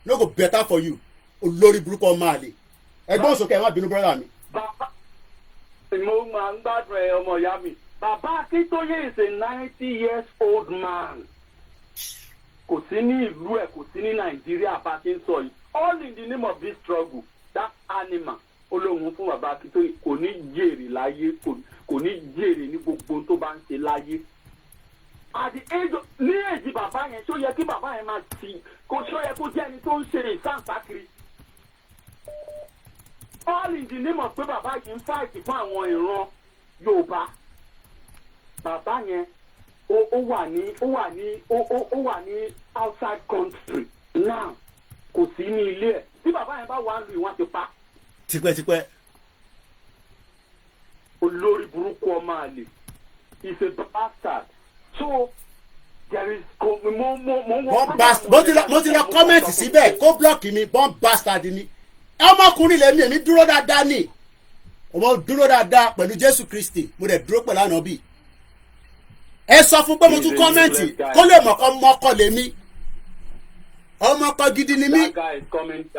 no go better for you olórí burúkú ọmọ àlè ẹgbẹ́ òsòkè ẹ má bínú brother mi. mo máa ń gbádùn ẹ ọmọ ìyá mi bàbá Akíntóyè is a 90-year-old man kò sí ní ìlú ẹ kò sí ní Nàìjíríà bá ti ń sọ yìí all in the name of this struggle that animal olóhùn fún bàbá Akíntóyè kò ní jèrè láyé kò ní jèrè ní gbogbo tó bá ń ṣe láyé at the age of ní èjì bàbá yẹn ṣó yẹ kí bàbá yẹn máa ti kò ṣó yẹ kó jẹ́ ẹni tó ń ṣe ìsáǹsákiri all in the name of pé bàbá yìí ń fáìtì fún àwọn ìran Yorùbá bàbá yẹn ó wà ní outside country now kò sí ní ilé ẹ̀ tí bàbá yẹn bá wà ń lu ìwọ̀n ti pa. tipẹ́tipẹ́. olórí burúkú ọmọ àlè is a bastard so there is mo ti lọ kọ́mẹ̀ntì síbẹ̀ kó blọ́ọ̀kì mi bọ́n bastard ni ọmọkùnrin lèmi èmi dúró dáadáa ni ọmọ dúró dáadáa pẹ̀lú Jésù Kristi mo dẹ̀ dúró pẹ̀lú ànábì ẹ sọ fún pé mo tún kọ́mẹ̀ntì kó lè mọ̀ ọmọkọ lèmi ọmọkọ gidi ni mí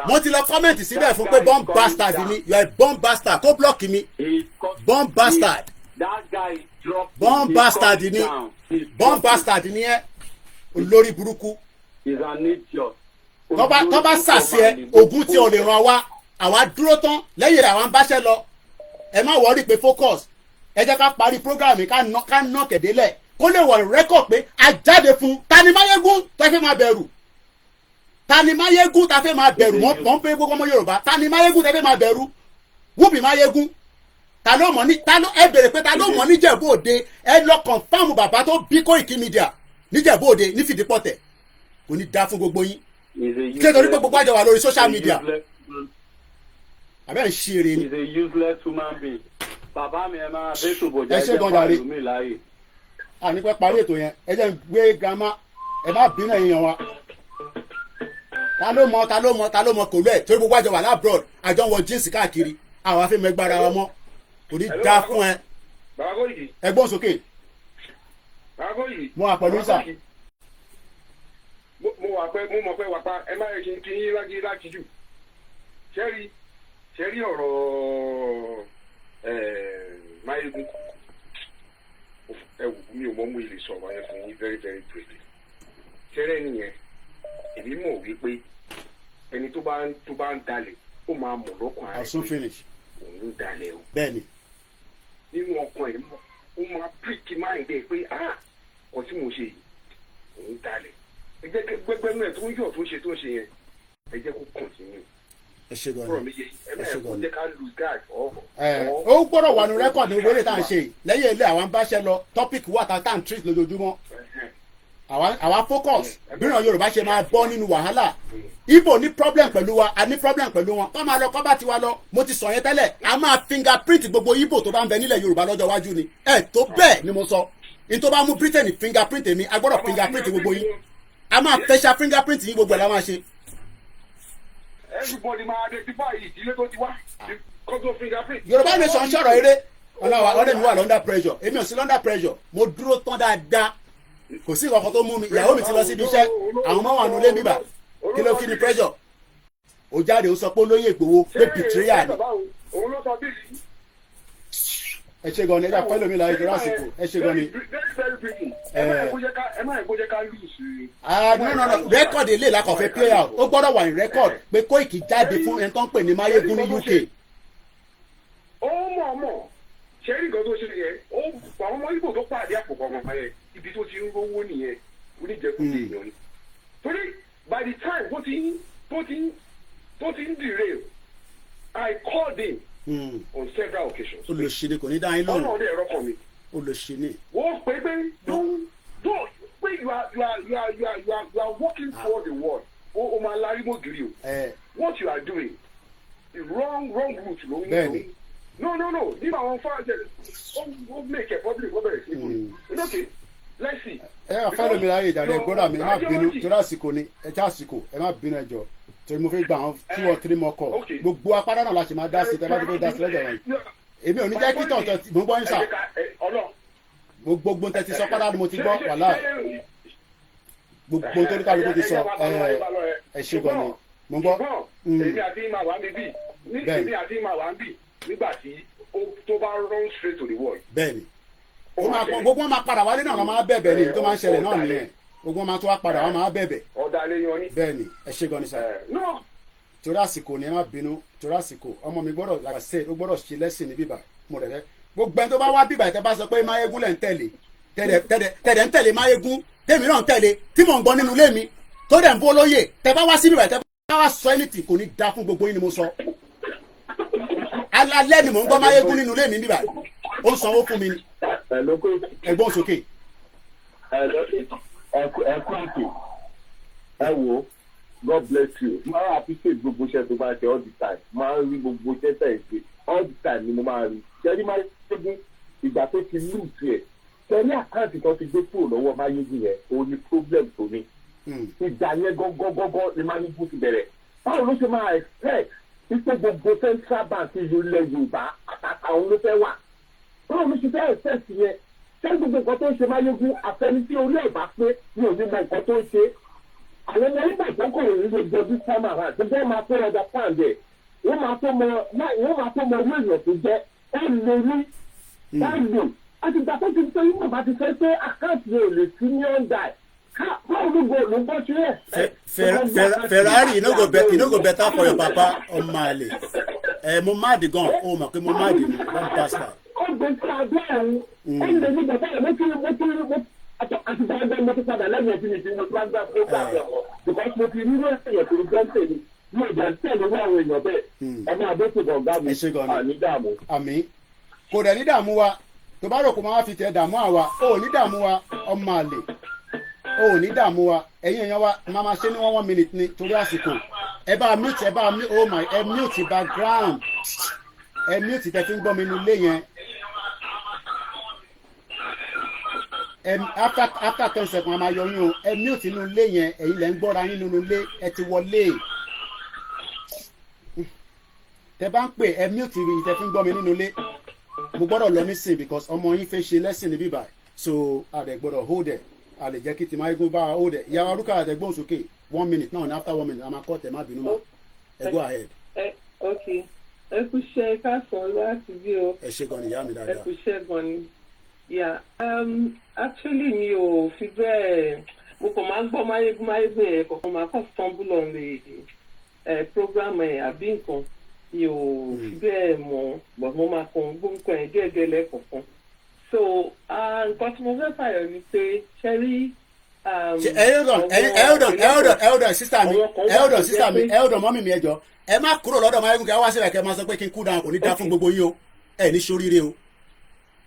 mo ti lọ kọ́mẹ̀ntì síbẹ̀ fún pé born bastard ni you are a born bastard kó blọ́ọ̀kì mi born bastard born bastard ni ẹ olórí burúkú tó bá sàṣẹ ẹ ogun tí o lè ràn wá àwa dúró tán lẹ́yìn rẹ̀ àwọn báṣẹ́ lọ ẹ má wọrí pé focus ẹ jẹ́ ká parí program ká ná kẹ̀délẹ̀ kó lè wọ̀ rẹ́kọ̀ pé a jáde fún Tani Máyégún tá fẹ́ máa bẹ̀rù Tani Máyégún tá fẹ́ máa bẹ̀rù mọ́ ń pé gbogbo ọmọ Yorùbá Tani Máyégún tá fẹ́ máa bẹ̀rù wúbi Máyégún ta ló mọ̀ ní ta ló ẹ bèrè pé ta ló mọ̀ níjẹ̀bú òde ẹ lọ kọ̀nfàmù bàbá tó bí Koikimedia níjẹ̀bú òde ní Fìdípọ̀tẹ̀ kò ní dá fún gbogbo yín ṣé torí pé gbogbo àjọ wà lórí social media àbẹ́ ń ṣe eré ni. He's a useless human being. Bàbá mi ẹ máa bẹ́ ṣòbò ẹ ṣe gan jàre àní pẹ́ parí ètò yẹn ẹ jẹ́ ń gbé grandma ẹ má bínú ẹ̀yìn wa ta ló mọ̀ kò lẹ̀ torí gbogbo àjọ wà lábroad àjọ wọ jíǹsì káàkiri àwọn afẹ́mọ̀ ẹgbàra wa mọ́ kò ní dá fún ẹ ẹgbọ́n sókè mo wà pẹ̀lú sà. mo mọ̀ pé wà pa ẹ má yẹ kí n kí yín láti jù ṣẹ́rí ọ̀rọ̀ Máyégún ẹ wù mí ò mọ̀ mú ilé sọ̀rọ̀ yẹn fún yín very very briefly ṣẹ́rẹ́ nìyẹn èmi mọ̀ wípé ẹni tó bá ń dalẹ̀ ó máa mọ̀ lọ́kàn ara rẹ̀ òun ń dalẹ̀ o bẹ́ẹ̀ni nínú ọkàn ẹ̀ ó máa píríkì máa ń dẹ́ pé ọ̀ tí mo ṣe yìí òun ń dalẹ̀ ẹ jẹ́ gbẹgbẹ́nu ẹ̀ tó ń yọ̀ tó ń ṣe yẹn ẹ jẹ́ kó kọ̀ntínú. ẹ ṣe gan ni ẹ ṣe gan ni. ó gbọ́dọ̀ wà ní rẹ́kọ̀dì ní wọlé tá à ń ṣe lẹ́yìn ilé àwọn báṣẹ lọ tọ́pìkì wà tá à ń treat lójoojúmọ́ àwa focus bíran Yorùbá ṣe máa bọ́ nínú wàhálà Igbo ní problem pẹ̀lú wa a ní problem pẹ̀lú wọn kọ́ máa lọ kọ́ bá tiwa lọ mo ti sọ yẹn tẹ́lẹ̀ a máa fingerprint gbogbo Igbo tó bá ń bẹ nílẹ̀ Yorùbá lọ́jọ́ iwájú ni tó bẹ́ẹ̀ ni mo sọ ní tó bá mú Britain fingerprint èmi a gbọ́dọ̀ fingerprint gbogbo yín a máa fẹsẹ̀ fingerprint yín gbogbo ẹ̀ la máa ṣe. everybody máa identify ìdílé tó ti wá kọ́tọ̀ fingerprint. Yorùbá nation sọ̀rọ̀ eré ọ̀dẹ̀ mi wà under pressure èmi ò sí under pressure mo dúró tán dáadáa kò sí ìkọ̀kọ̀ tó mú mi ìyàwó mi ti lọ síbi iṣẹ́ àwọn ọmọ wà nulẹ̀ bíbà kí ló kí ni pressure ó jáde ó sọ pé olóyè Ìgbòho pé betrayal ni. ẹ ṣe gan ni ẹ jà pẹ́ lómi láyé ìjọba àsìkò ẹ ṣe gan ni. no rẹ́kọ̀dì ilé ìlàkọ̀fẹ́ play out ó gbọ́dọ̀ wà ní rẹ́kọ̀d pé Koiki jáde fún ẹni tó ń pè ní Máyégún ní UK. ó mọ̀ ṣe rí nǹkan tó ṣe yẹn àwọn ọmọ Ìgbò tó pàdé àpòpọ̀ ọmọ yẹn ibi tó ti ń rówó nìyẹn oníjẹkùjẹ èèyàn ni torí by the time tó ti ń derail I called him on several occasions. olùsìnì kò ní dá yín lóhùn ọ̀nà ọ̀dẹ̀ ẹ̀rọ kan mi. olùsìnì. wọ́n pè pé pé you are working toward the world o máa larí mọ́ gírí o what you are doing is wrong route ló ń lò. No. Nígbà àwọn fáwọn ó make a public ó bẹ̀rẹ̀ sí ìbò. Okay, let's see. Fẹ́lẹ̀ mi láyé ìdàrẹ́ gbọ́dọ̀ mi má bínú torí àsìkò ni àsìkò ẹ má bínú ẹjọ́ torí mo fẹ́ gba àwọn 2 or 3 more calls gbogbo apádà náà la ṣe máa dá sí tẹ́ bá tó dá sí lọ́jọ́ wọ̀nyí èmi ò ní jẹ́ kí tọ̀tọ̀ mo gbọ́ yín sà gbogbo tẹ́ ti sọ pádà ni mo ti gbọ́ wàhálà gbogbo tó ní kálukú ti sọ ẹ ṣe gan ni mo gbọ́. èmi àti ìmọ̀ wà ń bì nígbà tí tó bá run straight to the wall. bẹ́ẹ̀ni gbogbo wọn máa padà wálé náà wọn máa bẹ̀bẹ̀ ni tó máa ń ṣẹlẹ̀ náà nìyẹn gbogbo wọn máa tó wá padà wọn máa bẹ̀bẹ̀. ọ̀dàlẹ̀ yan ni. bẹ́ẹ̀ni ẹ ṣe gan ni sá. torí àsìkò ni ẹ má bínú torí àsìkò ọmọ mi gbọ́dọ̀ làṣẹ ó gbọ́dọ̀ ṣe lẹ́sìn ní bíbà mo rẹ̀ fẹ́ gbogbo ẹni tó bá wá bíbà tẹ́ bá sọ pé Máyégún lẹ̀ ń tẹ̀lé tẹ̀dẹ̀ ń tẹ̀lé Máyégún tèmi náà ń tẹ̀lé tí mò ń gbọ́ nínú ilé mi tó dẹ̀ ń bó lóye tẹ́ bá wá sí bíbà tẹ́ bá wá sọ anything kò ní dá fún gbogbo yín ni mo sọ alalẹ́ ni mò ń gbọ́ Máyégún nínú ilé mi bíbà ó ń sanwó fún mi ni ẹ̀gbọ́n sókè. ẹkú ètò ẹ wo God bless you máa appreciate gbogbo iṣẹ́ tó bá ṣe all the time máa ń rí gbogbo iṣẹ́ tẹ̀ ṣe all the time ni mo máa rí ṣẹ́rí Máyégún ìgbà tó ti lù tiẹ̀ ṣẹ́rí àkáǹtì kan ti gbé kúrò lọ́wọ́ Máyégún yẹn ó ní problem tó ní ìjà yẹn gọ́gọ́gọ́gọ́ ni Máyégún ti bẹ̀rẹ̀ báwo ló ṣe máa expect wípé gbogbo central bank ilẹ̀ Yorùbá àtàwọn ló fẹ́ wà báwo ló ṣe fẹ́ expect yẹn ṣé gbogbo nǹkan tó ń ṣe Máyégún àfẹni tí orí ẹ̀ bá pé ní òní mọ nǹkan tó ń ṣe àwọn ọmọ nígbà tó kọ̀ òní lè jọ bí sámà rà gbogbo máa tó ọjà pàǹdẹ̀ wọ́n máa tó mọ orí èèyàn tó jẹ́ ẹ̀ lè rí ẹ̀ lò àti ìgbà tó ti sọ yín bàbá ti fẹ́ pé àkáǹtì rẹ̀ ò lè sí ní ọ̀dà báwo ló gbọ́ ló gbọ́ ṣe ẹ̀. Ferrari you no go better for your papa ọmọ àlè mo má di gan o mọ̀ pé mo má di ní one pastor. ó gbé sí abẹ́ ẹ̀rù ó lè ní bàbá ẹ̀ mo ti àti dáadáa mo ti padà lẹ́yìn ẹ̀sìn mi tí mo bá gbà pé bá bẹ̀ wọ̀ because mo ti rí ẹ̀yẹ̀ tó ń tẹ̀ mí mo ìjà tẹ̀lé wọ́n àwọn èèyàn bẹ́ẹ̀ ọmọ àdókò ọ̀gá mi àní dààmú. àmín kò dẹ̀ ní dààmú wa tó bá rò kó máa fi tẹ̀ dààmú àwa ó ní dààmú wa ọmọ àlè ó ní dààmú wa ẹ̀yin èèyàn wa máa ṣe ní 1 minute ni torí àsìkò ẹ bá mute oh my ẹ mute background ẹ mute tẹ́ fi ń gbọ́ mi nílé yẹn after 10 seconds a máa yọ yín o ẹ mute nínú ilé yẹn ẹ̀yin lẹ́ ń gbọ́ra yín nínú ilé ẹ ti wọlé tẹ́ bá ń pè ẹ mute rí tẹ́ fi ń gbọ́ mi nínú ilé mo gbọ́dọ̀ lọ nísìn because ọmọ yín fẹ́ ṣe lesson níbí báyìí so a dẹ̀ gbọ́dọ̀ hold it a lè jẹ́ kí tí máa gún bá hold it ìyá arúgbó àtẹ̀gbọ́n sókè 1 minute náà ní after 1 minute a máa kọ́ tẹ̀ má bínú mọ́ ẹ go ahead. ok ẹ kú iṣẹ́ káàsán láti bí o. ẹ ṣe gan ni ìyá mi dáadáa. ẹ kú iṣẹ́ gan ni. yeah actually mi ò fi bẹ́ẹ̀ mo kàn máa ń gbọ́ máyégún ẹ̀ kọ̀ọ̀kan máa kọ́ stumble on the program ẹ̀ àbí nǹkan mi ò fi bẹ́ẹ̀ mọ̀ but mo máa kàn gbóǹkọ ẹ̀ díẹ̀díẹ̀ lẹ́ẹ̀kọ̀ọ̀kan so nǹkan tí mo fẹ́ fàyọ̀ ni pé ṣe rí. elder sister mi mọ́mì mi ẹjọ́ ẹ má kúrò lọ́dọ̀ máyégún kí ẹ wá sílẹ̀ kí ẹ máa sọ pé kí n cool down kò ní dá fún gbogbo yín o ẹ ní sóríire o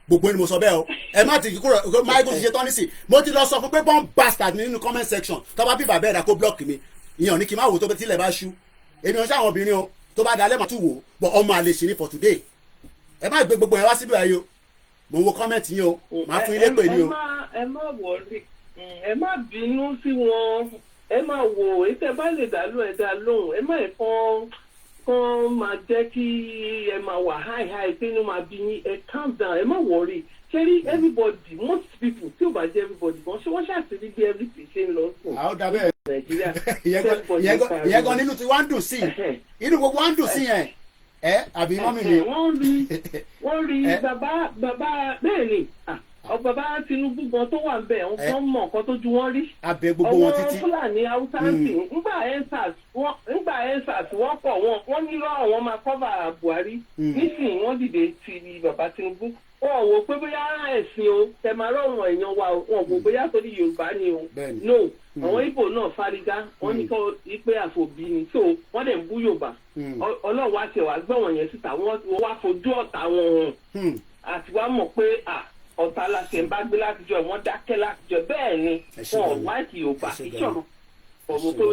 gbogbo ni mo sọ bẹ́ẹ̀ o ẹ má ti kúrò máyégún ti ṣe tán nísì mo ti lọ sọ fún pé born bastard nínú comment section tó bá bí bàbá ẹ̀dá kó block mi ìyẹn ò ní kí n má wò tó tilẹ̀ bá ṣú èmi ò ń ṣàwọn obìnrin o tó bá dalẹ̀ máa tún wò bọ̀ ọmọ àlè ṣì ní for today ẹ má gbé gbogbo ẹ wá síbí ayé o mo ń wo comment yín o máa fún ilé pè ní o. ẹ má wọrí ẹ má bínú sí wọn ẹ má wò ètò ẹ bá lè dá lóhùn ẹ dá lóhùn ẹ má ẹ kàn máa jẹ́ kí ẹ máa wà high pé inú máa bí yín ẹ calm down ẹ má wọrí ṣẹ́rí everybody most people tí ò bá jẹ́ everybody gan ṣé wọ́n ṣàtìrí bí everything ṣe ń lọ sùn. àwọn dàbẹ́ nàìjíríà ìyẹn gan nínú tí wọ́n ń dùn sí inú gbogbo wọ́n ń dùn sí yẹn àbí mọ́mí mi. wọ́n rí bàbá bẹ́ẹ̀ ni bàbá Tinubu gan tó wà bẹ́ẹ̀ wọ́n kàn mọ̀ nǹkan tó ju wọ́n rí. abẹ gbogbo wọn títí ọwọ́ Fúlàní Haúsá sí ńgbà ensars wọ́n pọ̀ wọ́n ní lọ́rọ̀ wọn máa cover Buhari nísìnyí wọ́n dìde ti bàbá Tinubu wọn wò pé bóyá ẹ̀sìn o tẹ̀márọ̀ ọ̀rọ̀ èèyàn wa wọn wò bóyá torí Yorùbá ni o no àwọn Ìgbò náà fárígá wọn ní kó pé àfòbí ni so wọ́n dẹ̀ ń bú Yorùbá Ọlọ́run wá ṣe wá gbé wọn yẹn síta wọ́n wá fojú ọ̀tá wọn hàn àti wá mọ̀ pé ọ̀tá láṣẹ ń bá gbé látijọ́ wọ́n dákẹ́ látijọ́ bẹ́ẹ̀ ni wọn ò láìkì Yorùbá ìṣòro ọ̀rọ̀ pé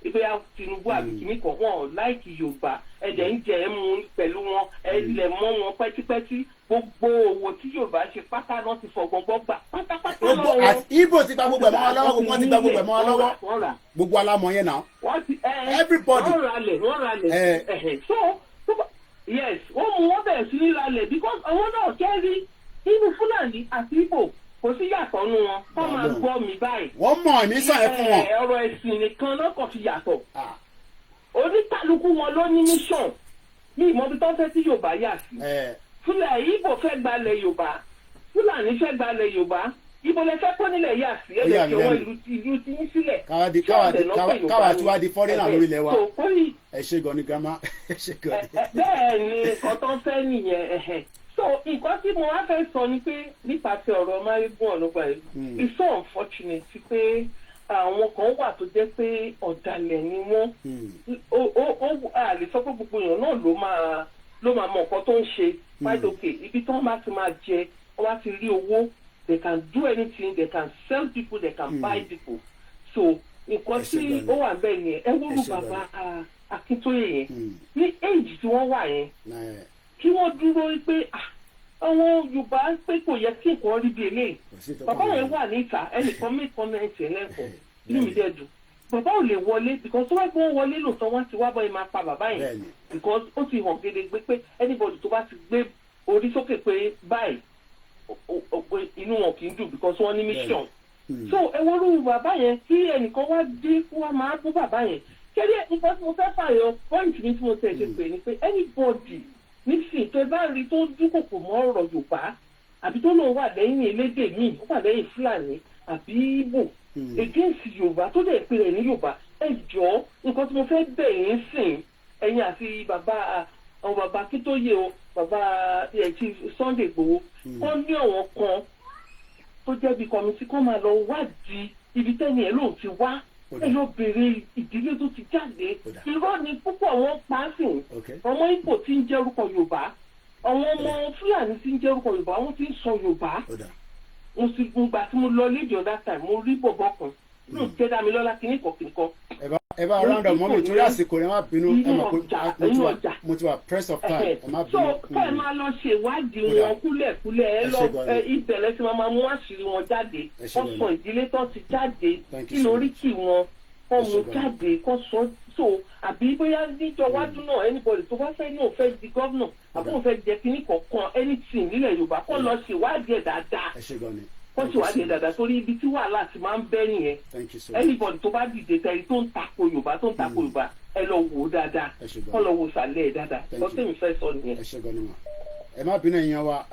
ìgbéyà Tinubu àbí kìíní kan wọn ò láìkì Yorùbá ẹ̀jẹ̀ ń jẹ́ mu pẹ̀lú wọn ẹ̀lẹ̀ mọ́ wọn pẹ́típẹ́tí gbogbo owó tí Yorùbá ṣe pátá náà ti fọgbọ́ngbọ́ gbà pátápátá lọ́wọ́. Ibo ti gba gbogbo ẹ̀ mọ́ wọn lọ́wọ́ gbogbo wọn ti gba gbogbo ẹ̀ mọ́ wọn lọ́wọ́ gbogbo alámọ̀ yẹn náà. everybody wọ́n ralẹ̀ so yes wọ́n mú wọn bẹ̀rẹ̀ sí ní ralẹ̀ because àwọn náà kẹ́rí inú Fúlàní àti Ìgbò kò sí yàtọ̀ nu wọn kọ́ máa gbọ́ mi báyìí. wọ́n mọ̀ ní sàn ẹ̀ fún wọn. ọ̀rọ̀ ẹ̀sìn nìkan lọ́kàn fi yàtọ̀. oníkálukú wọn ló ní mission ní ìmọ̀bí tó fẹ́ tí Yorùbá yà sí. Fúlàní Ìgbò fẹ́ gbalẹ̀ Yorùbá Fúlàní fẹ́ gbalẹ̀ Yorùbá Ìgbò lẹ fẹ́ kó nílẹ̀ yà sí ẹ̀ lè fi ọwọ́ ìlú tí ń sílẹ̀. káwa tí wàá di fọ́rẹ́nà lórí ilẹ̀ wa ẹ ṣe gan ni grandma ẹ ṣe gan ni. bẹ́ẹ̀ ni nǹkan tó ń fẹ́ nìyẹn so nǹkan tí mo wá fẹ́ sọ ni pé nípasẹ̀ ọ̀rọ̀ máyégún ọ̀nùgbà yìí it's so unfortunate pé àwọn kan wà tó jẹ́ pé ọ̀dàlẹ̀ ni wọ́n a lè sọ pé gbogbo èèyàn náà ló máa mọ nǹkan tó ń ṣe quite okay ibi tí wọ́n bá ti máa jẹ wọ́n bá ti rí owó they can do anything they can sell people they can buy people so nǹkan tí ó wà bẹ́ẹ̀ ni ẹ wúrú bàbá Akíntóyè yẹn ní age tí wọ́n wà yẹn kí wọ́n dúró pé àwọn Yorùbá pé kò yẹ kí nǹkan rí bí eléyìí bàbá yẹn wà níta ẹnìkan mí kọ́mẹ́ǹtì ẹlẹ́kọ̀ọ́ inú mi dẹ̀ dùn bàbá ò lè wọlé because tó bá gbé wọn wọlé lòótọ́ wọ́n ti wá bọ́ ẹ máa pa bàbá yẹn because ó ti hàn gedegbe pé anybody tó bá ti gbé orí sókè pé báyìí inú wọn kì í dùn because wọ́n ní mission so ẹ wọ́n rú bàbá yẹn kí ẹnìkan wá dé wá máa bú bàbá yẹn kẹ́lẹ́ nǹkan tí mo fẹ́ fààyàn point mi tí mo tẹ̀ ṣe pé ni pé anybody nísìnyí tó bá rí tó dúkòkò mọ́ ọ̀rọ̀ Yorùbá àbí tó náà wà lẹ́yìn elédè míì ó wà lẹ́yìn Fúlàní àbí Ìgbò against Yorùbá tó dẹ̀ pé rẹ̀ ní Yorùbá ẹ jọ̀ọ́ nǹkan tí mo fẹ́ bẹ̀ yín sìn ẹ̀yin àti bàbá Akíntóyè o bàbá Chief Sunday Igboho wọ́n ní àwọn kan tó jẹ́ bí kọ́mítì kan máa lọ wádìí ibi tẹ́ni ẹ̀ lóun ti wá ẹ lọ bèrè ìdílé tó ti jáde irọ́ ni púpọ̀ wọn pa á sìn ọmọ Ìgbò tí ń jẹ́ orúkọ Yorùbá àwọn ọmọ Fúlàní tí ń jẹ́ orúkọ Yorùbá wọ́n ti ń sọ Yorùbá mo sì gbà tí mo lọ lédè ọ̀dà time mo rí bọ̀bọ̀ kan ló ń tẹ́lá mi lọ́la kíní kọ̀kìnkọ̀. ẹ bá round up mọ́mí torí àsìkò rẹ̀ má bínú ẹ mọ̀ pé mo ti wà press of time ẹ má bínú. so kẹ́ ẹ máa lọ ṣèwádìí wọn kúlẹ̀kúlẹ̀ ẹ lọ ìbẹ̀rẹ̀ tí wọ́n máa mú àṣírí wọn jáde wọ́n sọ ìdílé tó ti jáde kí lórí kì wọn wọ́n mú jáde kó sọ so àbí bóyá níjọ wájú náà anybody tó bá fẹ́ ní òun fẹ́ di gọ́vnà àbí òun fẹ́ jẹ kíní kọ̀ọ̀kan anything nílẹ̀ Yorùbá kó lọ ṣèwádìí ẹ̀ dáadáa kó ṣèwádìí ẹ̀ dáadáa torí ibi tí wàhálà ti máa ń bẹ́ nìyẹn anybody tó bá dìde tẹ̀rí tó ń tako Yorùbá ẹ lọ wò ó dáadáa kó lọ wò sàlẹ̀ ẹ̀ dáadáa lọ́sẹ̀ mi fẹ́ sọ nìyẹn. ẹ má bínú ẹ̀yin wa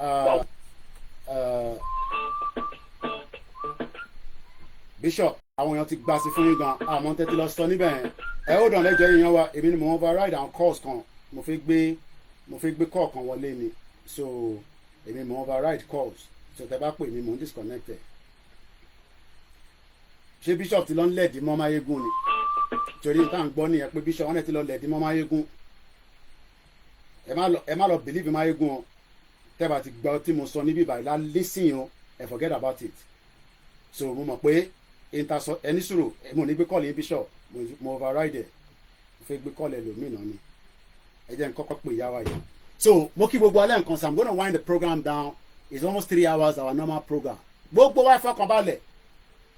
Bishop àwọn èèyàn ti gbà sí fún yín gan àmọ́ tẹ́tí lọ sọ níbẹ̀ yẹn ẹ ó dàn lẹ́jọ́ èèyàn wa èmi ni mo override àwọn calls kan mo fi gbé call kan wọlé ni so èmi mo override calls so tẹ bá pè mí mo ń disconnect ẹ ṣé Bishop ti lọ ń lẹ̀dí mọ́ Máyégún ni torí nǹkan à ń gbọ́ nìyẹn pé Bishop wọn náà ti lọ lẹ̀dí mọ́ Máyégún ẹ má lọ believe Máyégún o tẹ́ bá ti gbọ́ tí mo sọ níbí báyìí lá listen o ẹ forget about it so mo mọ̀ pé ẹni sùúrù mo ní gbé kọ́ọ̀lù yín Bishop mo override ẹ̀ mo fẹ́ gbé kọ́ọ̀lù ẹlòmíràn ni ẹ jẹ́ n kọ́kọ́ pè ìyá wa yẹn. So mo kí gbogbo alẹ́ nǹkan so I'm gonna wind the program down it's almost 3 hours our normal program gbogbo wa fọkànbalẹ̀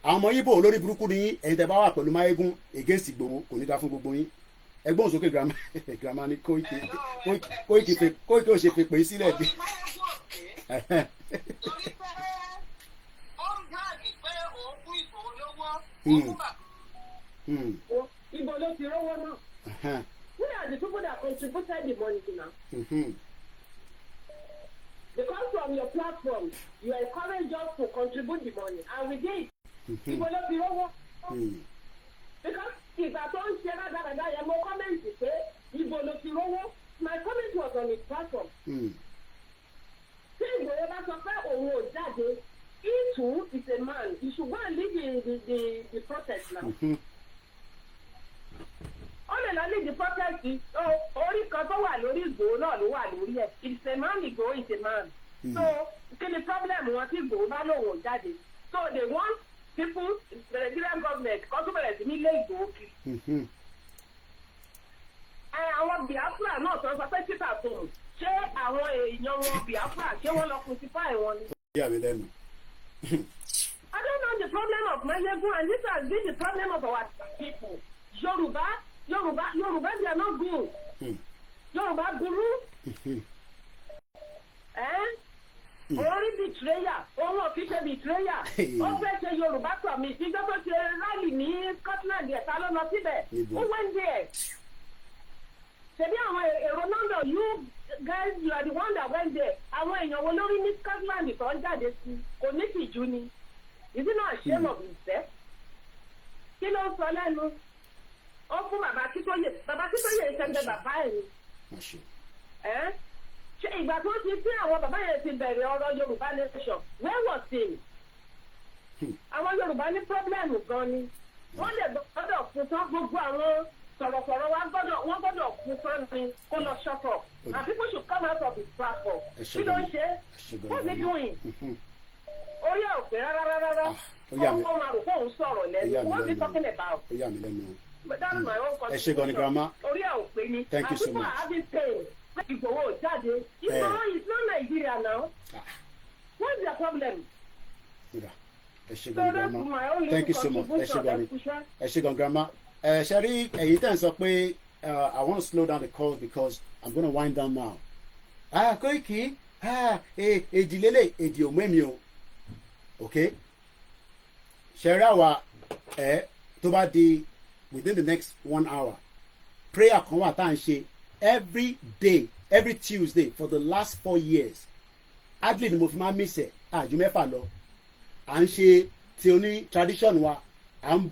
àwọn ọmọ Yíbò olórí burúkú ni yín ẹ̀yin tẹ́ bá wà pẹ̀lú Máyégún against Ìgbòho kò ní dá fún gbogbo yín ẹgbọ́n sókè girama ní Koiki ó ṣe fi pè é sílẹ̀ dé. Ibo ló ti rówó náà. Who are the people that contributed the money to now? Because from your platform, you encourage us to contribute the money, and we did. Ibo ló ti rówó. Because ìgbà tó ń ṣe rádaràdà yẹn mo comment pé ibo ló ti rówó. My comment was on his platform. Tí Ìgbòho bá sọ pé òun ò jáde, he too is a man. He should go and lead the protest now. Ó lè lọ lead the protest orí kan tó wà lórí Ìgbòho náà ló wà lórí ẹ̀. It's a man, Ìgbòho is a man. So kí ni problem wọn tí Ìgbòho bá lòun ò jáde? So they want people, the Nigerian government, kó tó bẹ̀rẹ̀ sí ní ilé Ìgbòho kiri. Àwọn Biafra náà sọ pé títà tó ṣé àwọn èèyàn wọn Biafra ṣé wọ́n lọ crucify wọn ni? I don't know the problem of Máyégún, and this has been the problem of our people. Yoruba, they are not good. Yoruba guru. Only betrayer. Only official betrayer. Ó fẹ́ ṣe Yoruba summit. Ìjọba tó ṣe rally ní Scotland yẹn ta ló lọ síbẹ̀. Who went there? Ṣebí àwọn èrò London, you guys, you are the one that went there. Àwọn èèyàn wo lórí ní Scotland tó ń jáde sí kò ní tìjú ni. Is it not a shame of himself? Kí ló ń sọ lẹ́nu? Ó fún bàbá Akíntóyè ìṣẹ́gbẹ́ bàbá ẹ̀ ni. Ṣé ìgbà tó ti tí àwọn bàbá yẹn ti bẹ̀rẹ̀ ọ̀rọ̀ Yorùbá nation, where was he? Àwọn Yorùbá ní pọ́blẹ́mù gan ni. Wọ́n lè gbọ́dọ̀ fún tán gbogbo àwọn sọ̀rọ̀sọ̀rọ̀ wọ́n gbọ́dọ̀ fún tán ni kó lọ ṣọ́kọ̀. And people should come out of his platform. Kí ló ń ṣe? What's he doing? Orí ẹ̀ ò pé rárá. Ọmọ máa rò fóun sọ̀rọ̀ lẹ́nu. What is he talking about? But that's my own contribution. Orí ẹ̀ ò pé ni. Thank you so much. And people are having pain. Ìgbòho jáde. Ìgbòho is not Nigeria now. What's the problem? So that's my only Thank you so much. Ẹ ṣé gan grandma. Ṣe rí ẹ̀yin tẹ́ ń sọ pé I want to slow down the call because I'm going to wind down now. Koiki, èdì lélẹ̀ èdì ò mẹ́mi o. Okay? Ṣe rí àwa tó bá di within the next 1 hour prayer kan wà tá à ń ṣe every day every Tuesday for the last 4 years. Adley ni mo fi máa miss ẹ̀ àjù mẹ́fà lọ. À ń ṣe ti oní tradition wa. À ń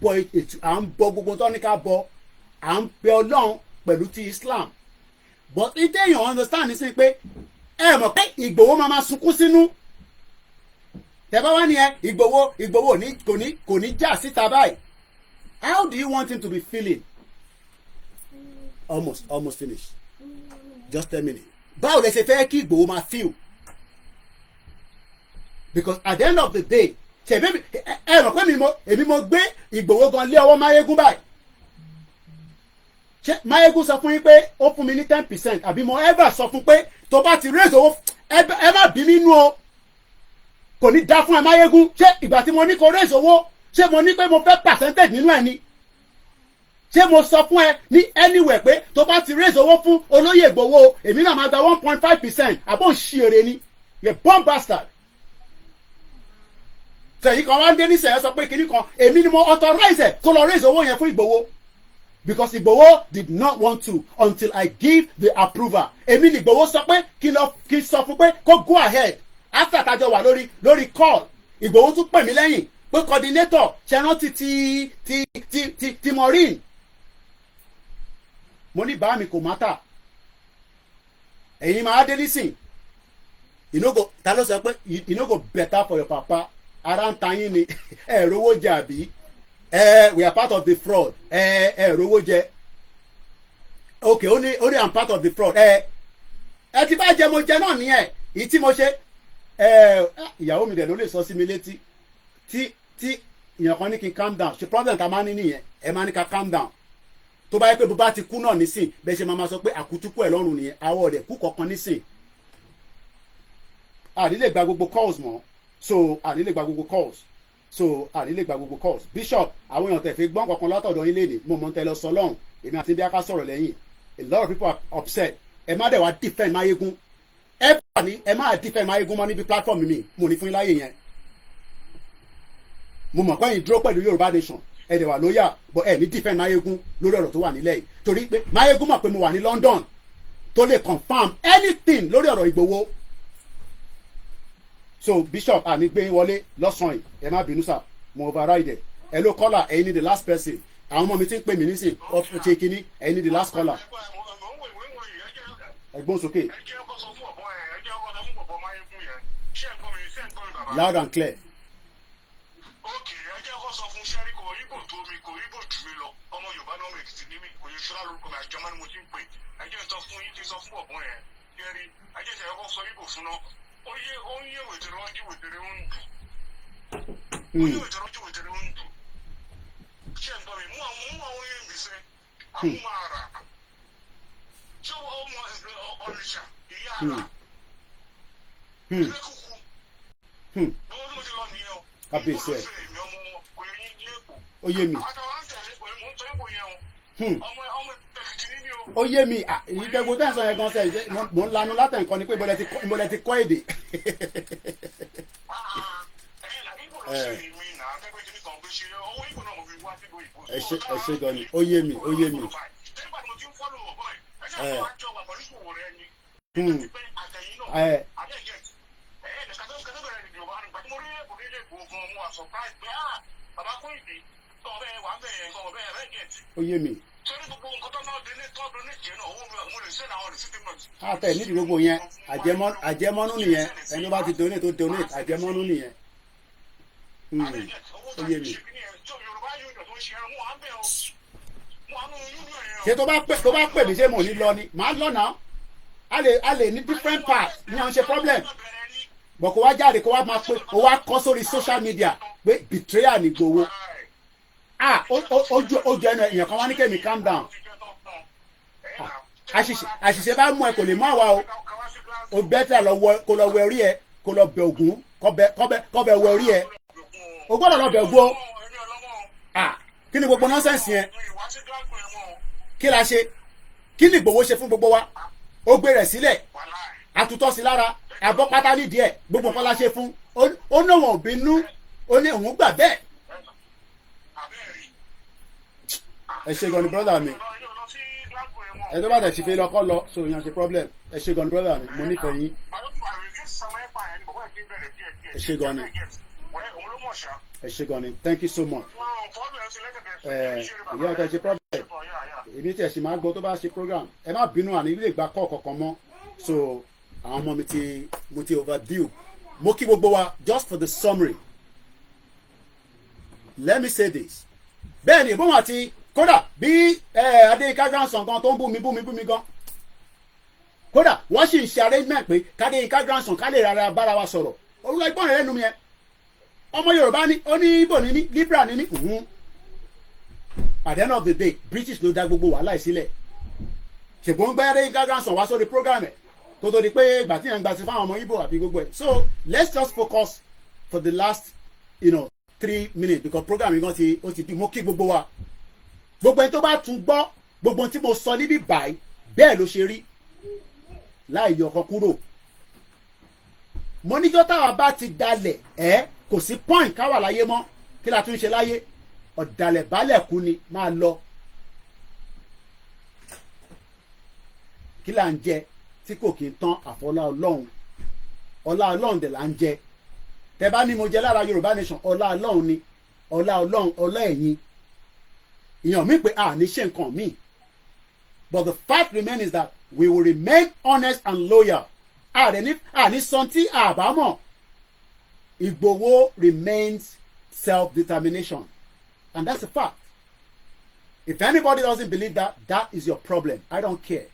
bọ gbogbo tó ní ká bọ. À ń pe Ọlọ́run pẹ̀lú ti Islam. But ìtẹ̀yàn understand sí pé ẹ mọ̀ pé Ìgbòho máa sunkún sínú. Tẹ̀bá wá ní Ìgbòho kò ní jà síta báyìí. How do you want him to be feeling? Almost finished. Just 10 minutes. báwo lẹ ṣe fẹ́ kí Ìgbòho máa feel because at the end of the day ṣèbí ẹ rò pé èmi mo gbé Ìgbòho gan lé ọwọ́ Máyégún báyìí ṣé Máyégún sọ fún yín pé ó fún mi ní 10% àbí mo ever sọ fún pé tó bá ti raise owó ẹ má bí mi nú o kò ní dá fún ẹ Máyégún ṣé ìgbà tí mo ní kó raise owó ṣé mo ní pé mo fẹ́ percentage nínú ẹ ni ṣé mo sọ fún ẹ ní anywhere pé tó bá ti raise owó fún olóyè Ìgbòho èmi náà máa gba 1.5% àbọ̀ ń ṣí èrè ni you bomb bastard sẹ̀yìn kan wá ń dé ní sẹ̀yìn sọ pé kinní kan èmi ni mo authorize ẹ̀ kó lọ raise owó yẹn fún Ìgbòho because Ìgbòho did not want to until I give the approval èmi ni Ìgbòho sọ pé kí sọ fún pé kó go ahead after tájọ wà lórí call Ìgbòho tún pè mí lẹ́yìn pé coordinator ṣe rántí ti Maureen mo ní bá mi kò mátà ẹ̀yin máa dé nísìn ta ló sọ pé you no go better for your papa ara ń ta yín ni ẹ rówó jẹ àbí we are part of the fraud ẹ rówó jẹ okay only I'm part of the fraud ẹ ti bá jẹ mo jẹ náà nìyẹn èyí tí mo ṣe ìyàwó mi dẹ̀ ló lè sọ sí mi létí tí ìyàn kan ní kí n calm down ṣe problem ta máa ní nìyẹn ẹ máa ní ká calm down tó bá yẹ pé bó bá ti kú náà nísìn bẹ́ẹ̀ ṣe máa sọ pé àkútúkú ẹ̀ lọ́rùn nìyẹn àwọ̀ ọ̀dẹ̀ kú kọ̀ọ̀kan nísìn àdílé gba gbogbo calls mọ́ so àdílé gba gbogbo calls bishop àwọn èèyàn tẹ̀fẹ́ gbọ́n kankan látọ̀dọ̀ yín léde mo mọ̀ ń tẹ́lọ sọ lọ́hùn èmi àti bí a ká sọ̀rọ̀ lẹ́yìn a lot of people are upset ẹ má dẹ̀ wá defend Máyégún ẹ má defend Máyégún mọ́ níbi platform mi mo ní fún yín láyè yẹn mo mọ̀ pé ẹ̀yin dúró pẹ̀lú Yorùbá nation ẹ dẹ̀ wà lóyà but ẹ ní defend Máyégún lórí ọ̀rọ̀ tó wà nílẹ̀ yìí torí pé Máyégún mọ̀ pé mo wà ní London tó lè confirm anything lórí ọ̀rọ̀ Ìgbòho so bishop àmì gbé wọlé lọ́sàn-án yìí ẹ má bínú sà mo override ẹ ló kọ́là ẹ̀yin ni the last person àwọn ọmọ mi ti ń pè mí nísìn ọ̀fun ṣe kínní ẹ̀yin ni the last caller ẹ̀gbọ́n sókè loud and clear. Oye wètèrè ọjí wètèrè ń dùn. Oye wètèrè ọjí wètèrè ń dùn. Ṣé ń gbọ́ mi? Mú àwọn yẹn gbèsè. Àwọn máa rà. Ṣé ọmọ Ọ̀nìṣà ìyá rà? Ilé kúkú. Bọ́lá ló ti lọ nìyẹn o. Kábíyèsí ẹ̀. Ó yé mi. Ó yé mi ìgbẹ́gbó tẹ̀sán yẹn gan sẹ́yìn mò ń lanu látẹ̀ nǹkan ni pé ìbọ̀lẹ̀ ti kọ́ èdè. ẹ ṣe gan ni ó yé mi. Ó yé mi. Àtẹ nídìí gbogbo yẹn àjẹmọ́nú nìyẹn ẹni bá ti donate tó donate àjẹmọ́nú nìyẹn. Ó yé mi. Ṣé tó bá pè mí ṣé mo ní lọ ni màá lọ náà a lè ní different parts ní àwọn ṣe problem bọ̀ kó wá jáde kó wá máa pé kó wá kọ́ sórí social media pé betrayal ní Ìgbòho ojú ẹnu èèyàn kan wá ní kẹ́mi calm down àṣìṣe bá mú ẹ kò lè mú àwa o bẹ́tà kó lọ wẹ orí ẹ kó lọ bẹ Ògún kó bẹ wẹ orí ẹ o gbọ́dọ̀ lọ bẹ Ògún o kí ni gbogbo nọ́sẹ̀nsì yẹn kí la ṣe kí ni Ìgbòho ṣe fún gbogbo wa ó gbé rẹ̀ sílẹ̀ àtútọ́ sí lára àbọ̀ pátá nídìí ẹ̀ gbogbo nǹkan la ṣe fún ó ní wọn ò bínú ó ní òun gbà bẹ́ẹ̀. ẹ ṣe gan ni brother mi ẹ tó bá tẹ̀ sí fi lọ́kọ́ lọ so ìyẹn ṣe problem ẹ ṣe gan ni brother mi mo nífẹ̀ẹ́ yín ẹ ṣe gan ni ẹ ṣe gan ni thank you so much ìyá ọ̀tẹ̀ ṣe problem èmi tí ẹ sì máa gbọ́ tó bá ṣe program ẹ má bínú àní ilé ìgbà kọ́ kankan mọ́ so àwọn ọmọ mi mo ti overdue mo kí gbogbo wa just for the summary let me say this bẹ́ẹ̀ ni ìbọn àti kódà bí Adéyínká grandson kan tó ń bú mi gan kódà wọ́n sì ń ṣe arrangement pé Adéyínká grandson ká lè rárá bára wa sọ̀rọ̀ orúkọ ẹgbọ́n rẹ̀ lẹ́nu mi yẹn ọmọ Yorùbá ní ó ní Ìgbò ní ní Libra ní ní at the end of the day British ló dá gbogbo wàhálà ìsílẹ̀ ṣùgbọ́n gbé Adéyínká grandson wá sórí program ẹ̀ kó tó di pé ìgbà tí yẹn ń gbà sí fáwọn ọmọ Ìgbò àbí gbogbo ẹ̀ so let's just focus for the last 3 minutes because program yìí gan ti ó ti di mo kí gbogbo wa gbogbo ẹni tó bá tún gbọ́ gbogbo tí mo sọ níbí báyìí bẹ́ẹ̀ ló ṣe rí láì yọ ọkọ kúrò mo níjọ́ táwa bá ti dalẹ̀ kò sí point káwà láyé mọ́ kí la tún ṣe láyé ọ̀dàlẹ̀ balẹ̀ kú ni máa lọ kí là ń jẹ tí kò kí ń tán àfọlá Ọlọ́run ọlá Ọlọ́run dẹ̀ là ń jẹ tẹ bá ní mo jẹ lára Yorùbá nation ọlá Ọlọ́run ni ọlá Ọlọ́run ọlá ẹ̀yin èèyàn mi pé a ní ṣe nǹkan míì but the fact remains is that we will remain honest and loyal àní sọ́ntì àbámọ̀ Igboho remains self-determination and that's a fact if anybody doesn't believe that that is your problem I don't care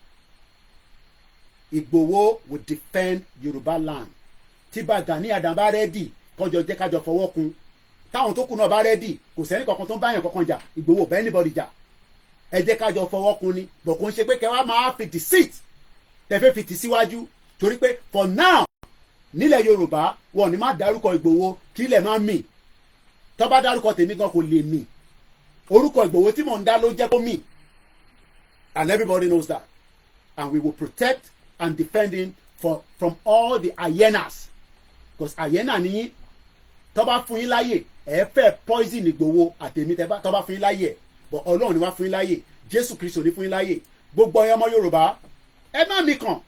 Igboho will defend Yoruba land tí bá Gani Adams bá rẹ́dì kọjọ jẹ́ kájọ fọwọ́ kun táwọn tó kù náà bá rẹ́dì kò sẹ́ni kankan tó ń báyàn kankan jà Igboho bẹ́ẹ̀ anybody jà ẹ jẹ́ kájọ fọwọ́ kun ni bọ̀ kò ń ṣe pé kẹwàá máa fi tì seat tẹ̀fẹ́ fi tì síwájú torí pé for now nílẹ̀ Yorùbá wọn ni má dárúkọ Igboho kí ilẹ̀ má mì tó bá dárúkọ tèmi gan kò lè mì orúkọ Igboho tí mò ń dá ló jẹ́ kó mì and everybody knows that and we will protect and defend him from all the hyenas because hyena ni tó bá fún yín láyè ẹ fẹ́ poison Igboho àtèmi tó bá fún yín láyè but Ọlọ́run ni wá fún yín láyè Jésù Kristo ní fún yín láyè gbogbo ọmọ Yorùbá ẹ má mi kàn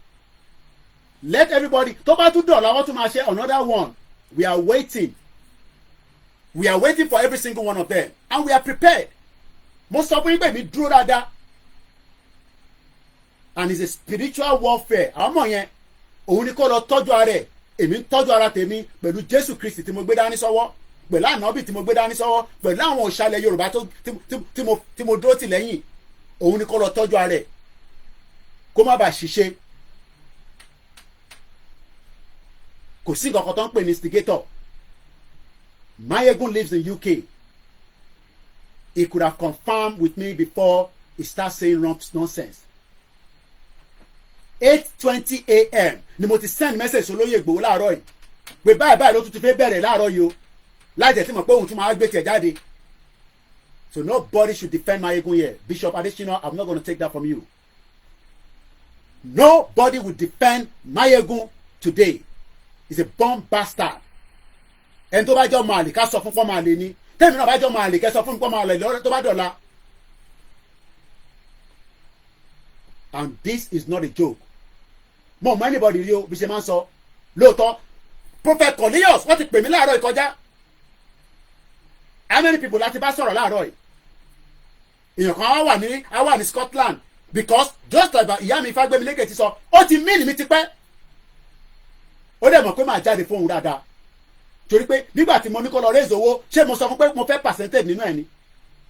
let everybody tó bá tún dọ̀la wọ́n tún máa ṣe another one we are waiting for every single one of them and we are prepared mo sọ fún yín pé mi dúró dáadáa and it's a spiritual warfare àwọn ọmọ yẹn òun ni kó lọ tọ́jú ara ẹ̀ èmi ń tọ́jú ara tèmi pẹ̀lú Jésù Kristi tí mo gbé dání sọ́wọ́ pẹ̀lú ànábì tí mo gbé dání sọ́wọ́ pẹ̀lú àwọn òṣàlẹ̀ Yorùbá tí mo dúró tì lẹ́yìn òun ni kó lọ tọ́jú ara ẹ̀ kó má bàa ṣiṣẹ́ kò sí nǹkan kan tó ń pè ní instigator Mayegun lives in UK he could have confirmed with me before he starts saying wrong nonsense 8:20 a.m. ni mo ti send message olóyè Ìgbòho láàárọ̀ yìí pé báyìí ló tún ti fẹ́ bẹ̀rẹ̀ láàárọ̀ yìí o láì jẹ́ tí mo pé òun tún máa gbé tiẹ̀ jáde so nobody should defend Mayegun here Bishop Adesina I'm not going to take that from you nobody will defend Mayegun today he's a bomb bastard ẹni tó bá jọ máa lè ká sọ fún pọ́ máa lè ní tẹ́mi náà bá jọ máa lè kẹ́ sọ fún pọ́ máa lè lọ́rẹ́ tó bá dọ̀la and this is not a joke mo mọ anybody rí o bí ṣe máa ń sọ lóòótọ́ Prophet Cornelius wọ́n ti pè mí láàárọ̀ ìkọjá how many people láti bá sọ̀rọ̀ láàárọ̀ yìí èèyàn kan á wà ní Scotland because just like ìyá mi Fágbémilékè ti sọ ó ti mí ni mi ti pẹ́ ó dẹ̀ mọ̀ pé màá jáde fóun dáadáa torí pé nígbà tí mo ní kó lọ raise owó ṣé mo sọ fún pé mo fẹ́ percentage nínú ẹ̀ ni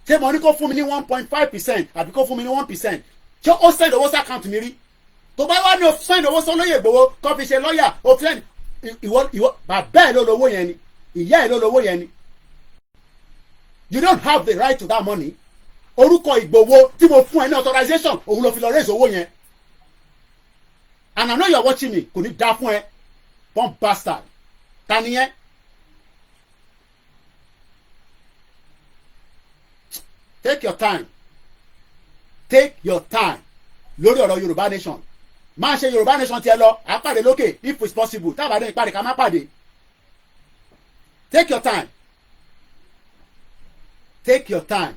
ṣé mo ní kó fún mi ní 1.5% àbí kó fún mi ní 1% ṣé ó send owó sí account mi rí tó bá wá ní o send owó sí olóyè Ìgbòho kó fi ṣe lọ́ọ̀yà o send ìwọ bàbá ẹ̀ ló lówó yẹn ni ìyá ẹ̀ ló lówó yẹn ni you don't have the right to that money orúkọ Ìgbòho tí mo fún ẹ ní authorization òun ló fi lọ raise owó yẹn and I know you are watching me kò ní dá fún ẹ bomb bastard ta ni yẹn take your time lórí ọ̀rọ̀ Yorùbá nation máa ṣe Yorùbá nation tiẹ̀ lọ àpàdé lókè if it's possible tábàdé ìpàdé ká má pàdé take your time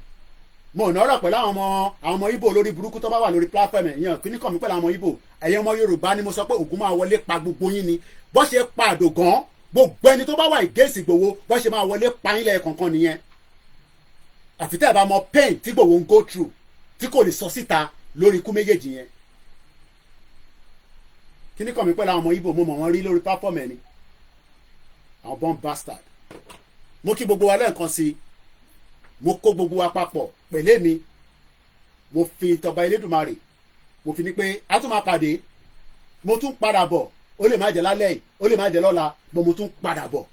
mo ò nọ́rọ̀ pẹ̀lú àwọn ọmọ Ìgbò lórí burúkú tó bá wà lórí platform ẹ̀yàn kí ní kàn mí pẹ̀lú àwọn ọmọ Ìgbò ẹ̀yàn ọmọ Yorùbá ni mo sọ pé Ògún máa wọlé pa gbogbo yín ni bó ṣe pa Àdògán gbogbo ẹni tó bá wà ìgéèsì Ìgbòho bó ṣe máa wọlé pa yín lẹ́yìn kankan nìyẹn àfi tẹ́ ẹ̀ bá mọ pain tí Ìgbòho ń go through tí kò lè sọ síta lórí ikú méjèèjì yẹn kí ní kàn mí pẹ̀lú àwọn ọmọ Ìgbò mo mọ̀ wọ́n rí lórí platform ẹni àwọn bomb bastard mo kí gbogbo wa lẹ́ẹ̀kan sí mo kó gbogbo wa papọ̀ pẹ̀lẹ́ mi mo fi tọba Elédùmarè mo fi ní pé a tún máa pàdé mo tún padà bọ̀ ó lè má jẹ́ lálẹ́ yìí ó lè má jẹ́ lọ́la bọ̀ mo tún padà bọ̀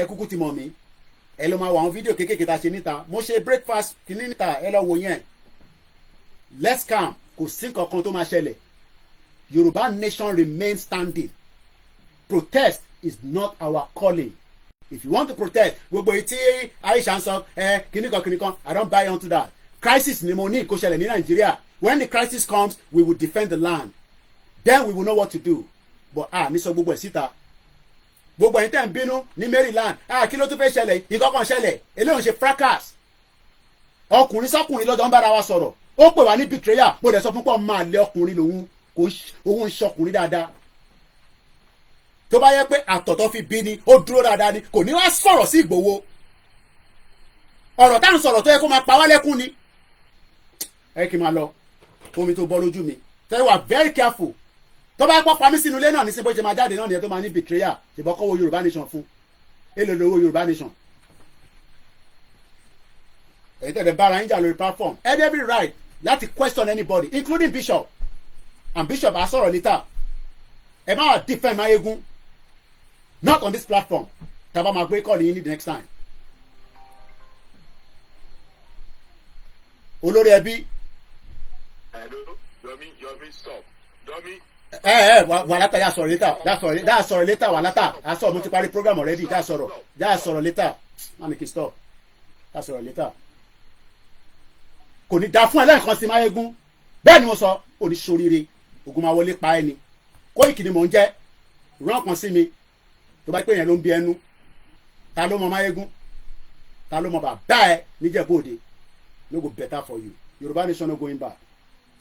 kúkú ti mọ̀ mí ẹ lọ máa wo àwọn fídíò kéékèèké tá a ṣe níta mo ṣe breakfast kìíní níta ẹ lọ wò yẹn let's calm kò sí nǹkan kan tó máa ṣẹlẹ̀ Yorùbá nation remain standing protest is not our calling if you want to protest gbogbo etí Aisha ń sọ kìnìkan I don't buy onto that crisis ni mo ní kó ṣẹlẹ̀ ní Nàìjíríà when the crisis comes we will defend the land then we will know what to do but ní sọ gbogbo ẹ̀ síta gbogbo ẹ̀yin tẹ́ ń bínú ní Maryland kí ló tún fẹ́ ṣẹlẹ̀ ìkọ̀kan ṣẹlẹ̀ eléyìí ṣe fracas ọkùnrin sọkùnrin lọ́jọ́ ń bára wa sọ̀rọ̀ ó pè wá ní betrayal mo dẹ̀ sọ fún pọ̀ máa lé ọkùnrin lòun kò òun ń ṣọkùnrin dáadáa tó bá yẹ pé àtọ̀tọ̀ fi bí ni ó dúró dáadáa ni kò ní wá sọ̀rọ̀ sí Ìgbòho ọ̀rọ̀ tá à ń sọ̀rọ̀ tó yẹ kó máa pa wá lẹ́kún ni ẹ kí n máa lọ omi tó bọ́ lójú mi tẹ́lẹ̀ wà very careful tó bá pọ́ pamí sínú ilé náà ní sí bó ṣe máa jáde náà nìyẹn tó máa ní betrayal ṣùgbọ́n kọ́wọ́ Yorùbá nation fún èlò lówó Yorùbá nation èyí tẹ̀lé bára yín jà lórí platform every right láti question anybody including bishop and bishop á sọ̀rọ̀ later ẹ má wà defend Mayegun not on this platform tàbá máa gbé kọ́ọ̀lù yín ní the next time olórí ẹbí. Yomi stop. Yomi. Wàlátà yà sọ̀rọ̀ later wàlátà a sọ̀rọ̀ mo ti parí program already yà sọ̀rọ̀ later mami kì í stop yà sọ̀rọ̀ later kò ní da fún ẹ lẹ́ẹ̀kan sí Máyégún bẹ́ẹ̀ ni mo sọ oníṣoríire ogun máa wọlé pa ẹni Kóìkì ni mò ń jẹ́ rán kan sí mi tó bá pè yẹn ló ń bí ẹnu ta ló mọ Máyégún ta ló mọ bàbá ẹ níjẹ̀bú-Òde no go better for you Yorùbá nation no going back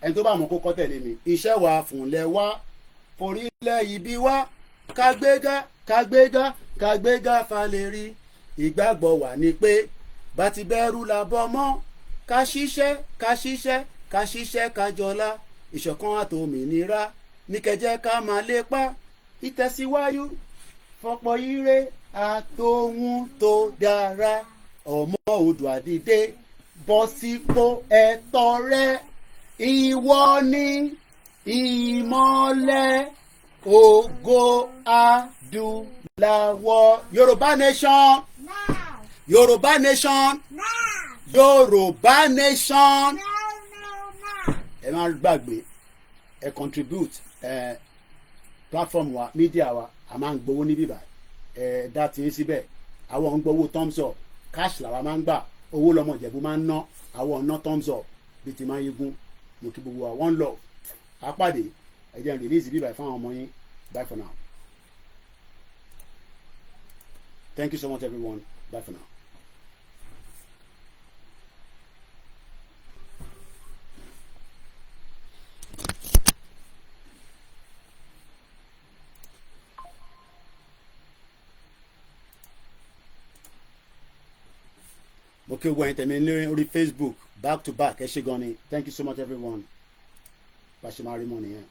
ẹni tó bá mọ̀ kó kọ́ tẹ̀lé mi iṣẹ́ wa fúnlẹ̀ wá forílẹ̀ ibi wá kágbégá falẹ̀rí ìgbàgbọ́ wà ní pé bá ti bẹ̀rù la bọ́ mọ́ ká ṣiṣẹ́ kájọlá ìṣọ̀kan àtòmìnira ní kẹjẹ́ ká máa lépa ìtẹ̀síwájú fọ̀pọ̀ ire àtòhun tó dára ọmọ Oòduà dìde bọ́ sípò ẹ̀tọ́ rẹ̀. Ìwọ ni ìmọ́lẹ̀ ògo adúláwọ̀ Yorùbá nation Yorùbá nation Yorùbá nation ẹ má gbàgbé ẹ contribute platform wa media wa a máa ń gbowó ní bíbá dá tí ń síbẹ̀ àwọn ń gbowó thumbs up cash làwa máa ń gbà owó lọmọ Ìjẹ̀bú máa ń ná àwọn ọ̀nà thumbs up bíi ti Máyégún mo kí gbogbo wa one love apàdé ẹ jẹ́ n release bíbá ẹ̀ fáwọn ọmọ yín bye for now thank you so much everyone bye for now. mo kí gbogbo ẹ̀yin tẹ̀mí lórí Facebook back to back ẹ ṣé gan ni thank you so much everyone bá ṣe máa rí mọ́ nìyẹn.